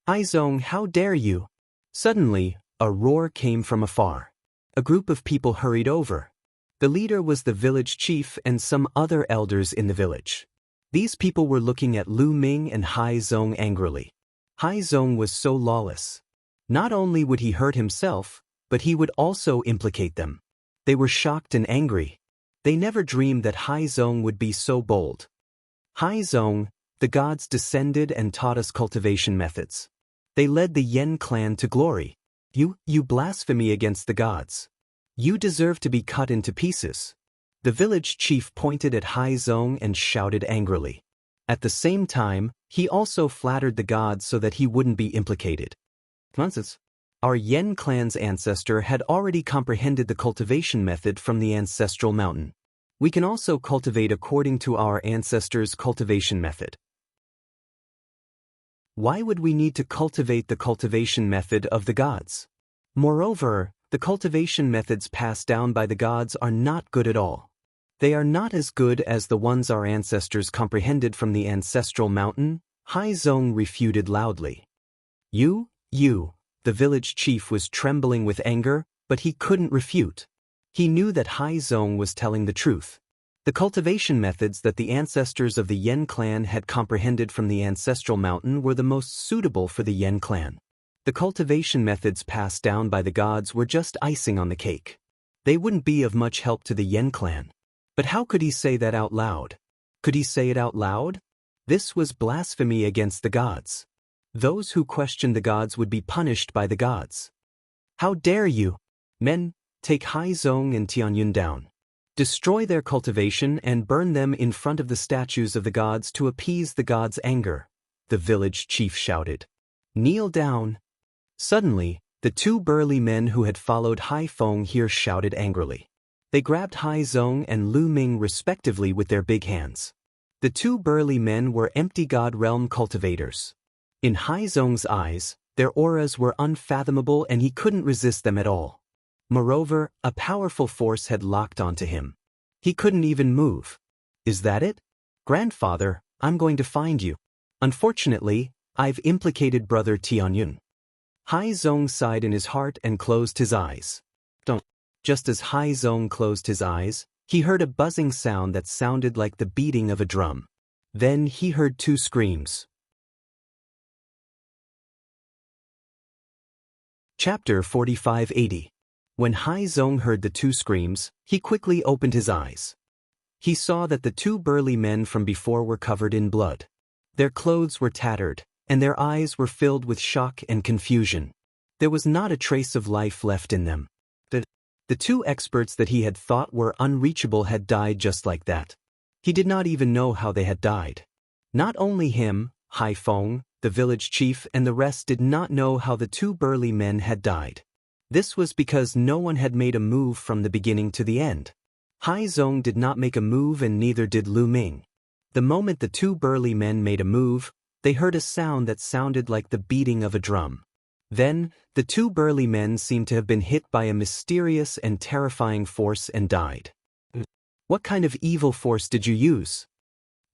Speaker 1: Hai Zong, how dare you? Suddenly, a roar came from afar. A group of people hurried over. The leader was the village chief and some other elders in the village. These people were looking at Lu Ming and Hai Zong angrily. Hai Zong was so lawless. Not only would he hurt himself, but he would also implicate them. They were shocked and angry. They never dreamed that Hai Zong would be so bold. Hai Zong, the gods descended and taught us cultivation methods. They led the Yen clan to glory. You blasphemy against the gods. You deserve to be cut into pieces. The village chief pointed at Hai Zong and shouted angrily. At the same time, he also flattered the gods so that he wouldn't be implicated. Nonsense. Our Yen clan's ancestor had already comprehended the cultivation method from the ancestral mountain. We can also cultivate according to our ancestors' cultivation method. Why would we need to cultivate the cultivation method of the gods? Moreover, the cultivation methods passed down by the gods are not good at all. They are not as good as the ones our ancestors comprehended from the ancestral mountain, Hai Zong refuted loudly. You, the village chief was trembling with anger, but he couldn't refute. He knew that Hai Zong was telling the truth. The cultivation methods that the ancestors of the Yen clan had comprehended from the ancestral mountain were the most suitable for the Yen clan. The cultivation methods passed down by the gods were just icing on the cake. They wouldn't be of much help to the Yen clan. But how could he say that out loud? Could he say it out loud? This was blasphemy against the gods. Those who questioned the gods would be punished by the gods. How dare you? Men, take Hai Zong and Tianyun down. Destroy their cultivation and burn them in front of the statues of the gods to appease the gods' anger, the village chief shouted. Kneel down. Suddenly, the two burly men who had followed Hai Feng here shouted angrily. They grabbed Hai Zong and Lu Ming respectively with their big hands. The two burly men were empty god realm cultivators. In Haizong's eyes, their auras were unfathomable and he couldn't resist them at all. Moreover, a powerful force had locked onto him. He couldn't even move. Is that it? Grandfather, I'm going to find you. Unfortunately, I've implicated brother Tianyun. Haizong sighed in his heart and closed his eyes. Just as Haizong closed his eyes, he heard a buzzing sound that sounded like the beating of a drum. Then he heard two screams. Chapter 4580. When Haizong heard the two screams, he quickly opened his eyes. He saw that the two burly men from before were covered in blood. Their clothes were tattered, and their eyes were filled with shock and confusion. There was not a trace of life left in them. The two experts that he had thought were unreachable had died just like that. He did not even know how they had died. Not only him, Haifeng, the village chief, and the rest did not know how the two burly men had died. This was because no one had made a move from the beginning to the end. Haizong did not make a move and neither did Lu Ming. The moment the two burly men made a move, they heard a sound that sounded like the beating of a drum. Then, the two burly men seemed to have been hit by a mysterious and terrifying force and died. What kind of evil force did you use?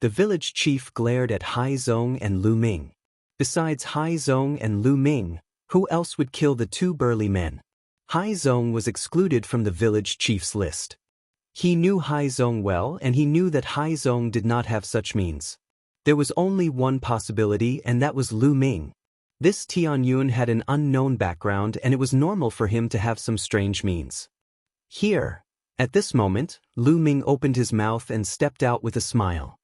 Speaker 1: The village chief glared at Haizong and Lu Ming. Besides Haizong and Lu Ming, who else would kill the two burly men? Haizong was excluded from the village chief's list. He knew Haizong well and he knew that Haizong did not have such means. There was only one possibility and that was Lu Ming. This Tianyun had an unknown background and it was normal for him to have some strange means. Here, at this moment, Lu Ming opened his mouth and stepped out with a smile.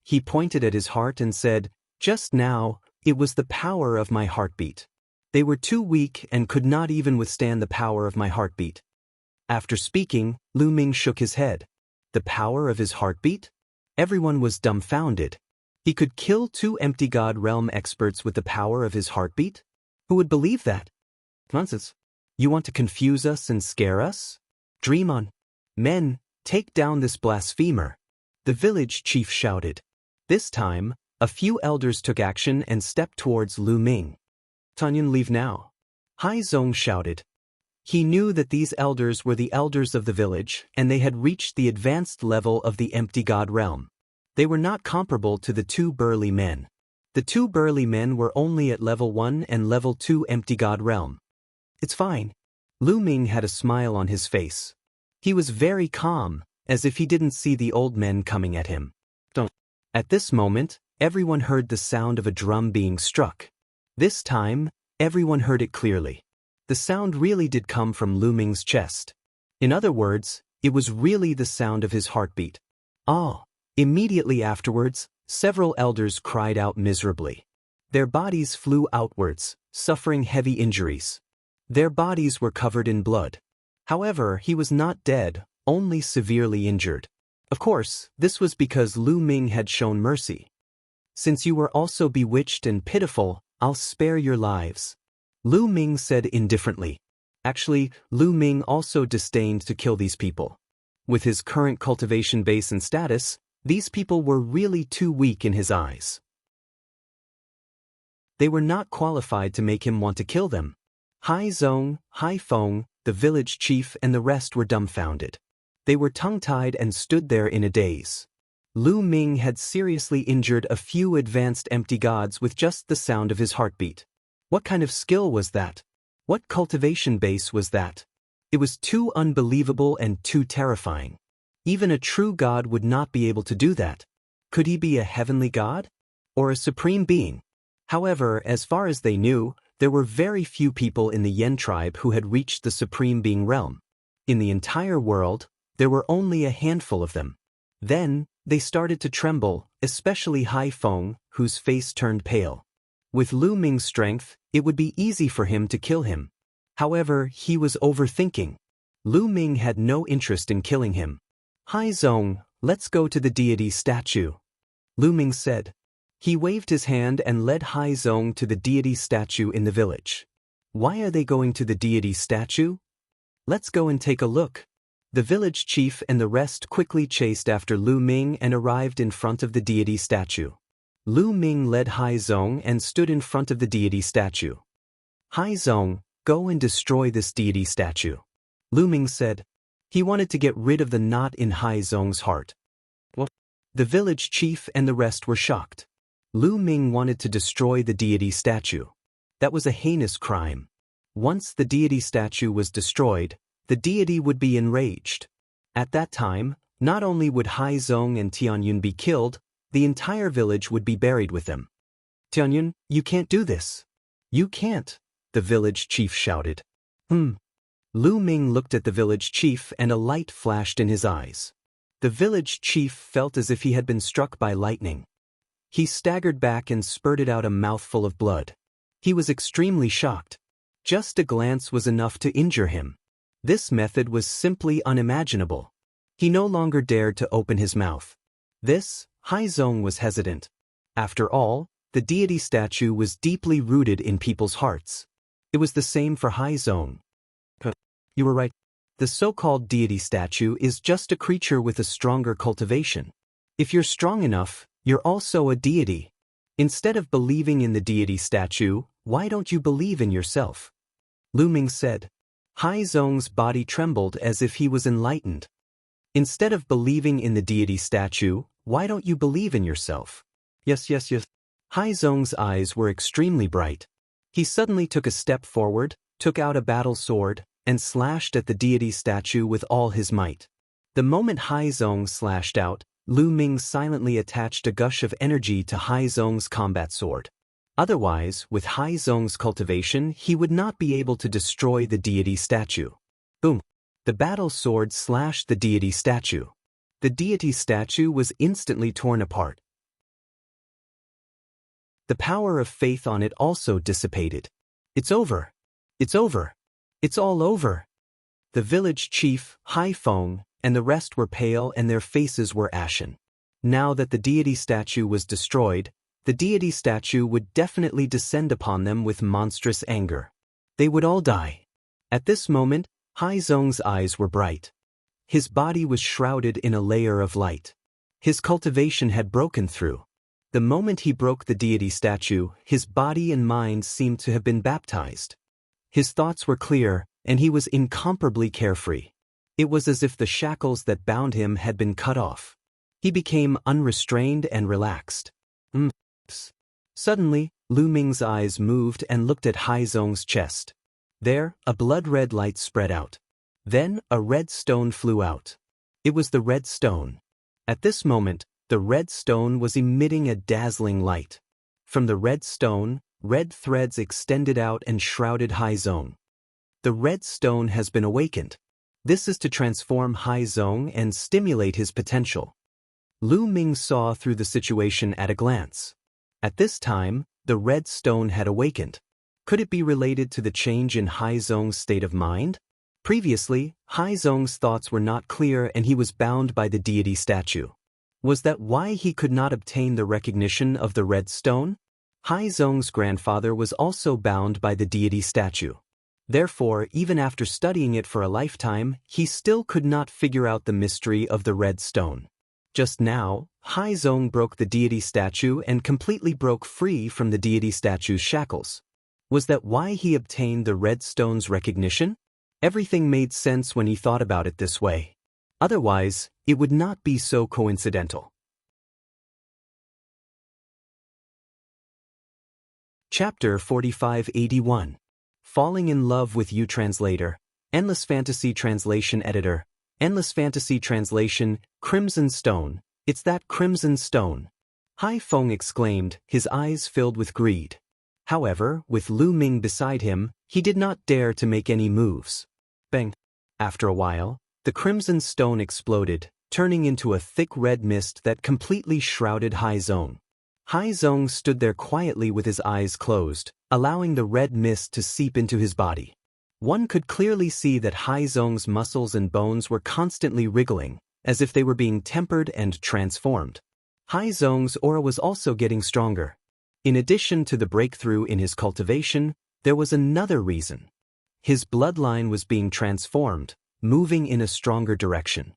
Speaker 1: He pointed at his heart and said, "Just now, it was the power of my heartbeat. They were too weak and could not even withstand the power of my heartbeat." After speaking, Lu Ming shook his head. The power of his heartbeat? Everyone was dumbfounded. He could kill two empty god realm experts with the power of his heartbeat? Who would believe that? Nonsense. You want to confuse us and scare us? Dream on. Men, take down this blasphemer. The village chief shouted. This time, a few elders took action and stepped towards Lu Ming. Tianyun, leave now. Haizong shouted. He knew that these elders were the elders of the village and they had reached the advanced level of the empty god realm. They were not comparable to the two burly men. The two burly men were only at level 1 and level 2 empty god realm. It's fine. Lu Ming had a smile on his face. He was very calm, as if he didn't see the old men coming at him. At this moment, everyone heard the sound of a drum being struck. This time, everyone heard it clearly. The sound really did come from Lu Ming's chest. In other words, it was really the sound of his heartbeat. Ah! Immediately afterwards, several elders cried out miserably. Their bodies flew outwards, suffering heavy injuries. Their bodies were covered in blood. However, he was not dead, only severely injured. Of course, this was because Lu Ming had shown mercy. Since you were also bewitched and pitiful, I'll spare your lives. Lu Ming said indifferently. Actually, Lu Ming also disdained to kill these people. With his current cultivation base and status, these people were really too weak in his eyes. They were not qualified to make him want to kill them. Haizong, Haifeng, the village chief and the rest were dumbfounded. They were tongue-tied and stood there in a daze. Lu Ming had seriously injured a few advanced empty gods with just the sound of his heartbeat. What kind of skill was that? What cultivation base was that? It was too unbelievable and too terrifying. Even a true god would not be able to do that. Could he be a heavenly god? Or a supreme being? However, as far as they knew, there were very few people in the Yen tribe who had reached the supreme being realm. In the entire world, there were only a handful of them. Then, they started to tremble, especially Haifeng, whose face turned pale. With Lu Ming's strength, it would be easy for him to kill him. However, he was overthinking. Lu Ming had no interest in killing him. Haizong, let's go to the deity statue. Lu Ming said. He waved his hand and led Haizong to the deity statue in the village. Why are they going to the deity statue? Let's go and take a look. The village chief and the rest quickly chased after Lu Ming and arrived in front of the deity statue. Lu Ming led Hai Zong and stood in front of the deity statue. "Hai Zong, go and destroy this deity statue," Lu Ming said. He wanted to get rid of the knot in Hai Zong's heart. What? The village chief and the rest were shocked. Lu Ming wanted to destroy the deity statue. That was a heinous crime. Once the deity statue was destroyed, the deity would be enraged. At that time, not only would Hai Zong and Tianyun be killed, the entire village would be buried with them. "Tianyun, you can't do this." "You can't," the village chief shouted. Lu Ming looked at the village chief and a light flashed in his eyes. The village chief felt as if he had been struck by lightning. He staggered back and spurted out a mouthful of blood. He was extremely shocked. Just a glance was enough to injure him. This method was simply unimaginable. He no longer dared to open his mouth. Hai Zong was hesitant. After all, the deity statue was deeply rooted in people's hearts. It was the same for Hai Zong. "You were right. The so-called deity statue is just a creature with a stronger cultivation. If you're strong enough, you're also a deity. Instead of believing in the deity statue, why don't you believe in yourself?" Lu Ming said. Hai Zong's body trembled as if he was enlightened. "Instead of believing in the deity statue, why don't you believe in yourself?" Yes. Hai Zong's eyes were extremely bright. He suddenly took a step forward, took out a battle sword, and slashed at the deity statue with all his might. The moment Hai Zong slashed out, Lu Ming silently attached a gush of energy to Hai Zong's combat sword. Otherwise, with Hai Zong's cultivation, he would not be able to destroy the deity statue. Boom! The battle sword slashed the deity statue. The deity statue was instantly torn apart. The power of faith on it also dissipated. "It's over! It's over! It's all over!" The village chief, Hai Feng, and the rest were pale and their faces were ashen. Now that the deity statue was destroyed, the deity statue would definitely descend upon them with monstrous anger. They would all die. At this moment, Hai Zong's eyes were bright. His body was shrouded in a layer of light. His cultivation had broken through. The moment he broke the deity statue, his body and mind seemed to have been baptized. His thoughts were clear, and he was incomparably carefree. It was as if the shackles that bound him had been cut off. He became unrestrained and relaxed. Suddenly, Lu Ming's eyes moved and looked at Hai Zong's chest. There, a blood-red light spread out. Then, a red stone flew out. It was the red stone. At this moment, the red stone was emitting a dazzling light. From the red stone, red threads extended out and shrouded Hai Zong. The red stone has been awakened. This is to transform Hai Zong and stimulate his potential. Lu Ming saw through the situation at a glance. At this time, the red stone had awakened. Could it be related to the change in Hai Zong's state of mind? Previously, Hai Zong's thoughts were not clear and he was bound by the deity statue. Was that why he could not obtain the recognition of the red stone? Hai Zong's grandfather was also bound by the deity statue. Therefore, even after studying it for a lifetime, he still could not figure out the mystery of the red stone. Just now, Hai Zong broke the deity statue and completely broke free from the deity statue's shackles. Was that why he obtained the red stone's recognition? Everything made sense when he thought about it this way. Otherwise, it would not be so coincidental. Chapter 4581. Falling in Love with You. Translator, Endless Fantasy Translation Editor, Endless Fantasy Translation, Crimson Stone. It's that crimson stone. Hai Feng exclaimed, his eyes filled with greed. However, with Lu Ming beside him, he did not dare to make any moves. Bang! After a while, the crimson stone exploded, turning into a thick red mist that completely shrouded Hai Zong. Hai Zong stood there quietly with his eyes closed, allowing the red mist to seep into his body. One could clearly see that Hai Zong's muscles and bones were constantly wriggling, as if they were being tempered and transformed. Hai Zong's aura was also getting stronger. In addition to the breakthrough in his cultivation, there was another reason. His bloodline was being transformed, moving in a stronger direction.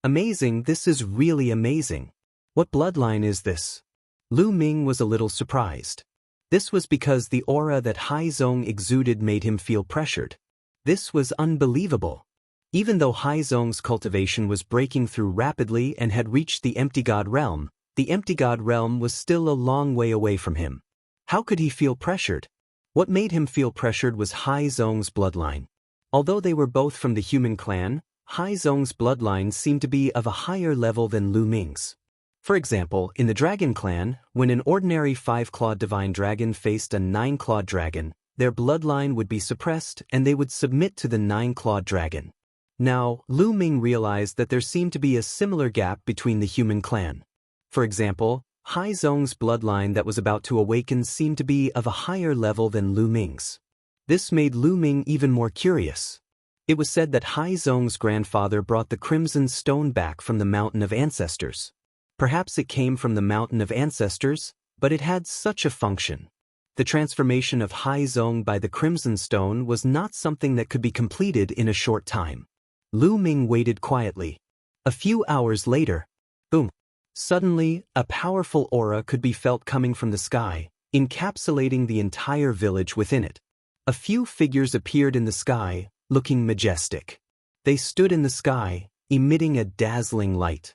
Speaker 1: Amazing, this is really amazing. What bloodline is this? Lu Ming was a little surprised. This was because the aura that Haizong exuded made him feel pressured. This was unbelievable. Even though Haizong's cultivation was breaking through rapidly and had reached the empty god realm, the empty god realm was still a long way away from him. How could he feel pressured? What made him feel pressured was Haizong's bloodline. Although they were both from the human clan, Haizong's bloodline seemed to be of a higher level than Lu Ming's. For example, in the dragon clan, when an ordinary 5-clawed divine dragon faced a 9-clawed dragon, their bloodline would be suppressed and they would submit to the 9-clawed dragon. Now, Lu Ming realized that there seemed to be a similar gap between the human clan. For example, Haizong's bloodline that was about to awaken seemed to be of a higher level than Lu Ming's. This made Lu Ming even more curious. It was said that Haizong's grandfather brought the Crimson Stone back from the Mountain of Ancestors. Perhaps it came from the Mountain of Ancestors, but it had such a function. The transformation of Haizong by the Crimson Stone was not something that could be completed in a short time. Lu Ming waited quietly. A few hours later, boom! Suddenly, a powerful aura could be felt coming from the sky, encapsulating the entire village within it. A few figures appeared in the sky, looking majestic. They stood in the sky, emitting a dazzling light.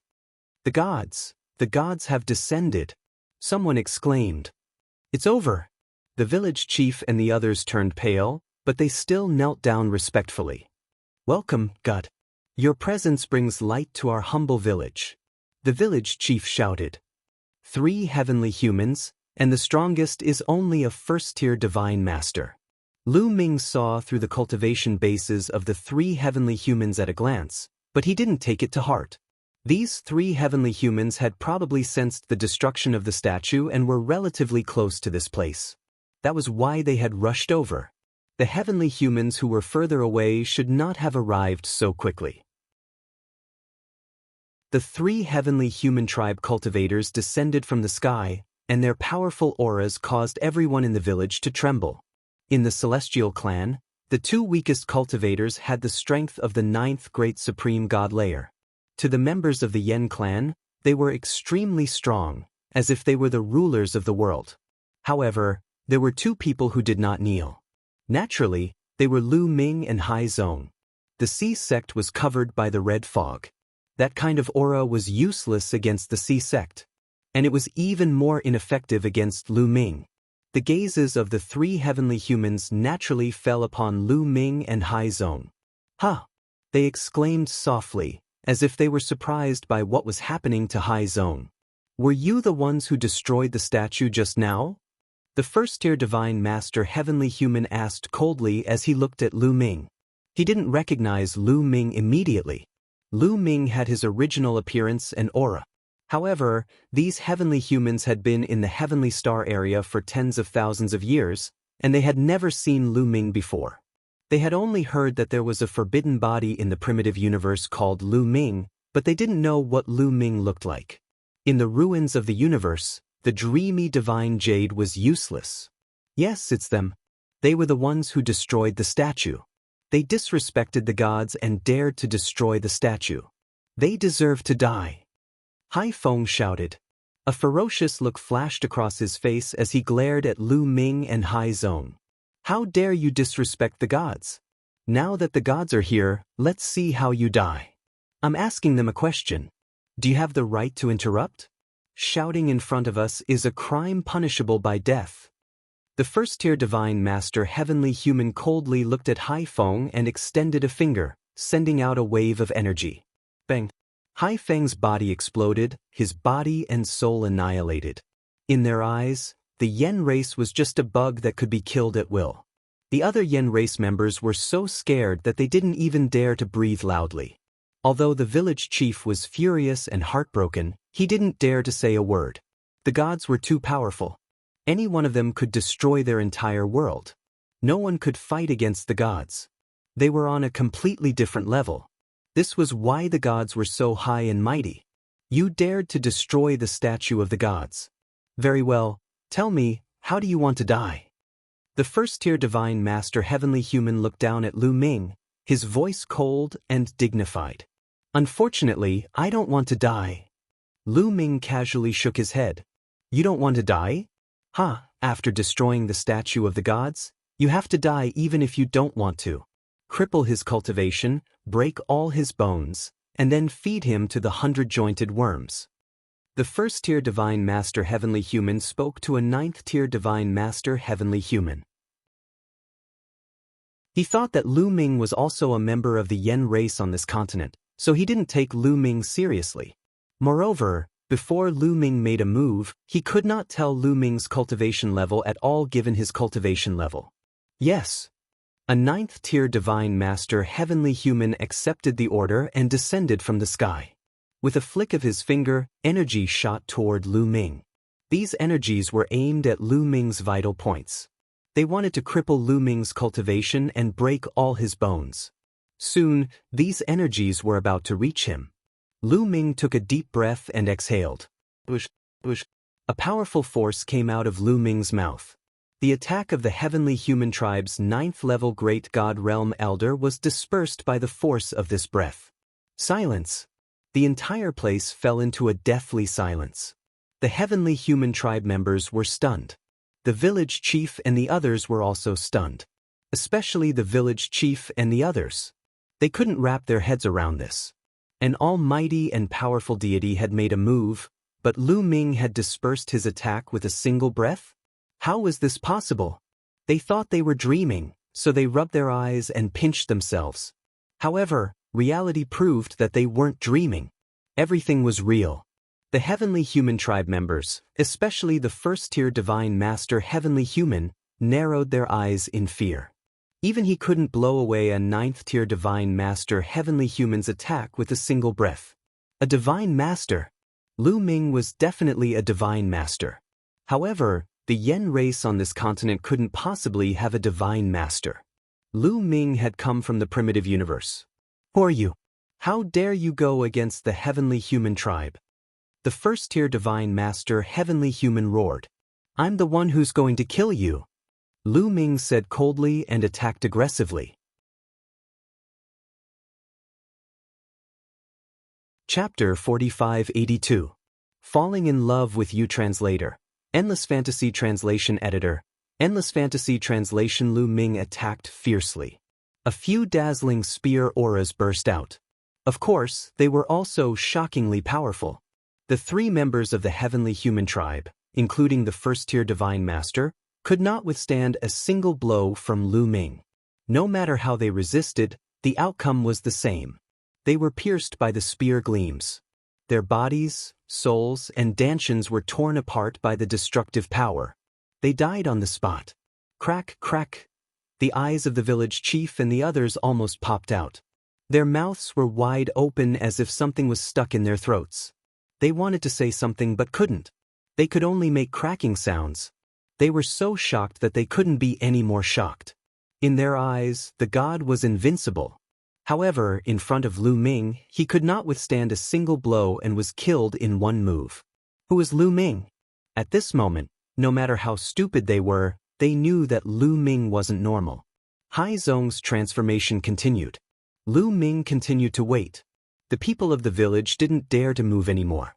Speaker 1: The gods have descended, someone exclaimed. It's over. The village chief and the others turned pale, but they still knelt down respectfully. Welcome, God. Your presence brings light to our humble village. The village chief shouted. 3 heavenly humans, and the strongest is only a first-tier divine master. Lu Ming saw through the cultivation bases of the 3 heavenly humans at a glance, but he didn't take it to heart. These 3 heavenly humans had probably sensed the destruction of the statue and were relatively close to this place. That was why they had rushed over. The heavenly humans who were further away should not have arrived so quickly. The 3 heavenly human tribe cultivators descended from the sky, and their powerful auras caused everyone in the village to tremble. In the celestial clan, the 2 weakest cultivators had the strength of the 9th great supreme god layer. To the members of the Yen clan, they were extremely strong, as if they were the rulers of the world. However, there were 2 people who did not kneel. Naturally, they were Lu Ming and Haizong. The sea sect was covered by the red fog. That kind of aura was useless against the sea sect. And it was even more ineffective against Lu Ming. The gazes of the 3 heavenly humans naturally fell upon Lu Ming and Haizong. "Ha!" they exclaimed softly, as if they were surprised by what was happening to Haizong. "Were you the ones who destroyed the statue just now?" The first-tier divine master heavenly human asked coldly as he looked at Lu Ming. He didn't recognize Lu Ming immediately. Lu Ming had his original appearance and aura. However, these heavenly humans had been in the heavenly star area for tens of thousands of years, and they had never seen Lu Ming before. They had only heard that there was a forbidden body in the primitive universe called Lu Ming, but they didn't know what Lu Ming looked like. In the ruins of the universe, the dreamy divine jade was useless. Yes, it's them. They were the ones who destroyed the statue. They disrespected the gods and dared to destroy the statue. They deserve to die. Hai Feng shouted. A ferocious look flashed across his face as he glared at Lu Ming and Haizong. How dare you disrespect the gods? Now that the gods are here, let's see how you die. I'm asking them a question. Do you have the right to interrupt? Shouting in front of us is a crime punishable by death. The first-tier divine master heavenly human coldly looked at Hai Feng and extended a finger, sending out a wave of energy. Bang! Hai Feng's body exploded, his body and soul annihilated. In their eyes, the Yen race was just a bug that could be killed at will. The other Yen race members were so scared that they didn't even dare to breathe loudly. Although the village chief was furious and heartbroken, he didn't dare to say a word. The gods were too powerful. Any one of them could destroy their entire world. No one could fight against the gods. They were on a completely different level. This was why the gods were so high and mighty. You dared to destroy the statue of the gods. Very well, tell me, how do you want to die? The first-tier divine master heavenly human looked down at Lu Ming, his voice cold and dignified. "Unfortunately, I don't want to die." Lu Ming casually shook his head. "You don't want to die? Ha, after destroying the statue of the gods, you have to die even if you don't want to. Cripple his cultivation, break all his bones, and then feed him to the 100-jointed worms." The first-tier Divine Master Heavenly Human spoke to a 9th-tier Divine Master Heavenly Human. He thought that Lu Ming was also a member of the Yen race on this continent, so he didn't take Lu Ming seriously. Moreover, before Lu Ming made a move, he could not tell Lu Ming's cultivation level at all given his cultivation level. Yes. A 9th-tier Divine Master Heavenly Human accepted the order and descended from the sky. With a flick of his finger, energy shot toward Lu Ming. These energies were aimed at Lu Ming's vital points. They wanted to cripple Lu Ming's cultivation and break all his bones. Soon, these energies were about to reach him. Lu Ming took a deep breath and exhaled. Whoosh, whoosh. A powerful force came out of Lu Ming's mouth. The attack of the Heavenly Human Tribe's 9th-level Great God Realm Elder was dispersed by the force of this breath. Silence. The entire place fell into a deathly silence. The Heavenly Human Tribe members were stunned. The village chief and the others were also stunned. Especially the village chief and the others. They couldn't wrap their heads around this. An almighty and powerful deity had made a move, but Lu Ming had dispersed his attack with a single breath? How was this possible? They thought they were dreaming, so they rubbed their eyes and pinched themselves. However, reality proved that they weren't dreaming. Everything was real. The Heavenly Human Tribe members, especially the first-tier Divine Master Heavenly Human, narrowed their eyes in fear. Even he couldn't blow away a 9th-tier Divine Master Heavenly Human's attack with a single breath. A Divine Master? Lu Ming was definitely a Divine Master. However, the Yen race on this continent couldn't possibly have a Divine Master. Lu Ming had come from the primitive universe. "Who are you? How dare you go against the Heavenly Human Tribe?" The first-tier Divine Master Heavenly Human roared. "I'm the one who's going to kill you," Lu Ming said coldly and attacked aggressively. Chapter 4582. Falling in Love with You Translator. Endless Fantasy Translation Editor. Endless Fantasy Translation. Lu Ming attacked fiercely. A few dazzling spear auras burst out. Of course, they were also shockingly powerful. The 3 members of the Heavenly Human Tribe, including the first-tier Divine Master, could not withstand a single blow from Lu Ming. No matter how they resisted, the outcome was the same. They were pierced by the spear gleams. Their bodies, souls, and dantians were torn apart by the destructive power. They died on the spot. Crack, crack. The eyes of the village chief and the others almost popped out. Their mouths were wide open as if something was stuck in their throats. They wanted to say something but couldn't. They could only make cracking sounds. They were so shocked that they couldn't be any more shocked. In their eyes, the god was invincible. However, in front of Lu Ming, he could not withstand a single blow and was killed in one move. Who was Lu Ming? At this moment, no matter how stupid they were, they knew that Lu Ming wasn't normal. Hai Zong's transformation continued. Lu Ming continued to wait. The people of the village didn't dare to move anymore.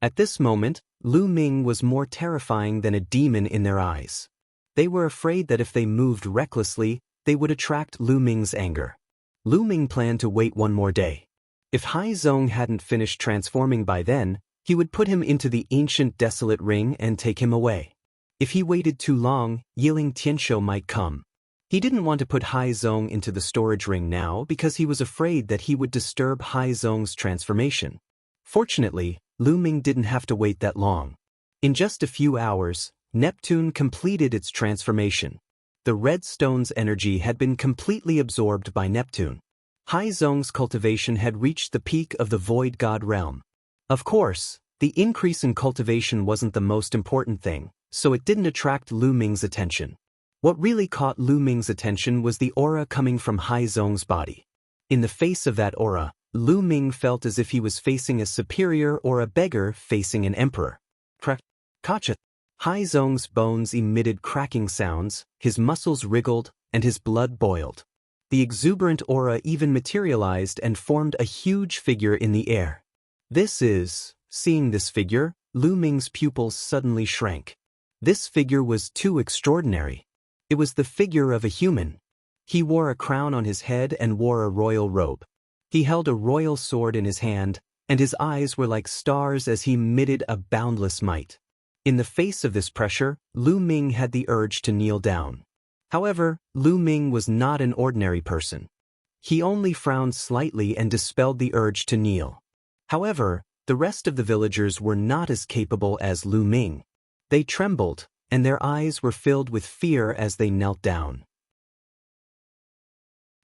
Speaker 1: At this moment, Lu Ming was more terrifying than a demon in their eyes. They were afraid that if they moved recklessly, they would attract Lu Ming's anger. Lu Ming planned to wait one more day. If Hai Zong hadn't finished transforming by then, he would put him into the ancient desolate ring and take him away. If he waited too long, Yiling Tianshou might come. He didn't want to put Hai Zong into the storage ring now because he was afraid that he would disturb Hai Zong's transformation. Fortunately, Lu Ming didn't have to wait that long. In just a few hours, Neptune completed its transformation. The red stone's energy had been completely absorbed by Neptune. Hai Zong's cultivation had reached the peak of the Void God realm. Of course, the increase in cultivation wasn't the most important thing, so it didn't attract Lu Ming's attention. What really caught Lu Ming's attention was the aura coming from Hai Zong's body. In the face of that aura, Lu Ming felt as if he was facing a superior or a beggar facing an emperor. Kacha. Hai Zong's bones emitted cracking sounds, his muscles wriggled, and his blood boiled. The exuberant aura even materialized and formed a huge figure in the air. Seeing this figure, Lu Ming's pupils suddenly shrank. This figure was too extraordinary. It was the figure of a human. He wore a crown on his head and wore a royal robe. He held a royal sword in his hand, and his eyes were like stars as he emitted a boundless might. In the face of this pressure, Lu Ming had the urge to kneel down. However, Lu Ming was not an ordinary person. He only frowned slightly and dispelled the urge to kneel. However, the rest of the villagers were not as capable as Lu Ming. They trembled, and their eyes were filled with fear as they knelt down.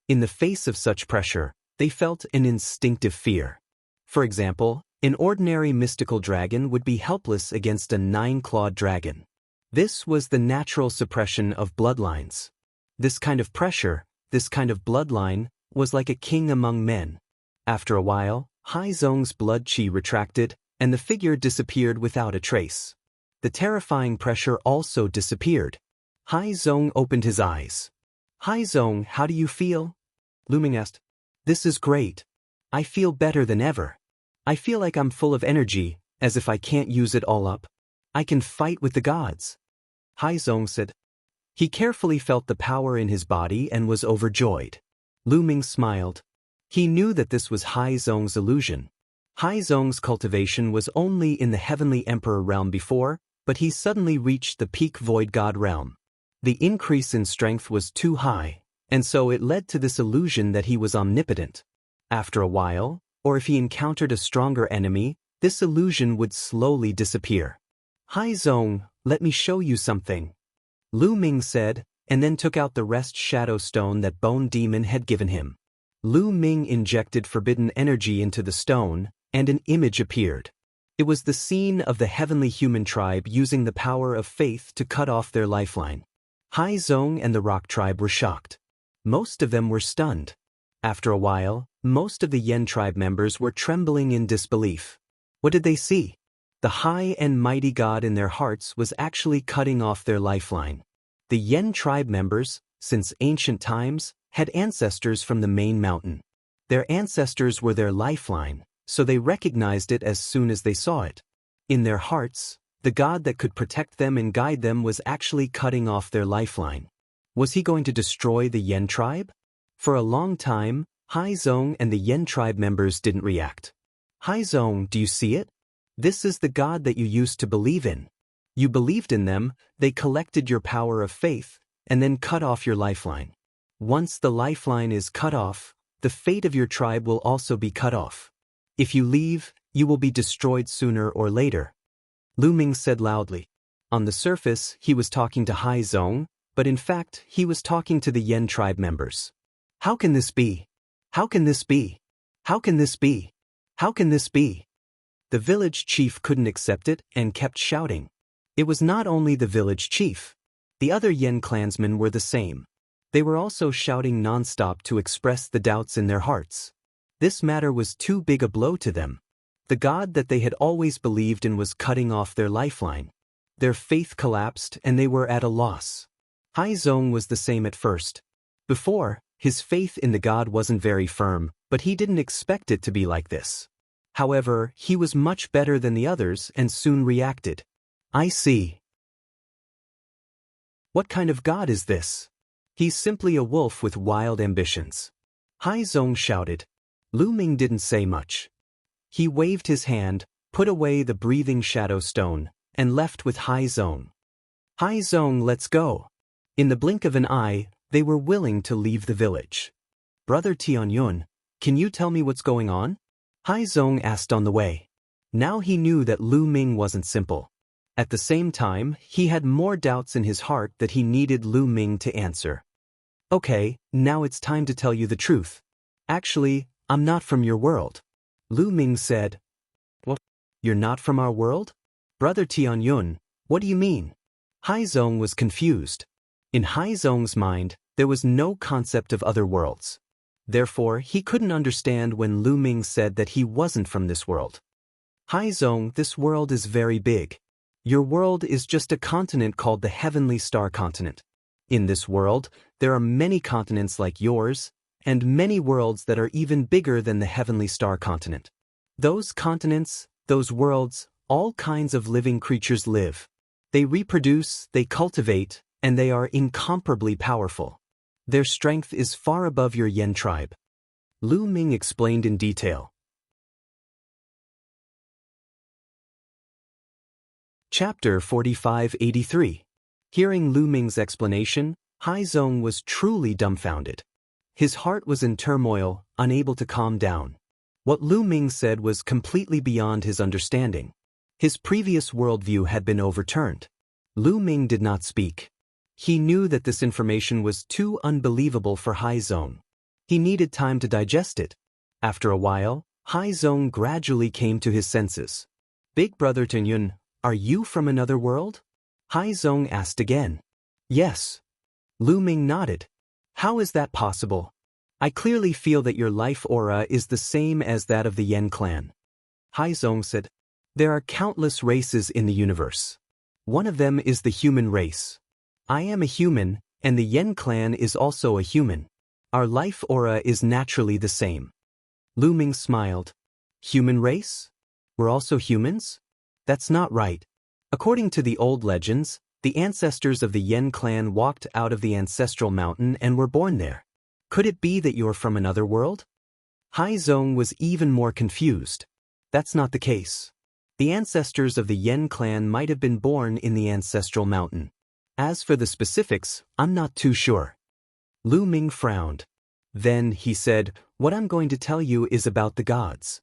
Speaker 1: In the face of such pressure, they felt an instinctive fear. For example, an ordinary mystical dragon would be helpless against a 9-clawed dragon. This was the natural suppression of bloodlines. This kind of pressure, this kind of bloodline, was like a king among men. After a while, Hai Zong's blood qi retracted, and the figure disappeared without a trace. The terrifying pressure also disappeared. Hai Zong opened his eyes. "Hai Zong, how do you feel?" Lu Ming asked. "This is great. I feel better than ever. I feel like I'm full of energy, as if I can't use it all up. I can fight with the gods." Hai Zong said. He carefully felt the power in his body and was overjoyed. Lu Ming smiled. He knew that this was Hai Zong's illusion. Hai Zong's cultivation was only in the heavenly emperor realm before, but he suddenly reached the peak void god realm. The increase in strength was too high, and so it led to this illusion that he was omnipotent. After a while, or if he encountered a stronger enemy, this illusion would slowly disappear. "Hai Zong, let me show you something," Lu Ming said, and then took out the rest shadow stone that Bone Demon had given him. Lu Ming injected forbidden energy into the stone, and an image appeared. It was the scene of the heavenly human tribe using the power of faith to cut off their lifeline. Hai Zong and the rock tribe were shocked. Most of them were stunned. After a while, most of the Yen tribe members were trembling in disbelief. What did they see? The high and mighty god in their hearts was actually cutting off their lifeline. The Yen tribe members, since ancient times, had ancestors from the main mountain. Their ancestors were their lifeline, so they recognized it as soon as they saw it. In their hearts, the god that could protect them and guide them was actually cutting off their lifeline. Was he going to destroy the Yen tribe? For a long time, Hai Zong and the Yen tribe members didn't react. "Hai Zong, do you see it? This is the god that you used to believe in. You believed in them, they collected your power of faith, and then cut off your lifeline. Once the lifeline is cut off, the fate of your tribe will also be cut off. If you leave, you will be destroyed sooner or later," Lu Ming said loudly. On the surface, he was talking to Hai Zong, but in fact, he was talking to the Yen tribe members. "How can this be? How can this be? How can this be? How can this be?" The village chief couldn't accept it and kept shouting. It was not only the village chief. The other Yen clansmen were the same. They were also shouting nonstop to express the doubts in their hearts. This matter was too big a blow to them. The god that they had always believed in was cutting off their lifeline. Their faith collapsed and they were at a loss. Hai Zong was the same at first. Before, his faith in the god wasn't very firm, but he didn't expect it to be like this. However, he was much better than the others and soon reacted. "I see. What kind of god is this? He's simply a wolf with wild ambitions," Hai Zong shouted. Lu Ming didn't say much. He waved his hand, put away the breathing shadow stone, and left with Hai Zong. "Hai Zong, let's go." In the blink of an eye, they were willing to leave the village. "Brother Tianyun, can you tell me what's going on?" Hai Zong asked on the way. Now he knew that Lu Ming wasn't simple. At the same time, he had more doubts in his heart that he needed Lu Ming to answer. "Okay, now it's time to tell you the truth. Actually, I'm not from your world," Lu Ming said. "What? You're not from our world? Brother Tianyun, what do you mean?" Hai Zong was confused. In Hai Zong's mind, there was no concept of other worlds. Therefore, he couldn't understand when Lu Ming said that he wasn't from this world. "Hai Zong, this world is very big. Your world is just a continent called the Heavenly Star Continent. In this world, There are many continents like yours, and many worlds that are even bigger than the heavenly star continent. Those continents, those worlds, all kinds of living creatures live. They reproduce, they cultivate, and they are incomparably powerful. Their strength is far above your Yen tribe. Lu Ming explained in detail. Chapter 4583. Hearing Lu Ming's explanation, Hai Zong was truly dumbfounded. His heart was in turmoil, unable to calm down. What Lu Ming said was completely beyond his understanding. His previous worldview had been overturned. Lu Ming did not speak. He knew that this information was too unbelievable for Hai Zong. He needed time to digest it. After a while, Hai Zong gradually came to his senses. Big brother Tianyun, are you from another world? Hai Zong asked again. Yes. Lu Ming nodded. How is that possible? I clearly feel that your life aura is the same as that of the Yen clan. Hai Zong said, there are countless races in the universe. One of them is the human race. I am a human, and the Yen clan is also a human. Our life aura is naturally the same. Lu Ming smiled. Human race? We're also humans? That's not right. According to the old legends, the ancestors of the Yen clan walked out of the ancestral mountain and were born there. Could it be that you're from another world? Hai Zong was even more confused. That's not the case. The ancestors of the Yen clan might have been born in the ancestral mountain. As for the specifics, I'm not too sure. Lu Ming frowned. Then, he said, what I'm going to tell you is about the gods.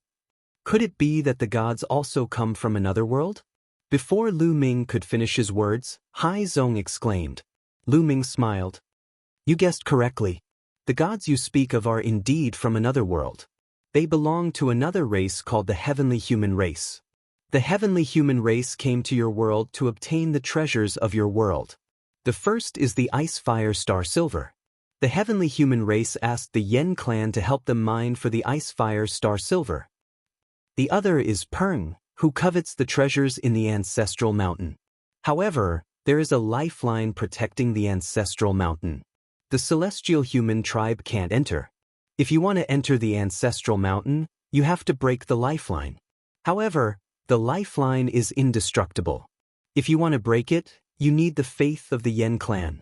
Speaker 1: Could it be that the gods also come from another world? Before Lu Ming could finish his words, Hai Zong exclaimed. Lu Ming smiled. You guessed correctly. The gods you speak of are indeed from another world. They belong to another race called the heavenly human race. The heavenly human race came to your world to obtain the treasures of your world. The first is the ice fire star silver. The heavenly human race asked the Yen clan to help them mine for the ice fire star silver. The other is Peng, who covets the treasures in the ancestral mountain. However, there is a lifeline protecting the ancestral mountain. The celestial human tribe can't enter. If you want to enter the ancestral mountain, you have to break the lifeline. However, the lifeline is indestructible. If you want to break it, you need the faith of the Yen clan.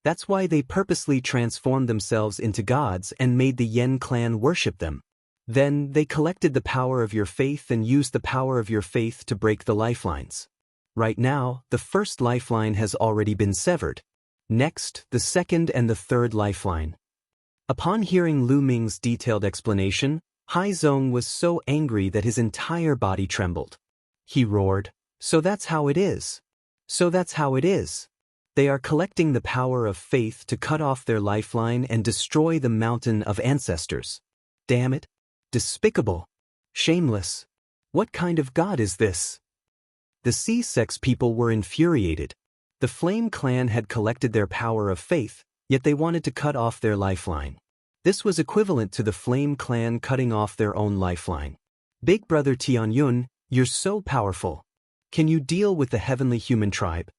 Speaker 1: That's why they purposely transformed themselves into gods and made the Yen clan worship them. Then, they collected the power of your faith and used the power of your faith to break the lifelines. Right now, the first lifeline has already been severed. Next, the second and the third lifeline. Upon hearing Lu Ming's detailed explanation, Hai Zong was so angry that his entire body trembled. He roared, so that's how it is. So that's how it is. They are collecting the power of faith to cut off their lifeline and destroy the mountain of ancestors. Damn it. Despicable. Shameless. What kind of god is this? The C-sex people were infuriated. The Flame clan had collected their power of faith, yet they wanted to cut off their lifeline. This was equivalent to the Flame clan cutting off their own lifeline. Big brother Tianyun, you're so powerful. Can you deal with the heavenly human tribe?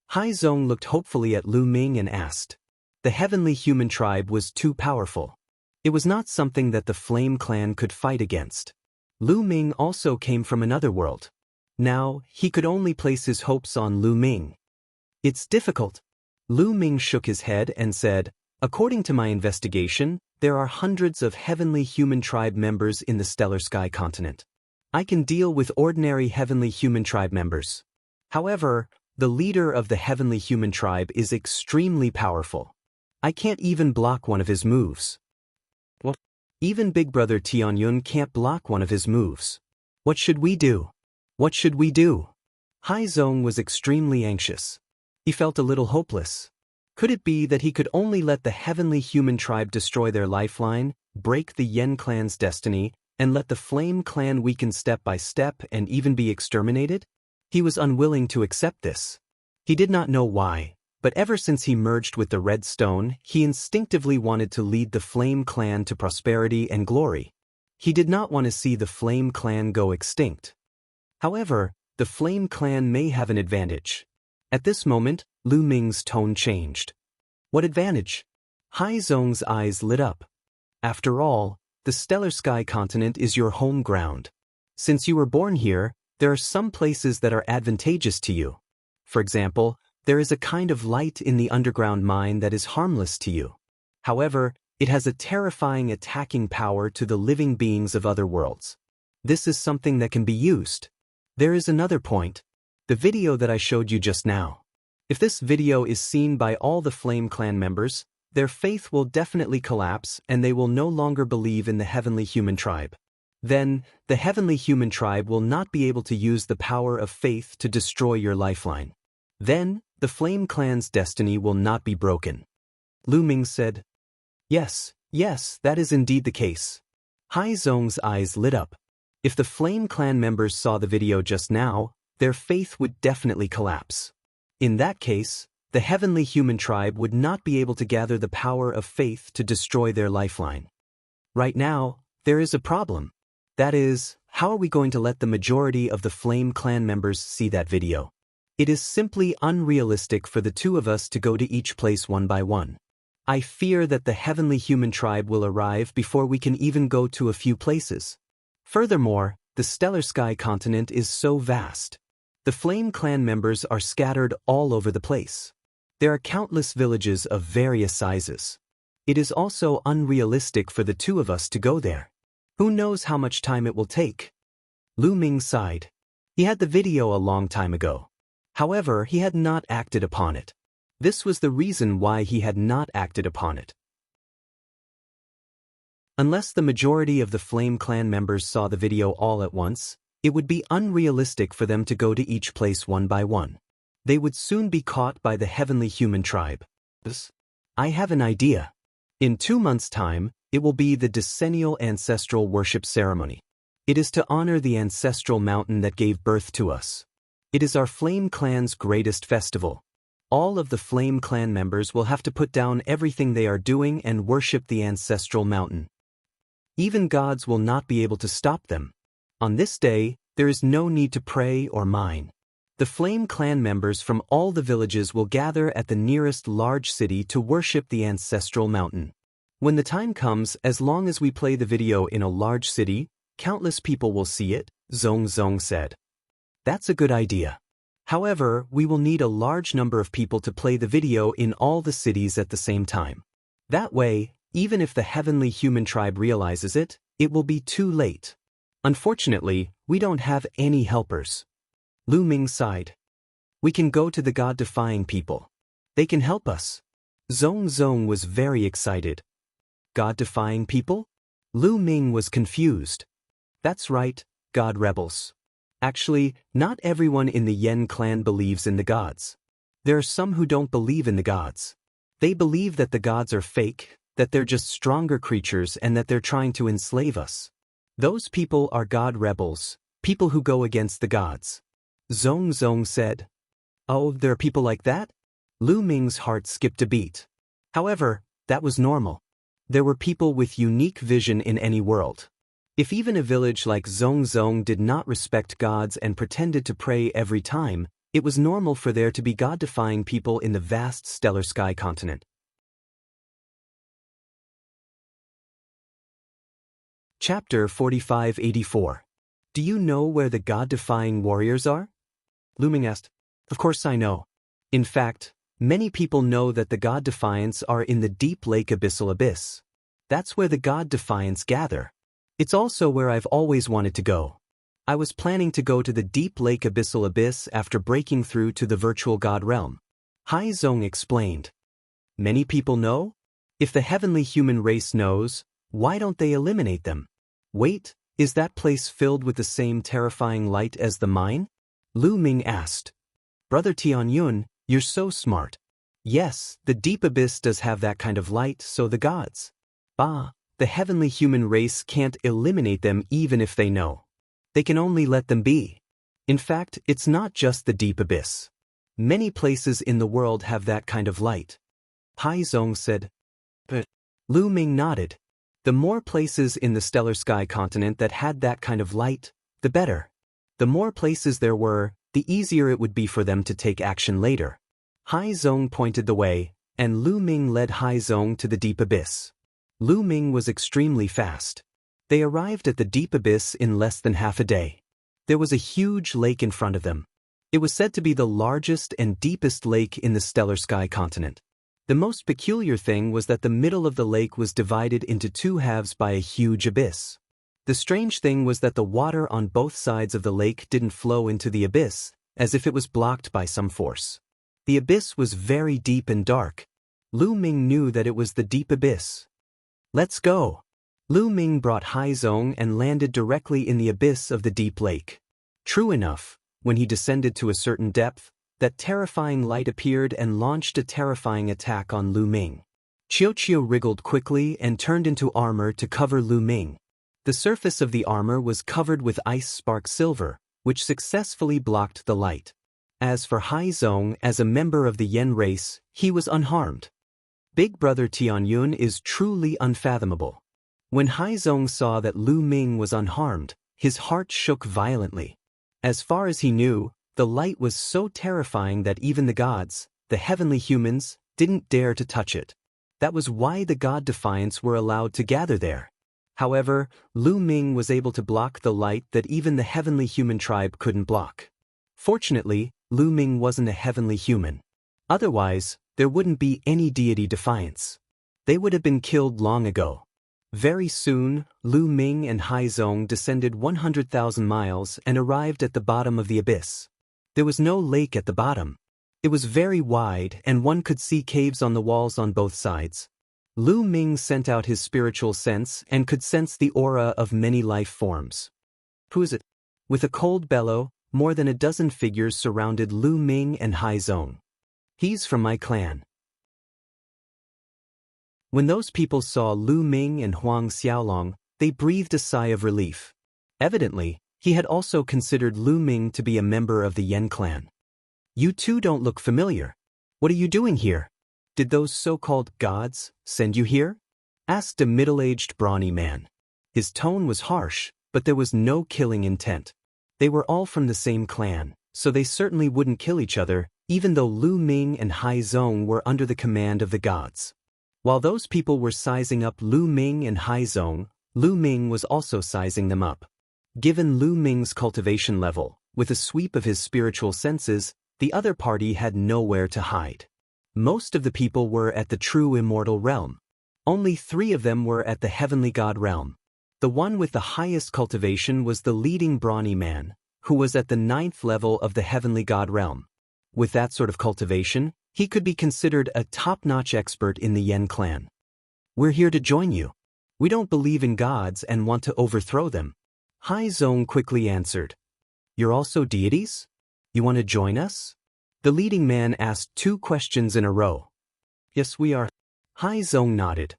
Speaker 1: Hai Zong looked hopefully at Lu Ming and asked. The heavenly human tribe was too powerful. It was not something that the Flame clan could fight against. Lu Ming also came from another world. Now, he could only place his hopes on Lu Ming. It's difficult. Lu Ming shook his head and said, according to my investigation, there are hundreds of heavenly human tribe members in the Stellar Sky continent. I can deal with ordinary heavenly human tribe members. However, the leader of the heavenly human tribe is extremely powerful. I can't even block one of his moves. What? Even Big Brother Tianyun can't block one of his moves. What should we do? What should we do? Hai Zong was extremely anxious. He felt a little hopeless. Could it be that he could only let the heavenly human tribe destroy their lifeline, break the Yen clan's destiny, and let the Flame clan weaken step by step and even be exterminated? He was unwilling to accept this. He did not know why, but ever since he merged with the Red Stone, he instinctively wanted to lead the Flame clan to prosperity and glory. He did not want to see the Flame clan go extinct. However, the Flame clan may have an advantage. At this moment, Lu Ming's tone changed. What advantage? Hai Zong's eyes lit up. After all, the stellar sky continent is your home ground. Since you were born here, there are some places that are advantageous to you. For example, there is a kind of light in the underground mine that is harmless to you. However, it has a terrifying attacking power to the living beings of other worlds. This is something that can be used. There is another point. The video that I showed you just now. If this video is seen by all the Flame Clan members, their faith will definitely collapse and they will no longer believe in the heavenly human tribe. Then, the heavenly human tribe will not be able to use the power of faith to destroy your lifeline. Then, the Flame Clan's destiny will not be broken. Lu Ming said, Yes, that is indeed the case. Hai Zong's eyes lit up. If the Flame Clan members saw the video just now, their faith would definitely collapse. In that case, the heavenly human tribe would not be able to gather the power of faith to destroy their lifeline. Right now, there is a problem. That is, how are we going to let the majority of the Flame Clan members see that video? It is simply unrealistic for the two of us to go to each place one by one. I fear that the heavenly human tribe will arrive before we can even go to a few places. Furthermore, the stellar sky continent is so vast. The Flame Clan members are scattered all over the place. There are countless villages of various sizes. It is also unrealistic for the two of us to go there. Who knows how much time it will take? Lu Ming sighed. He had the video a long time ago. However, he had not acted upon it. This was the reason why he had not acted upon it. Unless the majority of the Flame Clan members saw the video all at once, it would be unrealistic for them to go to each place one by one. They would soon be caught by the heavenly human tribe. I have an idea. In 2 months' time, it will be the decennial ancestral worship ceremony. It is to honor the ancestral mountain that gave birth to us. It is our Flame Clan's greatest festival. All of the Flame Clan members will have to put down everything they are doing and worship the ancestral mountain. Even gods will not be able to stop them. On this day, there is no need to pray or mine. The Flame Clan members from all the villages will gather at the nearest large city to worship the ancestral mountain. When the time comes, as long as we play the video in a large city, countless people will see it, Zong said. That's a good idea. However, we will need a large number of people to play the video in all the cities at the same time. That way, even if the heavenly human tribe realizes it, it will be too late. Unfortunately, we don't have any helpers. Lu Ming sighed. We can go to the God-defying people. They can help us. Zong was very excited. God-defying people? Lu Ming was confused. That's right, God rebels. Actually, not everyone in the Yen clan believes in the gods. There are some who don't believe in the gods. They believe that the gods are fake, that they're just stronger creatures and that they're trying to enslave us. Those people are God rebels, people who go against the gods. Zong said. Oh, there are people like that? Lu Ming's heart skipped a beat. However, that was normal. There were people with unique vision in any world. If even a village like Zong did not respect gods and pretended to pray every time, it was normal for there to be God-defying people in the vast stellar sky continent. Chapter 4584. Do you know where the God-defying warriors are? Lu Ming asked. Of course I know. In fact, many people know that the God-defiants are in the deep lake Abyssal Abyss. That's where the God-defiants gather. It's also where I've always wanted to go. I was planning to go to the deep lake Abyssal Abyss after breaking through to the virtual god realm. Hai Zong explained. Many people know? If the heavenly human race knows, why don't they eliminate them? Wait, is that place filled with the same terrifying light as the mine? Lu Ming asked. Brother Tianyun, you're so smart. Yes, the deep abyss does have that kind of light, so the gods. The heavenly human race can't eliminate them even if they know. They can only let them be. In fact, it's not just the deep abyss. Many places in the world have that kind of light. Hai Zong said. But Lu Ming nodded. The more places in the stellar sky continent that had that kind of light, the better. The more places there were, the easier it would be for them to take action later. Hai Zong pointed the way, and Lu Ming led Hai Zong to the deep abyss. Lu Ming was extremely fast. They arrived at the deep abyss in less than half a day. There was a huge lake in front of them. It was said to be the largest and deepest lake in the stellar sky continent. The most peculiar thing was that the middle of the lake was divided into two halves by a huge abyss. The strange thing was that the water on both sides of the lake didn't flow into the abyss, as if it was blocked by some force. The abyss was very deep and dark. Lu Ming knew that it was the deep abyss. "Let's go." Lu Ming brought Hai Zong and landed directly in the abyss of the deep lake. True enough, when he descended to a certain depth, that terrifying light appeared and launched a terrifying attack on Lu Ming. Qiu wriggled quickly and turned into armor to cover Lu Ming. The surface of the armor was covered with ice spark silver, which successfully blocked the light. As for Hai Zong, as a member of the Yen race, he was unharmed. Big Brother Tianyun is truly unfathomable. When Hai Zong saw that Lu Ming was unharmed, his heart shook violently. As far as he knew, the light was so terrifying that even the gods, the heavenly humans, didn't dare to touch it. That was why the god defiants were allowed to gather there. However, Lu Ming was able to block the light that even the heavenly human tribe couldn't block. Fortunately, Lu Ming wasn't a heavenly human. Otherwise, there wouldn't be any deity defiance. They would have been killed long ago. Very soon, Lu Ming and Hai Zong descended 100,000 miles and arrived at the bottom of the abyss. There was no lake at the bottom. It was very wide and one could see caves on the walls on both sides. Lu Ming sent out his spiritual sense and could sense the aura of many life forms. "Who is it?" With a cold bellow, more than a dozen figures surrounded Lu Ming and Hai Zong. "He's from my clan." When those people saw Lu Ming and Huang Xiaolong, they breathed a sigh of relief. Evidently, he had also considered Lu Ming to be a member of the Yen clan. "You two don't look familiar. What are you doing here? Did those so-called gods send you here?" asked a middle-aged brawny man. His tone was harsh, but there was no killing intent. They were all from the same clan, so they certainly wouldn't kill each other, even though Lu Ming and Hai Zong were under the command of the gods. While those people were sizing up Lu Ming and Hai Zong, Lu Ming was also sizing them up. Given Lu Ming's cultivation level, with a sweep of his spiritual senses, the other party had nowhere to hide. Most of the people were at the true immortal realm. Only 3 of them were at the heavenly god realm. The one with the highest cultivation was the leading brawny man, who was at the 9th level of the heavenly god realm. With that sort of cultivation, he could be considered a top-notch expert in the Yen clan. "We're here to join you. We don't believe in gods and want to overthrow them." Hai Zong quickly answered. "You're also deities? You want to join us?" The leading man asked 2 questions in a row. "Yes, we are." Hai Zong nodded.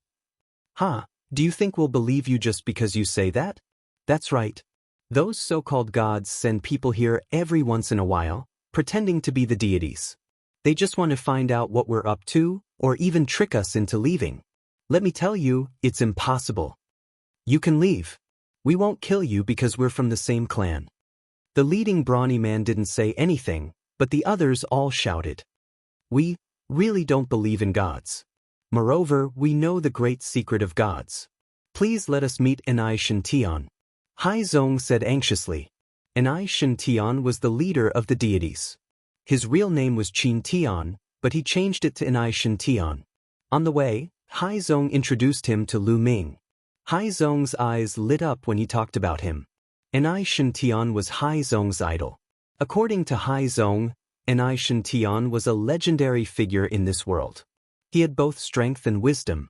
Speaker 1: "Huh, do you think we'll believe you just because you say that?" "That's right. Those so-called gods send people here every once in a while, pretending to be the deities. They just want to find out what we're up to, or even trick us into leaving. Let me tell you, it's impossible. You can leave. We won't kill you because we're from the same clan." The leading brawny man didn't say anything, but the others all shouted. "We really don't believe in gods. Moreover, we know the great secret of gods. Please let us meet Enai Shintian." Hai Zong said anxiously. Enai Shintian was the leader of the deities. His real name was Qin Tian, but he changed it to Enai Shintian. On the way, Hai Zong introduced him to Lu Ming. Hai Zong's eyes lit up when he talked about him. Enai Shintian was Hai Zong's idol. According to Hai Zong, Enai Shintian was a legendary figure in this world. He had both strength and wisdom.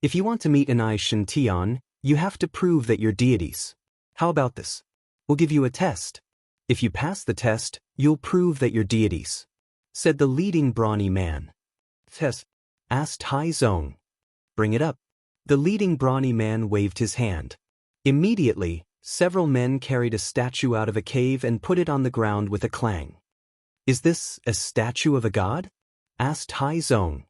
Speaker 1: "If you want to meet Enai Shintian, you have to prove that you're deities. How about this? We'll give you a test. If you pass the test, you'll prove that you're deities," said the leading brawny man. "Test?" asked Hai Zong. "Bring it up." The leading brawny man waved his hand. Immediately, several men carried a statue out of a cave and put it on the ground with a clang. "Is this a statue of a god?" asked Hai Zong.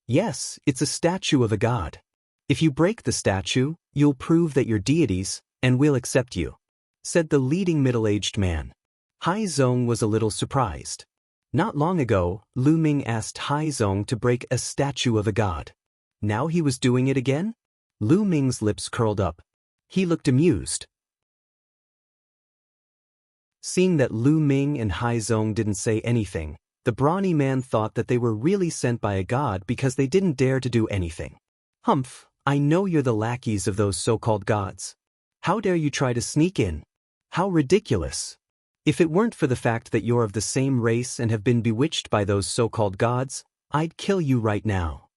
Speaker 1: "Yes, it's a statue of a god. If you break the statue, you'll prove that you're deities, and we'll accept you," said the leading middle-aged man. Haizong was a little surprised. Not long ago, Lu Ming asked Haizong to break a statue of a god. Now he was doing it again? Lu Ming's lips curled up. He looked amused. Seeing that Lu Ming and Haizong didn't say anything, the brawny man thought that they were really sent by a god because they didn't dare to do anything. Humph, I know you're the lackeys of those so-called gods. How dare you try to sneak in? How ridiculous. If it weren't for the fact that you're of the same race and have been bewitched by those so-called gods, I'd kill you right now,"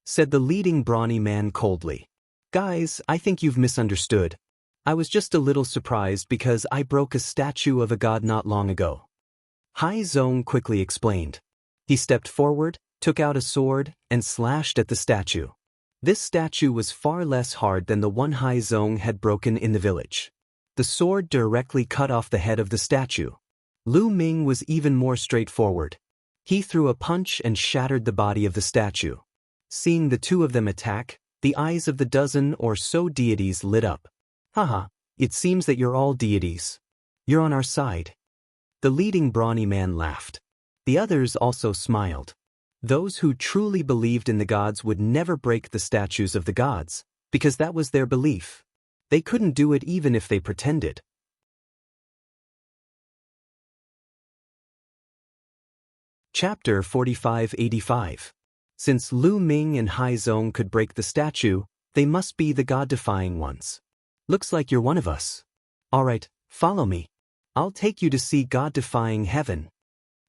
Speaker 1: said the leading brawny man coldly. "Guys, I think you've misunderstood. I was just a little surprised because I broke a statue of a god not long ago." Haizong quickly explained. He stepped forward, took out a sword, and slashed at the statue. This statue was far less hard than the one Haizong had broken in the village. The sword directly cut off the head of the statue. Lu Ming was even more straightforward. He threw a punch and shattered the body of the statue. Seeing the two of them attack, the eyes of the dozen or so deities lit up. "Haha, it seems that you're all deities. You're on our side." The leading brawny man laughed. The others also smiled. Those who truly believed in the gods would never break the statues of the gods, because that was their belief. They couldn't do it even if they pretended. Chapter 4585. Since Lu Ming and Haizong could break the statue, they must be the god-defying ones. "Looks like you're one of us. All right, follow me. I'll take you to see god-defying heaven,"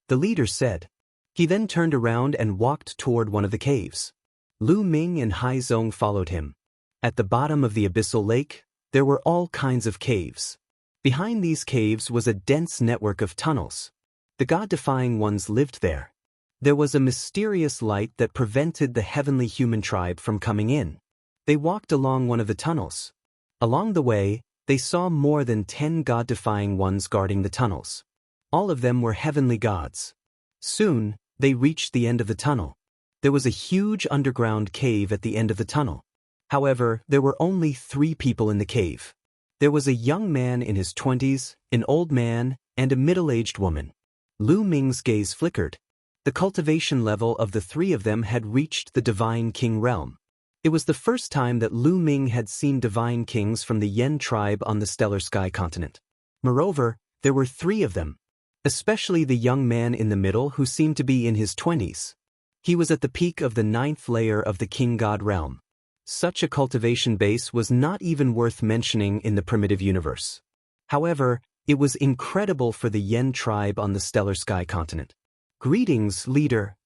Speaker 1: the leader said. He then turned around and walked toward one of the caves. Lu Ming and Haizong followed him. At the bottom of the abyssal lake, there were all kinds of caves. Behind these caves was a dense network of tunnels. The god-defying ones lived there. There was a mysterious light that prevented the heavenly human tribe from coming in. They walked along one of the tunnels. Along the way, they saw more than 10 god-defying ones guarding the tunnels. All of them were heavenly gods. Soon, they reached the end of the tunnel. There was a huge underground cave at the end of the tunnel. However, there were only 3 people in the cave. There was a young man in his 20s, an old man, and a middle-aged woman. Lu Ming's gaze flickered. The cultivation level of the 3 of them had reached the Divine King realm. It was the first time that Lu Ming had seen divine kings from the Yen tribe on the Stellar Sky continent. Moreover, there were 3 of them, especially the young man in the middle who seemed to be in his 20s. He was at the peak of the 9th layer of the King God realm. Such a cultivation base was not even worth mentioning in the primitive universe. However, it was incredible for the Yen tribe on the Stellar Sky continent. "Greetings, leader."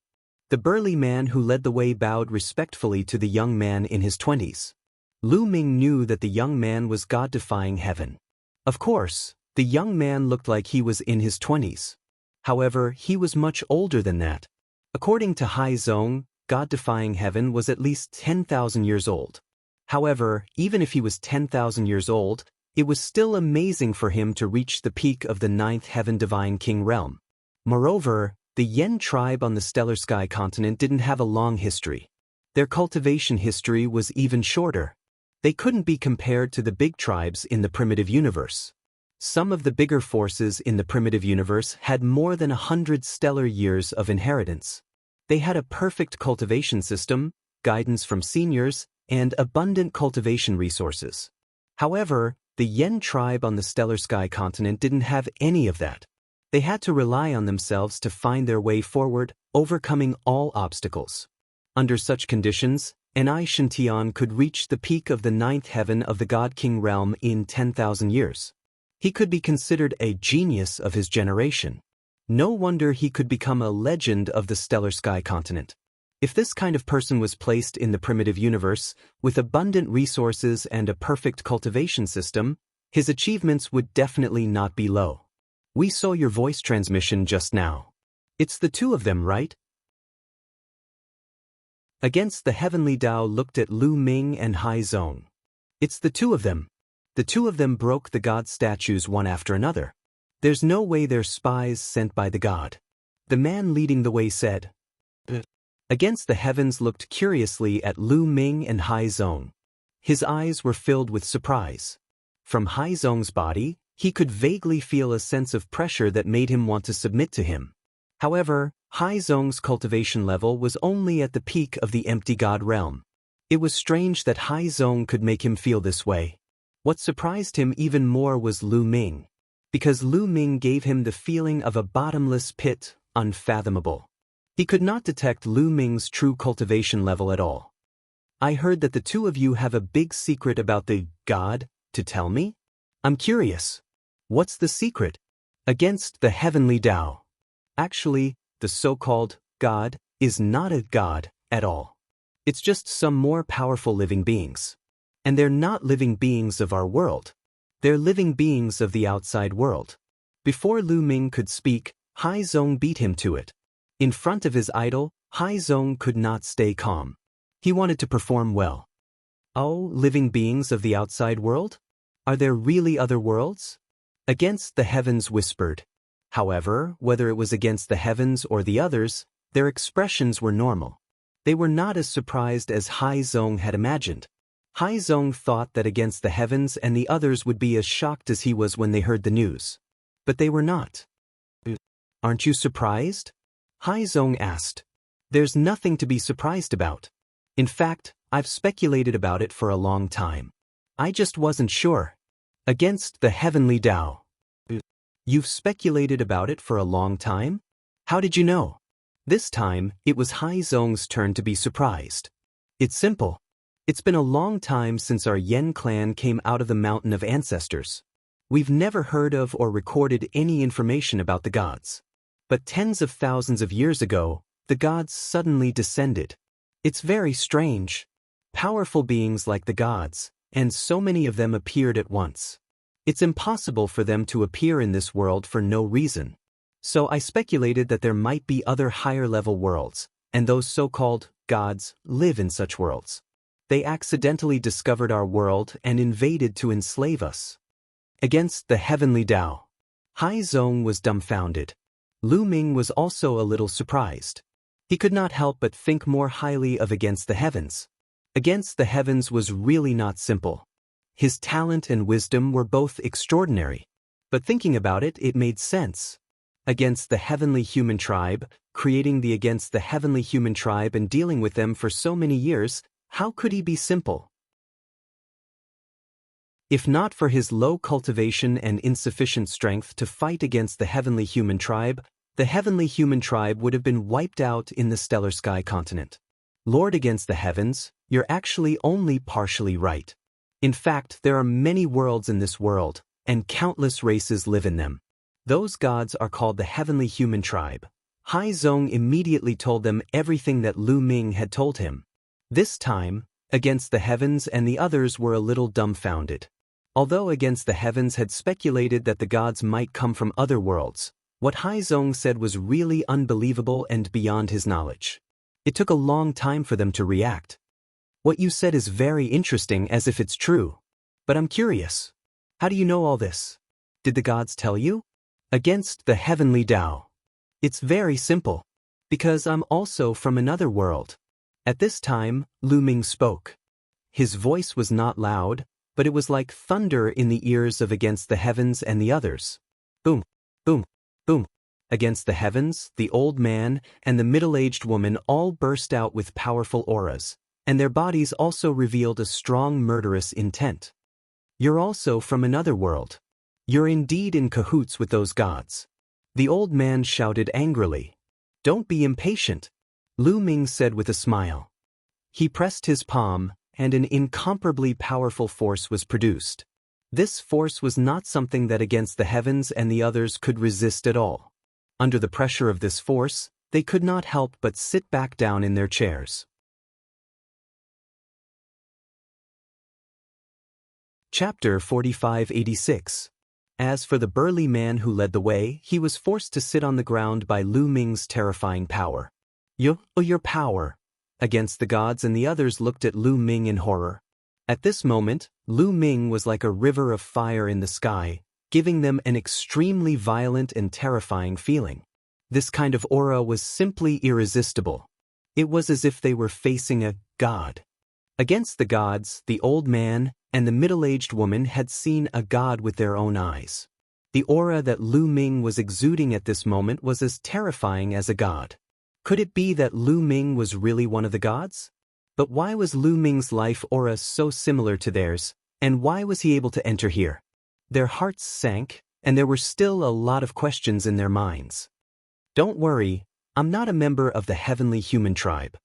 Speaker 1: The burly man who led the way bowed respectfully to the young man in his 20s. Lu Ming knew that the young man was god-defying heaven. Of course, the young man looked like he was in his 20s. However, he was much older than that. According to Haizong, god-defying heaven was at least 10,000 years old. However, even if he was 10,000 years old, it was still amazing for him to reach the peak of the 9th heaven divine king realm. Moreover, the Yen tribe on the Stellar Sky continent didn't have a long history. Their cultivation history was even shorter. They couldn't be compared to the big tribes in the primitive universe. Some of the bigger forces in the primitive universe had more than 100 stellar years of inheritance. They had a perfect cultivation system, guidance from seniors, and abundant cultivation resources. However, the Yen tribe on the Stellar Sky continent didn't have any of that. They had to rely on themselves to find their way forward, overcoming all obstacles. Under such conditions, Enai Shintian could reach the peak of the 9th heaven of the God King realm in 10,000 years. He could be considered a genius of his generation. No wonder he could become a legend of the Stellar Sky continent. If this kind of person was placed in the primitive universe, with abundant resources and a perfect cultivation system, his achievements would definitely not be low. "We saw your voice transmission just now. It's the 2 of them, right?" Against the heavenly Tao looked at Lu Ming and Haizong. "It's the 2 of them. The 2 of them broke the god statues one after another. There's no way they're spies sent by the god," the man leading the way said. Against the heavens looked curiously at Lu Ming and Haizong. His eyes were filled with surprise. From Haizong's body, He could vaguely feel a sense of pressure that made him want to submit to him. However, Haizong's cultivation level was only at the peak of the empty god realm. It was strange that Haizong could make him feel this way. What surprised him even more was Lu Ming, because Lu Ming gave him the feeling of a bottomless pit, unfathomable. He could not detect Lu Ming's true cultivation level at all. I heard that the two of you have a big secret about the god to tell me? I'm curious. What's the secret? Against the heavenly Tao. Actually, the so-called god is not a god at all. It's just some more powerful living beings. And they're not living beings of our world. They're living beings of the outside world. Before Lu Ming could speak, Haizong beat him to it. In front of his idol, Haizong could not stay calm. He wanted to perform well. Oh, living beings of the outside world? Are there really other worlds? Against the heavens whispered. However, whether it was against the heavens or the others, their expressions were normal. They were not as surprised as Haizong had imagined. Haizong thought that against the heavens and the others would be as shocked as he was when they heard the news. But they were not. Aren't you surprised? Haizong asked. There's nothing to be surprised about. In fact, I've speculated about it for a long time. I just wasn't sure. Against the heavenly Tao. You've speculated about it for a long time? How did you know? This time, it was Haizong's turn to be surprised. It's simple. It's been a long time since our Yen clan came out of the mountain of ancestors. We've never heard of or recorded any information about the gods. But tens of thousands of years ago, the gods suddenly descended. It's very strange. Powerful beings like the gods, and so many of them appeared at once. It's impossible for them to appear in this world for no reason. So I speculated that there might be other higher-level worlds, and those so-called gods live in such worlds. They accidentally discovered our world and invaded to enslave us. Against the heavenly Tao. Haizong was dumbfounded. Lu Ming was also a little surprised. He could not help but think more highly of Against the Heavens. Against the Heavens was really not simple. His talent and wisdom were both extraordinary. But thinking about it, it made sense. Against the heavenly human tribe, creating the Against the heavenly human tribe and dealing with them for so many years, how could he be simple? If not for his low cultivation and insufficient strength to fight against the heavenly human tribe, the heavenly human tribe would have been wiped out in the stellar sky continent. Lord Against the Heavens, you're actually only partially right. In fact, there are many worlds in this world, and countless races live in them. Those gods are called the heavenly human tribe. Haizong immediately told them everything that Lu Ming had told him. This time, Against the Heavens and the others were a little dumbfounded. Although Against the Heavens had speculated that the gods might come from other worlds, what Haizong said was really unbelievable and beyond his knowledge. It took a long time for them to react. What you said is very interesting, as if it's true. But I'm curious. How do you know all this? Did the gods tell you? Against the heavenly Tao. It's very simple. Because I'm also from another world. At this time, Lu Ming spoke. His voice was not loud, but it was like thunder in the ears of Against the Heavens and the others. Boom, boom, boom. Against the Heavens, the old man, and the middle-aged woman all burst out with powerful auras, and their bodies also revealed a strong murderous intent. You're also from another world. You're indeed in cahoots with those gods. The old man shouted angrily. Don't be impatient, Lu Ming said with a smile. He pressed his palm, and an incomparably powerful force was produced. This force was not something that Against the Heavens and the others could resist at all. Under the pressure of this force, they could not help but sit back down in their chairs. Chapter 4586. As for the burly man who led the way, he was forced to sit on the ground by Lu Ming's terrifying power. Your power. Against the gods and the others looked at Lu Ming in horror. At this moment, Lu Ming was like a river of fire in the sky, giving them an extremely violent and terrifying feeling. This kind of aura was simply irresistible. It was as if they were facing a god. Against the gods, the old man, and the middle-aged woman had seen a god with their own eyes. The aura that Lu Ming was exuding at this moment was as terrifying as a god. Could it be that Lu Ming was really one of the gods? But why was Lu Ming's life aura so similar to theirs, and why was he able to enter here? Their hearts sank, and there were still a lot of questions in their minds. Don't worry, I'm not a member of the heavenly human tribe.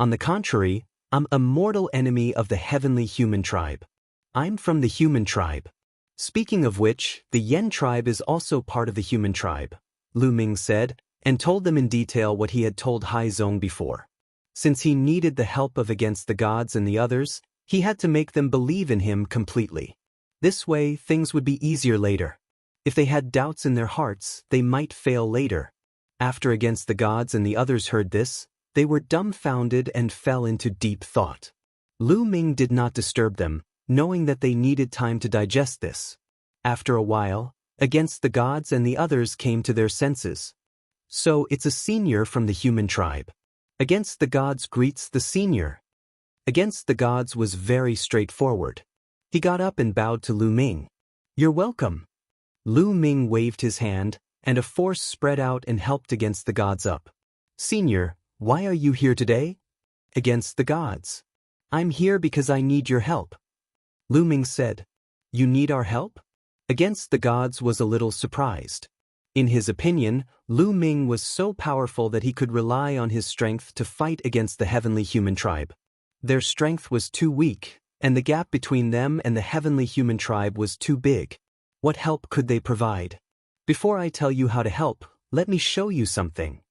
Speaker 1: On the contrary, I'm a mortal enemy of the heavenly human tribe. I'm from the human tribe. Speaking of which, the Yen tribe is also part of the human tribe, Lu Ming said, and told them in detail what he had told Haizong before. Since he needed the help of against the gods and the others, he had to make them believe in him completely. This way, things would be easier later. If they had doubts in their hearts, they might fail later. After against the gods and the others heard this, they were dumbfounded and fell into deep thought. Lu Ming did not disturb them, knowing that they needed time to digest this. After a while, against the gods and the others came to their senses. So it's a senior from the human tribe. Against the gods greets the senior. Against the gods was very straightforward. He got up and bowed to Lu Ming. You're welcome. Lu Ming waved his hand, and a force spread out and helped against the gods up. Senior, why are you here today? Against the gods. I'm here because I need your help. Lu Ming said. You need our help? Against the gods was a little surprised. In his opinion, Lu Ming was so powerful that he could rely on his strength to fight against the heavenly human tribe. Their strength was too weak, and the gap between them and the heavenly human tribe was too big. What help could they provide? Before I tell you how to help, let me show you something.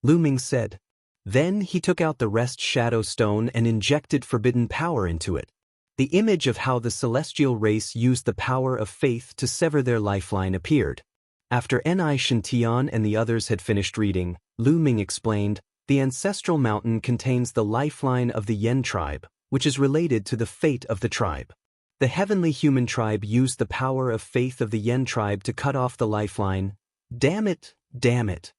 Speaker 1: Lu Ming said. Then he took out the rest shadow stone and injected forbidden power into it. The image of how the celestial race used the power of faith to sever their lifeline appeared. After Ni Shintian and the others had finished reading, Lu Ming explained, the ancestral mountain contains the lifeline of the Yen tribe, which is related to the fate of the tribe. The heavenly human tribe used the power of faith of the Yen tribe to cut off the lifeline. Damn it, damn it.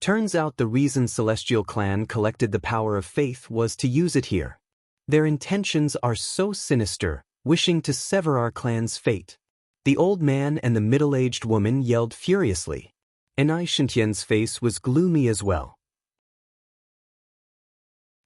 Speaker 1: Turns out the reason Celestial Clan collected the power of faith was to use it here. Their intentions are so sinister, wishing to sever our clan's fate. The old man and the middle-aged woman yelled furiously. Ni Shintian's face was gloomy as well.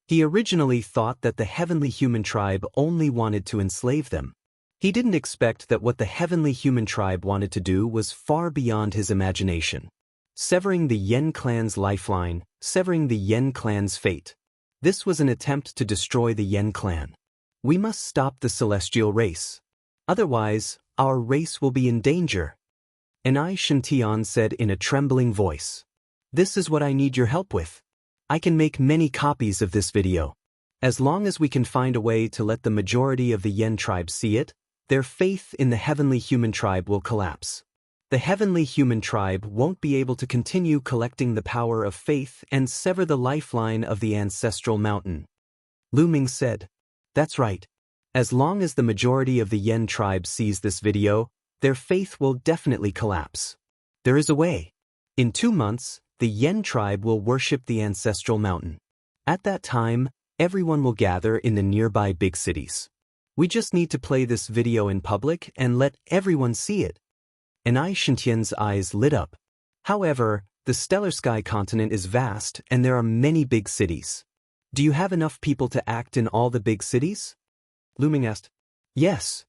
Speaker 1: He originally thought that the heavenly human tribe only wanted to enslave them. He didn't expect that what the heavenly human tribe wanted to do was far beyond his imagination. Severing the Yen clan's lifeline, severing the Yen clan's fate. This was an attempt to destroy the Yen clan. We must stop the celestial race. Otherwise, our race will be in danger. Ni Shintian said in a trembling voice. This is what I need your help with. I can make many copies of this video. As long as we can find a way to let the majority of the Yen tribe see it, their faith in the heavenly human tribe will collapse. The heavenly human tribe won't be able to continue collecting the power of faith and sever the lifeline of the ancestral mountain. Lu Ming said, That's right. As long as the majority of the Yen tribe sees this video, their faith will definitely collapse. There is a way. In 2 months, the Yen tribe will worship the ancestral mountain. At that time, everyone will gather in the nearby big cities. We just need to play this video in public and let everyone see it. Ni Shintian's eyes lit up. However, the Stellar Sky continent is vast and there are many big cities. Do you have enough people to act in all the big cities? Lu Ming asked. Yes.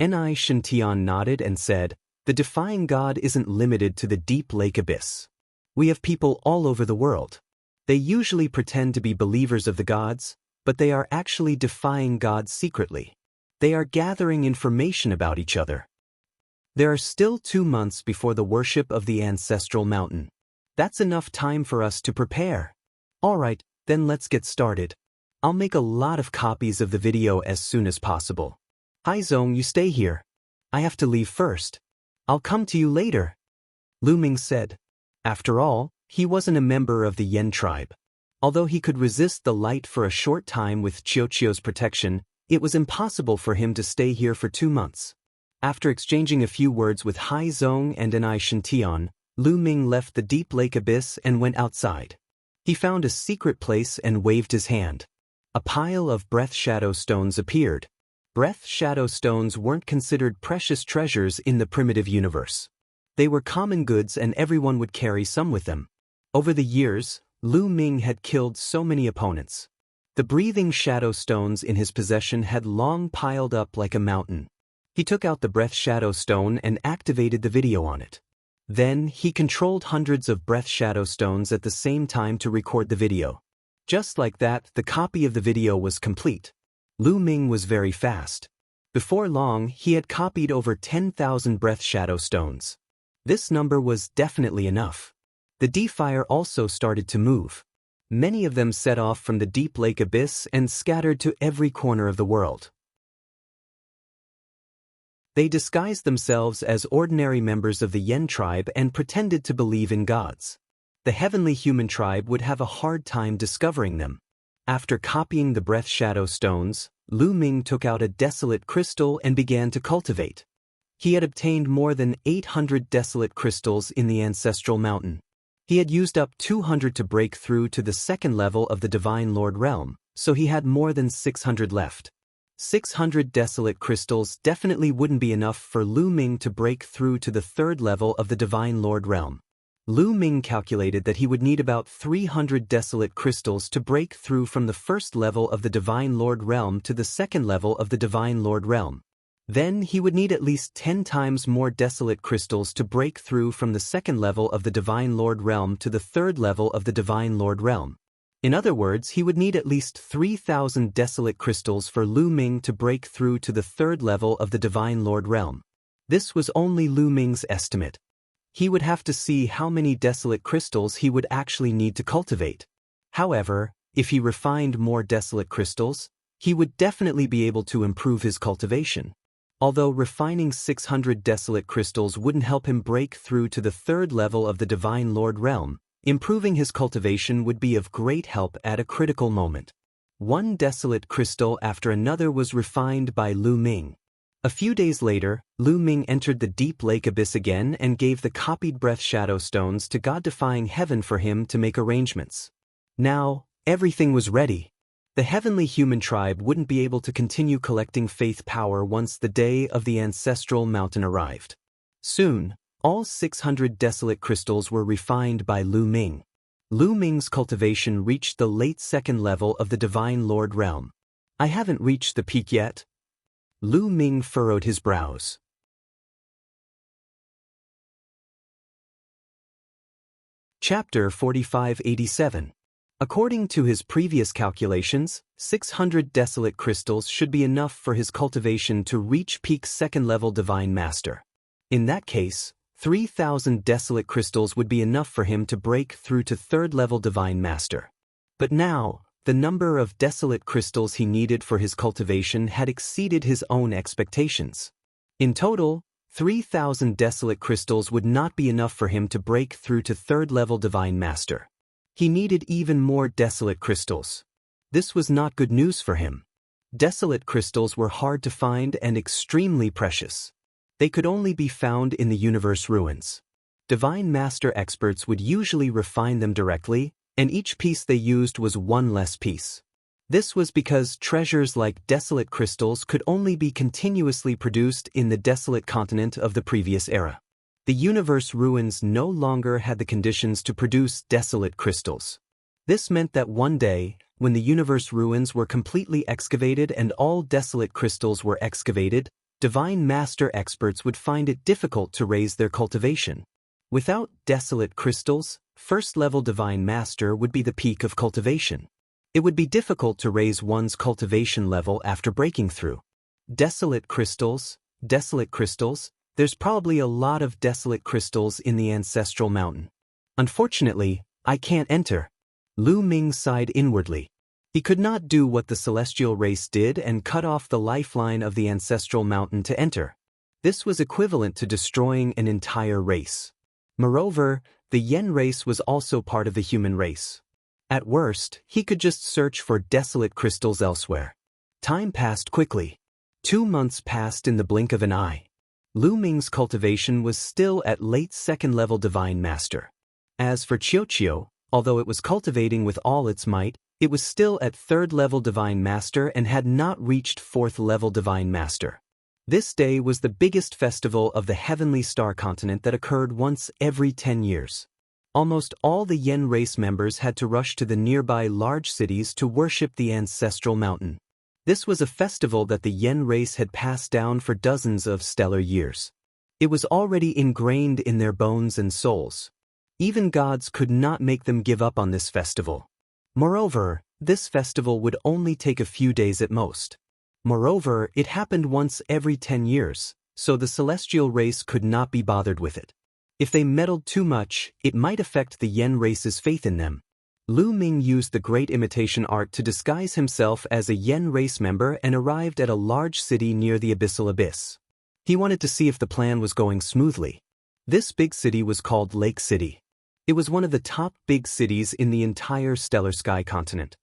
Speaker 1: Ni Shintian nodded and said, The defying God isn't limited to the deep lake abyss. We have people all over the world. They usually pretend to be believers of the gods, but they are actually defying God secretly. They are gathering information about each other. There are still 2 months before the worship of the ancestral mountain. That's enough time for us to prepare. All right, then let's get started. I'll make a lot of copies of the video as soon as possible. Haizong, you stay here. I have to leave first. I'll come to you later. Lu Ming said. After all, he wasn't a member of the Yen tribe. Although he could resist the light for a short time with Qiuqiu's protection, it was impossible for him to stay here for 2 months. After exchanging a few words with Haizong and Ni Shintian, Lu Ming left the deep lake abyss and went outside. He found a secret place and waved his hand. A pile of breath shadow stones appeared. Breath shadow stones weren't considered precious treasures in the primitive universe. They were common goods and everyone would carry some with them. Over the years, Lu Ming had killed so many opponents. The breathing shadow stones in his possession had long piled up like a mountain. He took out the breath shadow stone and activated the video on it. Then, he controlled hundreds of breath shadow stones at the same time to record the video. Just like that, the copy of the video was complete. Lu Ming was very fast. Before long, he had copied over 10,000 breath shadow stones. This number was definitely enough. The D-Fire also started to move. Many of them set off from the deep lake abyss and scattered to every corner of the world. They disguised themselves as ordinary members of the Yen tribe and pretended to believe in gods. The heavenly human tribe would have a hard time discovering them. After copying the breath shadow stones, Lu Ming took out a desolate crystal and began to cultivate. He had obtained more than 800 desolate crystals in the ancestral mountain. He had used up 200 to break through to the second level of the Divine Lord realm, so he had more than 600 left. 600 desolate crystals definitely wouldn't be enough for Lu Ming to break through to the third level of the Divine Lord realm. Lu Ming calculated that he would need about 300 desolate crystals to break through from the first level of the Divine Lord realm to the second level of the Divine Lord realm. Then he would need at least 10 times more desolate crystals to break through from the second level of the Divine Lord realm to the third level of the Divine Lord realm. In other words, he would need at least 3,000 desolate crystals for Lu Ming to break through to the third level of the Divine Lord realm. This was only Lu Ming's estimate. He would have to see how many desolate crystals he would actually need to cultivate. However, if he refined more desolate crystals, he would definitely be able to improve his cultivation. Although refining 600 desolate crystals wouldn't help him break through to the third level of the Divine Lord realm, improving his cultivation would be of great help at a critical moment. One desolate crystal after another was refined by Lu Ming. A few days later, Lu Ming entered the deep lake abyss again and gave the copied breath shadow stones to God-defying heaven for him to make arrangements. Now, everything was ready. The heavenly human tribe wouldn't be able to continue collecting faith power once the day of the ancestral mountain arrived. Soon, all 600 desolate crystals were refined by Lu Ming. Lu Ming's cultivation reached the late second level of the Divine Lord realm. I haven't reached the peak yet. Lu Ming furrowed his brows. Chapter 4587. According to his previous calculations, 600 desolate crystals should be enough for his cultivation to reach peak second-level Divine Master. In that case, 3,000 desolate crystals would be enough for him to break through to third-level Divine Master. But now, the number of desolate crystals he needed for his cultivation had exceeded his own expectations. In total, 3,000 desolate crystals would not be enough for him to break through to third-level Divine Master. He needed even more desolate crystals. This was not good news for him. Desolate crystals were hard to find and extremely precious. They could only be found in the universe ruins. Divine Master experts would usually refine them directly, and each piece they used was one less piece. This was because treasures like desolate crystals could only be continuously produced in the desolate continent of the previous era. The universe ruins no longer had the conditions to produce desolate crystals. This meant that one day, when the universe ruins were completely excavated and all desolate crystals were excavated, Divine Master experts would find it difficult to raise their cultivation. Without desolate crystals, first-level Divine Master would be the peak of cultivation. It would be difficult to raise one's cultivation level after breaking through. Desolate crystals, there's probably a lot of desolate crystals in the ancestral mountain. Unfortunately, I can't enter. Lu Ming sighed inwardly. He could not do what the celestial race did and cut off the lifeline of the ancestral mountain to enter. This was equivalent to destroying an entire race. Moreover, the Yen race was also part of the human race. At worst, he could just search for desolate crystals elsewhere. Time passed quickly. 2 months passed in the blink of an eye. Lu Ming's cultivation was still at late second-level Divine Master. As for Qiuqiu, Although it was cultivating with all its might, it was still at 3rd level Divine Master and had not reached 4th level Divine Master. This day was the biggest festival of the Heavenly Star Continent that occurred once every 10 years. Almost all the Yen race members had to rush to the nearby large cities to worship the ancestral mountain. This was a festival that the Yen race had passed down for dozens of stellar years. It was already ingrained in their bones and souls. Even gods could not make them give up on this festival. Moreover, this festival would only take a few days at most. Moreover, it happened once every 10 years, so the celestial race could not be bothered with it. If they meddled too much, it might affect the Yen race's faith in them. Lu Ming used the great imitation art to disguise himself as a Yen race member and arrived at a large city near the abyssal abyss. He wanted to see if the plan was going smoothly. This big city was called Lake City. It was one of the top big cities in the entire stellar sky continent.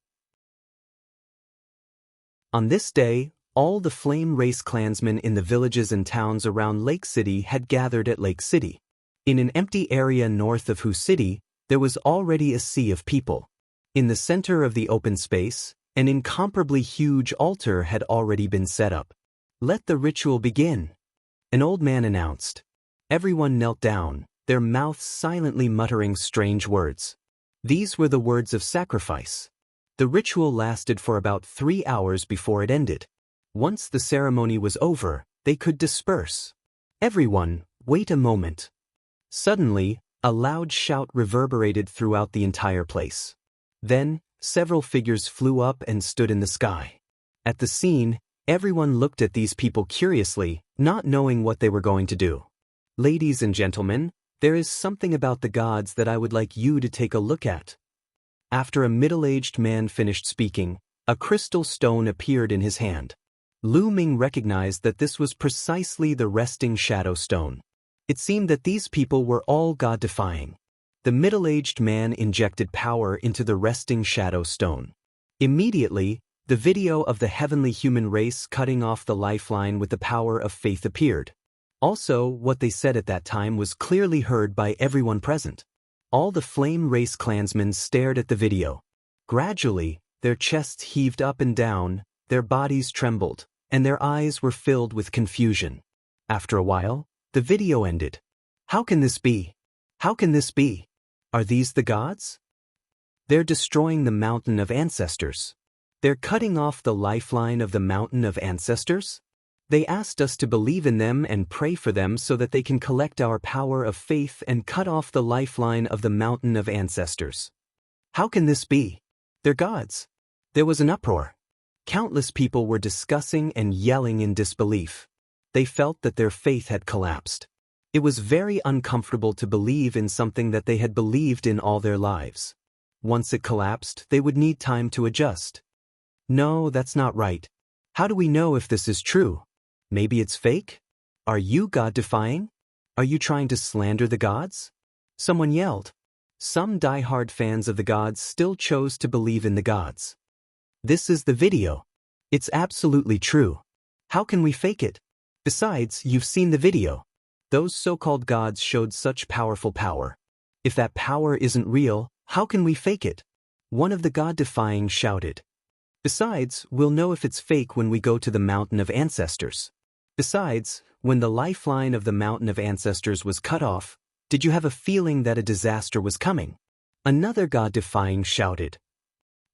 Speaker 1: On this day, all the flame race clansmen in the villages and towns around Lake City had gathered at Lake City. In an empty area north of Hu City, there was already a sea of people. In the center of the open space, an incomparably huge altar had already been set up. "Let the ritual begin," an old man announced. Everyone knelt down, their mouths silently muttering strange words. These were the words of sacrifice. The ritual lasted for about 3 hours before it ended. Once the ceremony was over, they could disperse. "Everyone, wait a moment." Suddenly, a loud shout reverberated throughout the entire place. Then, several figures flew up and stood in the sky. At the scene, everyone looked at these people curiously, not knowing what they were going to do. "Ladies and gentlemen, there is something about the gods that I would like you to take a look at." After a middle-aged man finished speaking, a crystal stone appeared in his hand. Lu Ming recognized that this was precisely the resting shadow stone. It seemed that these people were all God-defying. The middle-aged man injected power into the resting shadow stone. Immediately, the video of the heavenly human race cutting off the lifeline with the power of faith appeared. Also, what they said at that time was clearly heard by everyone present. All the flame race clansmen stared at the video. Gradually, their chests heaved up and down, their bodies trembled, and their eyes were filled with confusion. After a while, the video ended. "How can this be? How can this be? Are these the gods? They're destroying the mountain of ancestors. They're cutting off the lifeline of the mountain of ancestors? They asked us to believe in them and pray for them so that they can collect our power of faith and cut off the lifeline of the mountain of ancestors. How can this be? They're gods." There was an uproar. Countless people were discussing and yelling in disbelief. They felt that their faith had collapsed. It was very uncomfortable to believe in something that they had believed in all their lives. Once it collapsed, they would need time to adjust. "No, that's not right. How do we know if this is true? Maybe it's fake? Are you God-defying? Are you trying to slander the gods?" Someone yelled. Some die-hard fans of the gods still chose to believe in the gods. "This is the video. It's absolutely true. How can we fake it? Besides, you've seen the video. Those so-called gods showed such powerful power. If that power isn't real, how can we fake it?" One of the God-defying shouted. "Besides, we'll know if it's fake when we go to the mountain of ancestors. Besides, when the lifeline of the mountain of ancestors was cut off, did you have a feeling that a disaster was coming?" Another God-defying shouted.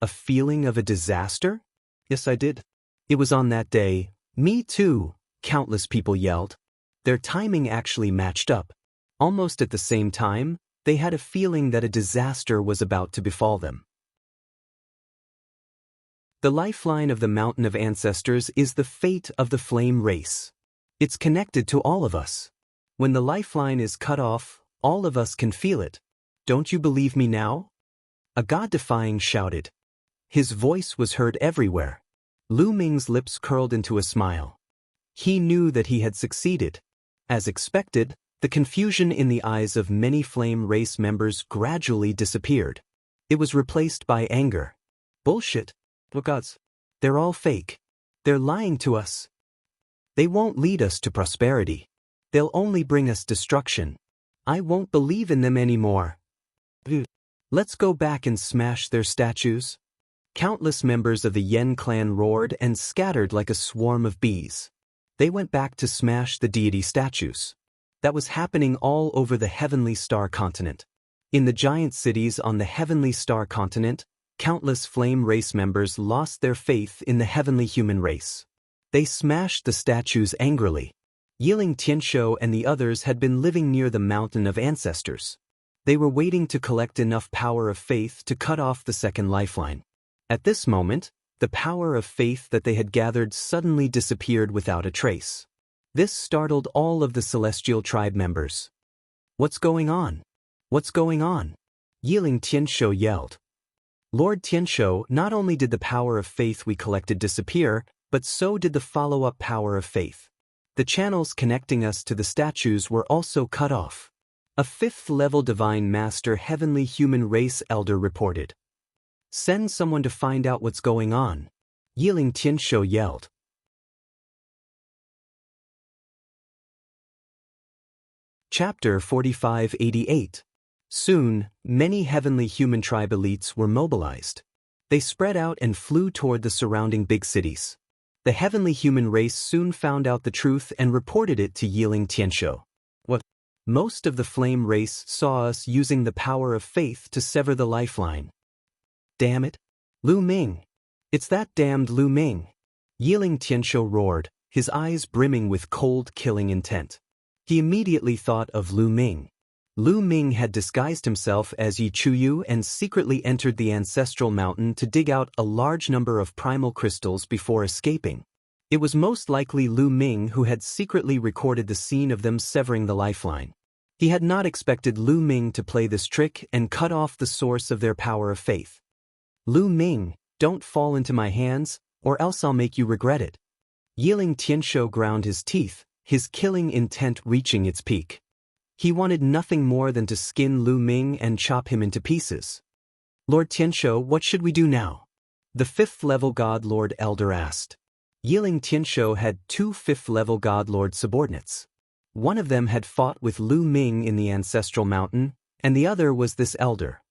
Speaker 1: "A feeling of a disaster?" "Yes, I did. It was on that day." "Me too," countless people yelled. Their timing actually matched up. Almost at the same time, they had a feeling that a disaster was about to befall them. The lifeline of the mountain of ancestors is the fate of the flame race. It's connected to all of us. When the lifeline is cut off, all of us can feel it. Don't you believe me now?" A God-defying shouted. His voice was heard everywhere. Lu Ming's lips curled into a smile. He knew that he had succeeded. As expected, the confusion in the eyes of many flame race members gradually disappeared. It was replaced by anger. "Bullshit. What gods? They're all fake. They're lying to us. They won't lead us to prosperity. They'll only bring us destruction. I won't believe in them anymore." Let's go back and smash their statues. Countless members of the Yen clan roared and scattered like a swarm of bees. They went back to smash the deity statues. That was happening all over the Heavenly Star continent. In the giant cities on the Heavenly Star continent, countless flame race members lost their faith in the heavenly human race. They smashed the statues angrily. Yiling Tianshou and the others had been living near the Mountain of Ancestors. They were waiting to collect enough power of faith to cut off the second lifeline. At this moment, the power of faith that they had gathered suddenly disappeared without a trace. This startled all of the Celestial Tribe members. "What's going on? What's going on?" Yiling Tianshou yelled. "Lord Tianshou, not only did the power of faith we collected disappear, but so did the follow-up power of faith. The channels connecting us to the statues were also cut off." A fifth-level Divine Master Heavenly Human Race Elder reported. "Send someone to find out what's going on," Yiling Tianshou yelled. Chapter 4588. Soon, many Heavenly Human Tribe elites were mobilized. They spread out and flew toward the surrounding big cities. The Heavenly Human Race soon found out the truth and reported it to Yiling Tianshou. "What? Most of the Flame Race saw us using the power of faith to sever the lifeline. Damn it! Lu Ming! It's that damned Lu Ming!" Yiling Tianshou roared, his eyes brimming with cold, killing intent. He immediately thought of Lu Ming. Lu Ming had disguised himself as Yi Chuyu and secretly entered the ancestral mountain to dig out a large number of primal crystals before escaping. It was most likely Lu Ming who had secretly recorded the scene of them severing the lifeline. He had not expected Lu Ming to play this trick and cut off the source of their power of faith. "Lu Ming, don't fall into my hands, or else I'll make you regret it." Yiling Tianshou ground his teeth, his killing intent reaching its peak. He wanted nothing more than to skin Lu Ming and chop him into pieces. "Lord Tianshou, what should we do now?" the fifth-level God Lord Elder asked. Yiling Tianshou had two fifth-level God Lord subordinates. One of them had fought with Lu Ming in the ancestral mountain, and the other was this elder.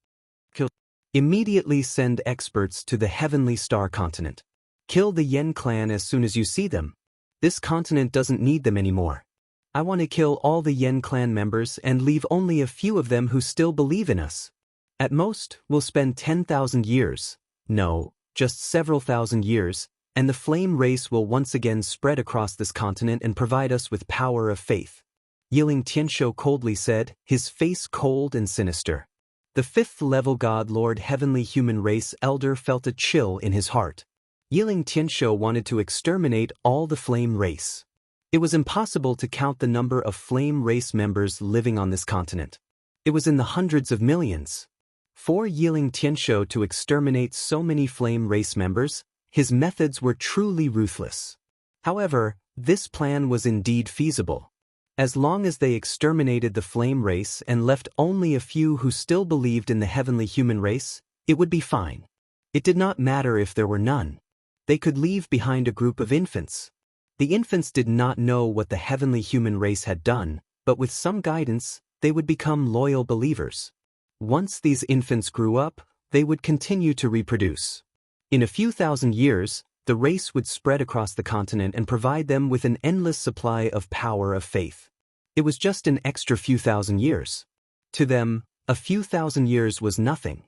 Speaker 1: "Immediately send experts to the Heavenly Star continent. Kill the Yen clan as soon as you see them. This continent doesn't need them anymore. I want to kill all the Yen clan members and leave only a few of them who still believe in us. At most, we'll spend 10,000 years. No, just several thousand years, and the flame race will once again spread across this continent and provide us with power of faith." Yiling Tianshou coldly said, his face cold and sinister. The fifth-level God Lord Heavenly Human Race Elder felt a chill in his heart. Yiling Tianshou wanted to exterminate all the flame race. It was impossible to count the number of flame race members living on this continent. It was in the hundreds of millions. For Yiling Tianshou to exterminate so many flame race members, his methods were truly ruthless. However, this plan was indeed feasible. As long as they exterminated the flame race and left only a few who still believed in the heavenly human race, it would be fine. It did not matter if there were none. They could leave behind a group of infants. The infants did not know what the heavenly human race had done, but with some guidance, they would become loyal believers. Once these infants grew up, they would continue to reproduce. In a few thousand years, the race would spread across the continent and provide them with an endless supply of power of faith. It was just an extra few thousand years. To them, a few thousand years was nothing.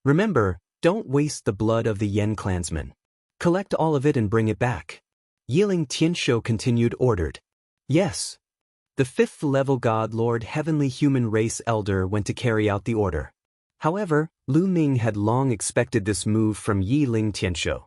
Speaker 1: Remember, don't waste the blood of the Yen clansmen. Collect all of it and bring it back. Yiling Tianshou continued ordered. Yes. The fifth-level God Lord Heavenly Human Race Elder went to carry out the order. However, Lu Ming had long expected this move from Yiling Tianshou.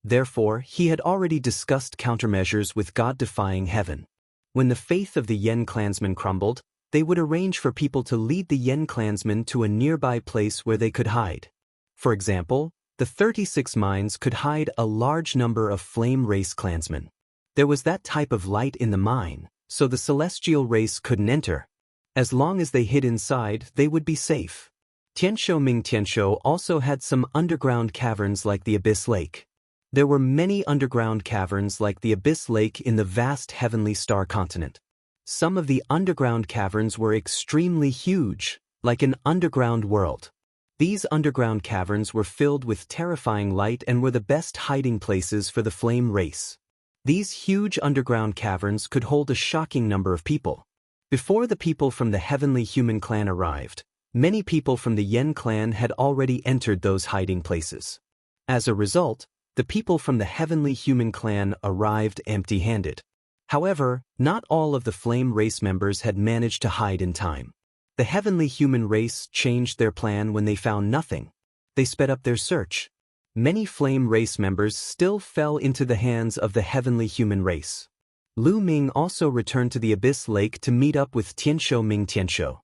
Speaker 1: Therefore, he had already discussed countermeasures with God-defying heaven. When the faith of the Yen clansmen crumbled, they would arrange for people to lead the Yen clansmen to a nearby place where they could hide. For example, the 36 mines could hide a large number of flame race clansmen. There was that type of light in the mine, so the celestial race couldn't enter. As long as they hid inside, they would be safe. Tianshou Ming Tianshou also had some underground caverns like the Abyss Lake. There were many underground caverns like the Abyss Lake in the vast Heavenly Star continent. Some of the underground caverns were extremely huge, like an underground world. These underground caverns were filled with terrifying light and were the best hiding places for the flame race. These huge underground caverns could hold a shocking number of people. Before the people from the Heavenly Human Clan arrived, many people from the Yen clan had already entered those hiding places. As a result, the people from the Heavenly Human Clan arrived empty-handed. However, not all of the Flame Race members had managed to hide in time. The Heavenly Human Race changed their plan when they found nothing. They sped up their search. Many Flame Race members still fell into the hands of the Heavenly Human Race. Lu Ming also returned to the Abyss Lake to meet up with Tianshou Ming Tianshou.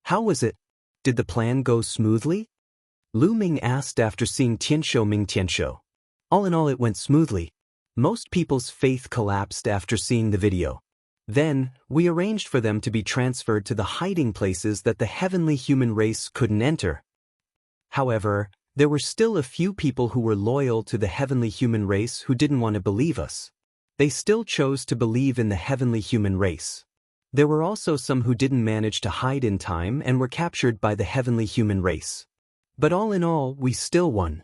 Speaker 1: How was it? Did the plan go smoothly? Lu Ming asked after seeing Tianshou Ming Tianshou. All in all, it went smoothly. Most people's faith collapsed after seeing the video. Then, we arranged for them to be transferred to the hiding places that the Heavenly Human Race couldn't enter. However, there were still a few people who were loyal to the Heavenly Human Race who didn't want to believe us. They still chose to believe in the Heavenly Human Race. There were also some who didn't manage to hide in time and were captured by the Heavenly Human Race. But all in all, we still won.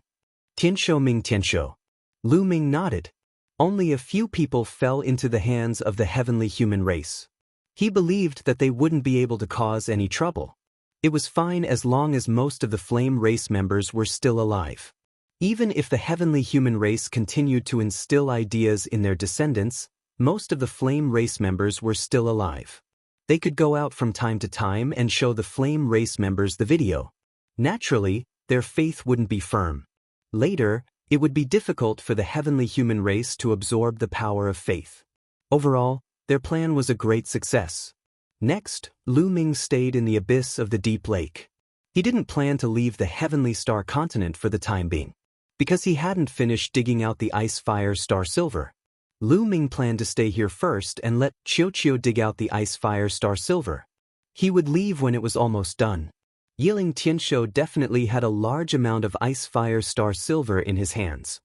Speaker 1: Tianshou Ming Tianshou. Lu Ming nodded. Only a few people fell into the hands of the Heavenly Human Race. He believed that they wouldn't be able to cause any trouble. It was fine as long as most of the Flame Race members were still alive. Even if the Heavenly Human Race continued to instill ideas in their descendants, most of the Flame Race members were still alive. They could go out from time to time and show the Flame Race members the video. Naturally, their faith wouldn't be firm. Later, it would be difficult for the Heavenly Human Race to absorb the power of faith. Overall, their plan was a great success. Next, Lu Ming stayed in the abyss of the deep lake. He didn't plan to leave the Heavenly Star continent for the time being, because he hadn't finished digging out the Ice Fire Star Silver. Lu Ming planned to stay here first and let Qiu dig out the Ice Fire Star Silver. He would leave when it was almost done. Yiling Tianshou definitely had a large amount of Ice Fire Star Silver in his hands.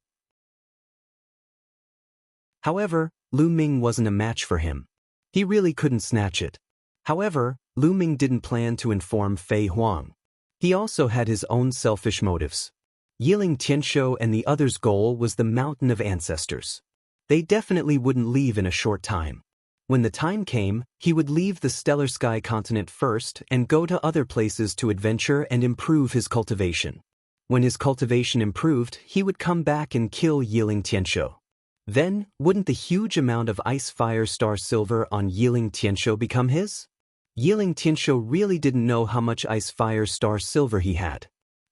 Speaker 1: However, Lu Ming wasn't a match for him. He really couldn't snatch it. However, Lu Ming didn't plan to inform Fei Huang. He also had his own selfish motives. Yiling Tianshou and the others' goal was the Mountain of Ancestors. They definitely wouldn't leave in a short time. When the time came, he would leave the Stellar Sky continent first and go to other places to adventure and improve his cultivation. When his cultivation improved, he would come back and kill Yiling Tianshou. Then, wouldn't the huge amount of Ice Fire Star Silver on Yiling Tianshou become his? Yiling Tianshou really didn't know how much Ice Fire Star Silver he had.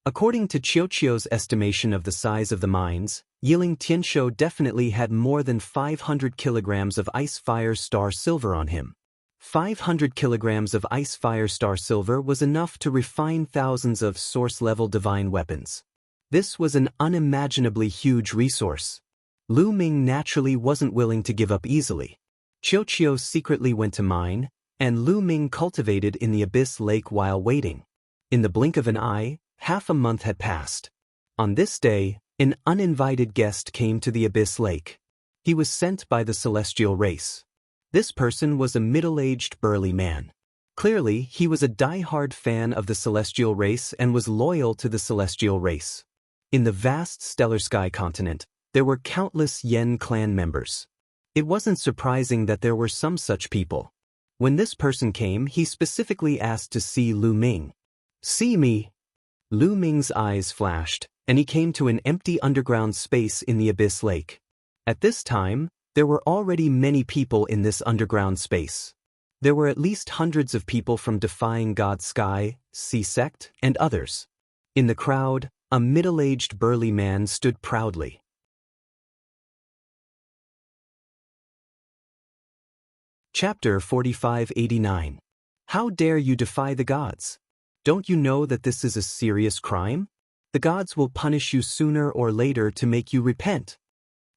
Speaker 1: According to Qiuqiu's estimation of the size of the mines, Yiling Tianshou definitely had more than 500 kilograms of Ice Fire Star Silver on him. 500 kilograms of Ice Fire Star Silver was enough to refine thousands of source-level divine weapons. This was an unimaginably huge resource. Lu Ming naturally wasn't willing to give up easily. Qiuqiu secretly went to mine, and Lu Ming cultivated in the Abyss Lake while waiting. In the blink of an eye, half a month had passed. On this day, an uninvited guest came to the Abyss Lake. He was sent by the Celestial Race. This person was a middle-aged burly man. Clearly, he was a die-hard fan of the Celestial Race and was loyal to the Celestial Race. In the vast Stellar Sky continent, there were countless Yen clan members. It wasn't surprising that there were some such people. When this person came, he specifically asked to see Lu Ming. "See me." Lu Ming's eyes flashed, and he came to an empty underground space in the Abyss Lake. At this time, there were already many people in this underground space. There were at least hundreds of people from Defying God Sky, Sea Sect, and others. In the crowd, a middle-aged burly man stood proudly. Chapter 4589. How dare you defy the gods? Don't you know that this is a serious crime? The gods will punish you sooner or later to make you repent.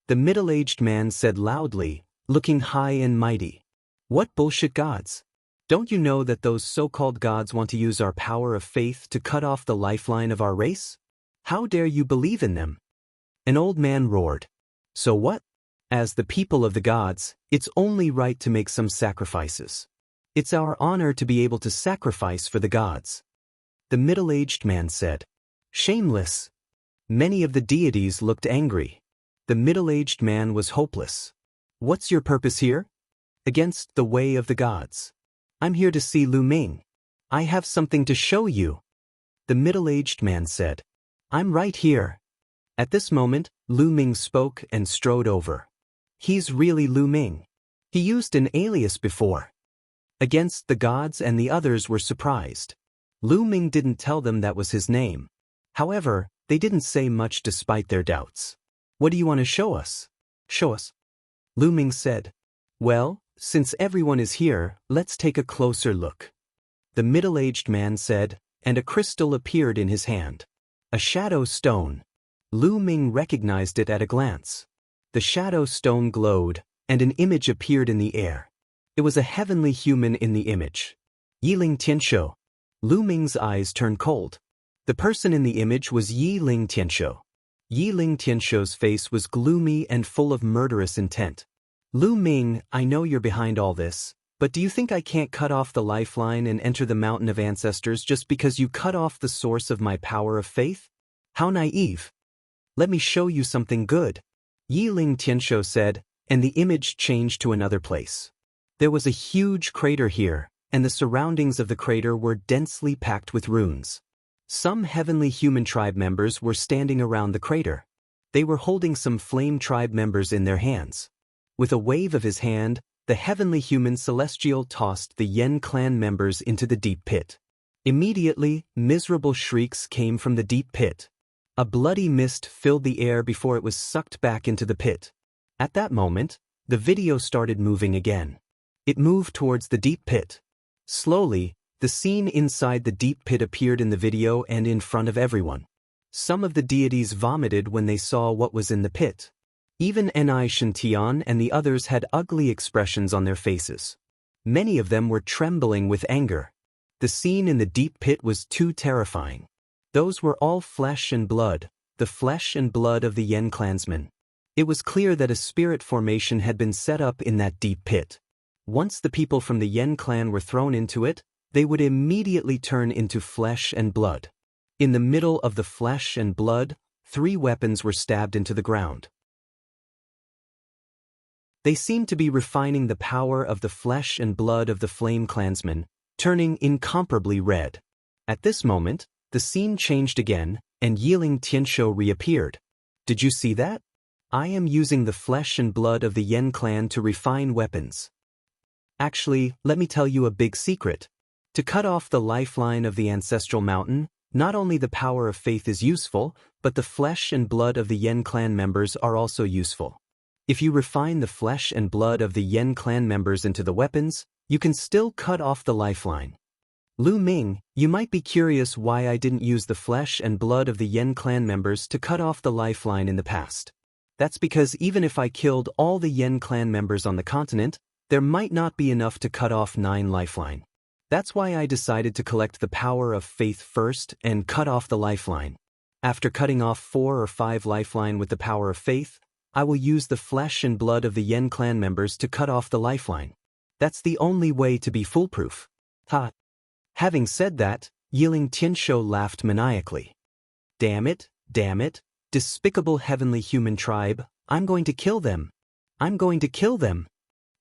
Speaker 1: The middle-aged man said loudly, looking high and mighty. What bullshit gods? Don't you know that those so-called gods want to use our power of faith to cut off the lifeline of our race? How dare you believe in them? An old man roared. So what? As the people of the gods, it's only right to make some sacrifices. It's our honor to be able to sacrifice for the gods. the middle-aged man said. Shameless. Many of the deities looked angry. The middle-aged man was hopeless. What's your purpose here? Against the way of the gods. I'm here to see Lu Ming. I have something to show you. The middle-aged man said. I'm right here. At this moment, Lu Ming spoke and strode over. He's really Lu Ming. He used an alias before. Against the gods and the others were surprised. Lu Ming didn't tell them that was his name. However, they didn't say much despite their doubts. What do you want to show us? Show us. Lu Ming said. Well, since everyone is here, let's take a closer look. The middle-aged man said, and a crystal appeared in his hand. A shadow stone. Lu Ming recognized it at a glance. The shadow stone glowed, and an image appeared in the air. It was a heavenly human in the image. Yiling Tianshou. Lu Ming's eyes turned cold. The person in the image was Yiling Tianshou. Yiling Tianshou's face was gloomy and full of murderous intent. Lu Ming, I know you're behind all this, but do you think I can't cut off the lifeline and enter the mountain of ancestors just because you cut off the source of my power of faith? How naive. Let me show you something good. Yiling Tianshou said, and the image changed to another place. There was a huge crater here, and the surroundings of the crater were densely packed with runes. Some heavenly human tribe members were standing around the crater. They were holding some flame tribe members in their hands. With a wave of his hand, the heavenly human celestial tossed the Yen clan members into the deep pit. Immediately, miserable shrieks came from the deep pit. A bloody mist filled the air before it was sucked back into the pit. At that moment, the video started moving again. It moved towards the deep pit. Slowly, the scene inside the deep pit appeared in the video and in front of everyone. Some of the deities vomited when they saw what was in the pit. Even Ni Shintian and the others had ugly expressions on their faces. Many of them were trembling with anger. The scene in the deep pit was too terrifying. Those were all flesh and blood, the flesh and blood of the Yen clansmen. It was clear that a spirit formation had been set up in that deep pit. Once the people from the Yen clan were thrown into it, they would immediately turn into flesh and blood. In the middle of the flesh and blood, 3 weapons were stabbed into the ground. They seemed to be refining the power of the flesh and blood of the flame clansmen, turning incomparably red. At this moment, the scene changed again, and Yiling Tianshou reappeared. Did you see that? I am using the flesh and blood of the Yen clan to refine weapons. Actually, let me tell you a big secret. To cut off the lifeline of the ancestral mountain, not only the power of faith is useful, but the flesh and blood of the Yen clan members are also useful. If you refine the flesh and blood of the Yen clan members into the weapons, you can still cut off the lifeline. Lu Ming, you might be curious why I didn't use the flesh and blood of the Yen clan members to cut off the lifeline in the past. That's because even if I killed all the Yen clan members on the continent, there might not be enough to cut off 9 lifeline. That's why I decided to collect the power of faith first and cut off the lifeline. After cutting off 4 or 5 lifeline with the power of faith, I will use the flesh and blood of the Yen clan members to cut off the lifeline. That's the only way to be foolproof. Ha! Having said that, Yiling Tianshou laughed maniacally. Damn it, despicable heavenly human tribe, I'm going to kill them. I'm going to kill them.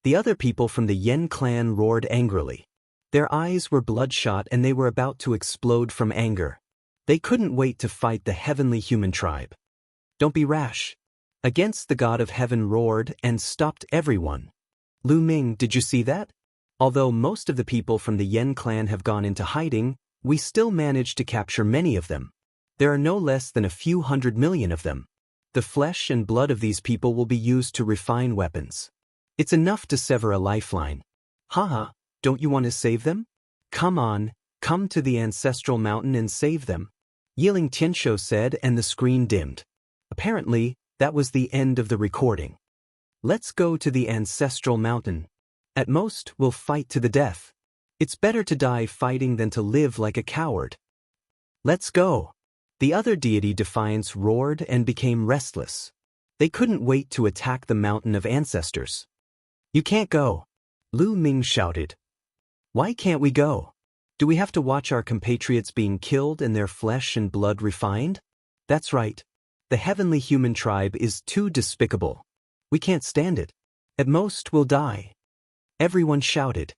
Speaker 1: The other people from the Yen clan roared angrily. Their eyes were bloodshot and they were about to explode from anger. They couldn't wait to fight the heavenly human tribe. Don't be rash. Against the god of heaven roared and stopped everyone. Lu Ming, did you see that? Although most of the people from the Yen clan have gone into hiding, we still managed to capture many of them. There are no less than a few 100 million of them. The flesh and blood of these people will be used to refine weapons. It's enough to sever a lifeline. Haha, don't you want to save them? Come on, come to the ancestral mountain and save them. Yiling Tianshou said, and the screen dimmed. Apparently, that was the end of the recording. Let's go to the ancestral mountain. At most, we'll fight to the death. It's better to die fighting than to live like a coward. Let's go. The other deity Defiance roared and became restless. They couldn't wait to attack the mountain of ancestors. You can't go. Lu Ming shouted. Why can't we go? Do we have to watch our compatriots being killed and their flesh and blood refined? That's right. The heavenly human tribe is too despicable. We can't stand it. At most, we'll die. Everyone shouted.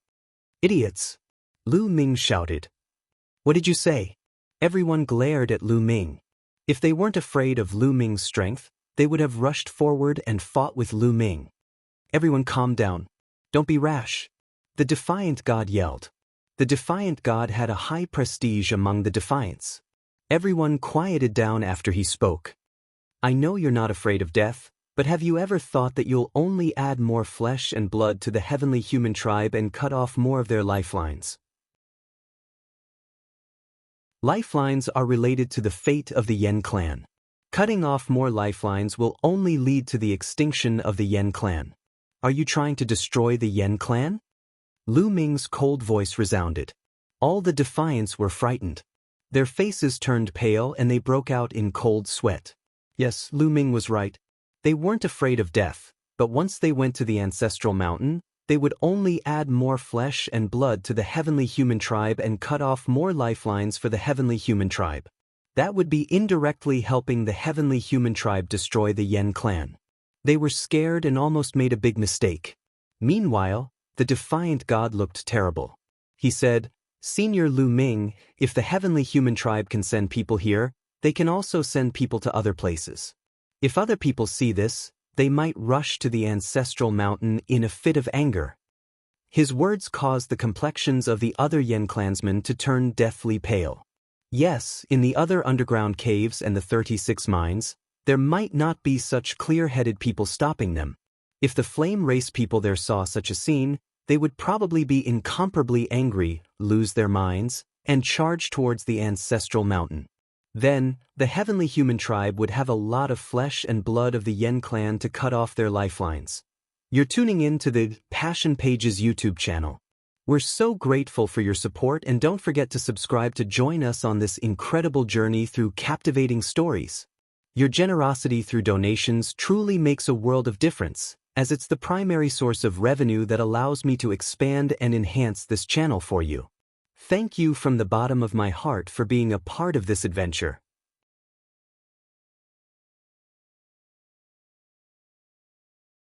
Speaker 1: Idiots! Lu Ming shouted. What did you say? Everyone glared at Lu Ming. If they weren't afraid of Lu Ming's strength, they would have rushed forward and fought with Lu Ming. Everyone calm down. Don't be rash. The defiant god yelled. The defiant god had a high prestige among the defiants. Everyone quieted down after he spoke. I know you're not afraid of death, but have you ever thought that you'll only add more flesh and blood to the heavenly human tribe and cut off more of their lifelines? Lifelines are related to the fate of the Yen clan. Cutting off more lifelines will only lead to the extinction of the Yen clan. Are you trying to destroy the Yen clan? Lu Ming's cold voice resounded. All the defiants were frightened. Their faces turned pale and they broke out in cold sweat. Yes, Lu Ming was right. They weren't afraid of death, but once they went to the ancestral mountain, they would only add more flesh and blood to the heavenly human tribe and cut off more lifelines for the heavenly human tribe. That would be indirectly helping the heavenly human tribe destroy the Yen clan. They were scared and almost made a big mistake. Meanwhile, the defiant god looked terrible. He said, Senior Lu Ming, if the heavenly human tribe can send people here, they can also send people to other places. If other people see this, they might rush to the ancestral mountain in a fit of anger. His words caused the complexions of the other Yen clansmen to turn deathly pale. Yes, in the other underground caves and the 36 mines, there might not be such clear-headed people stopping them. If the flame race people there saw such a scene, they would probably be incomparably angry, lose their minds, and charge towards the ancestral mountain. Then, the heavenly human tribe would have a lot of flesh and blood of the Yen clan to cut off their lifelines. You're tuning in to the Passion Pages YouTube channel. We're so grateful for your support, and don't forget to subscribe to join us on this incredible journey through captivating stories. Your generosity through donations truly makes a world of difference, as it's the primary source of revenue that allows me to expand and enhance this channel for you. Thank you from the bottom of my heart for being a part of this adventure.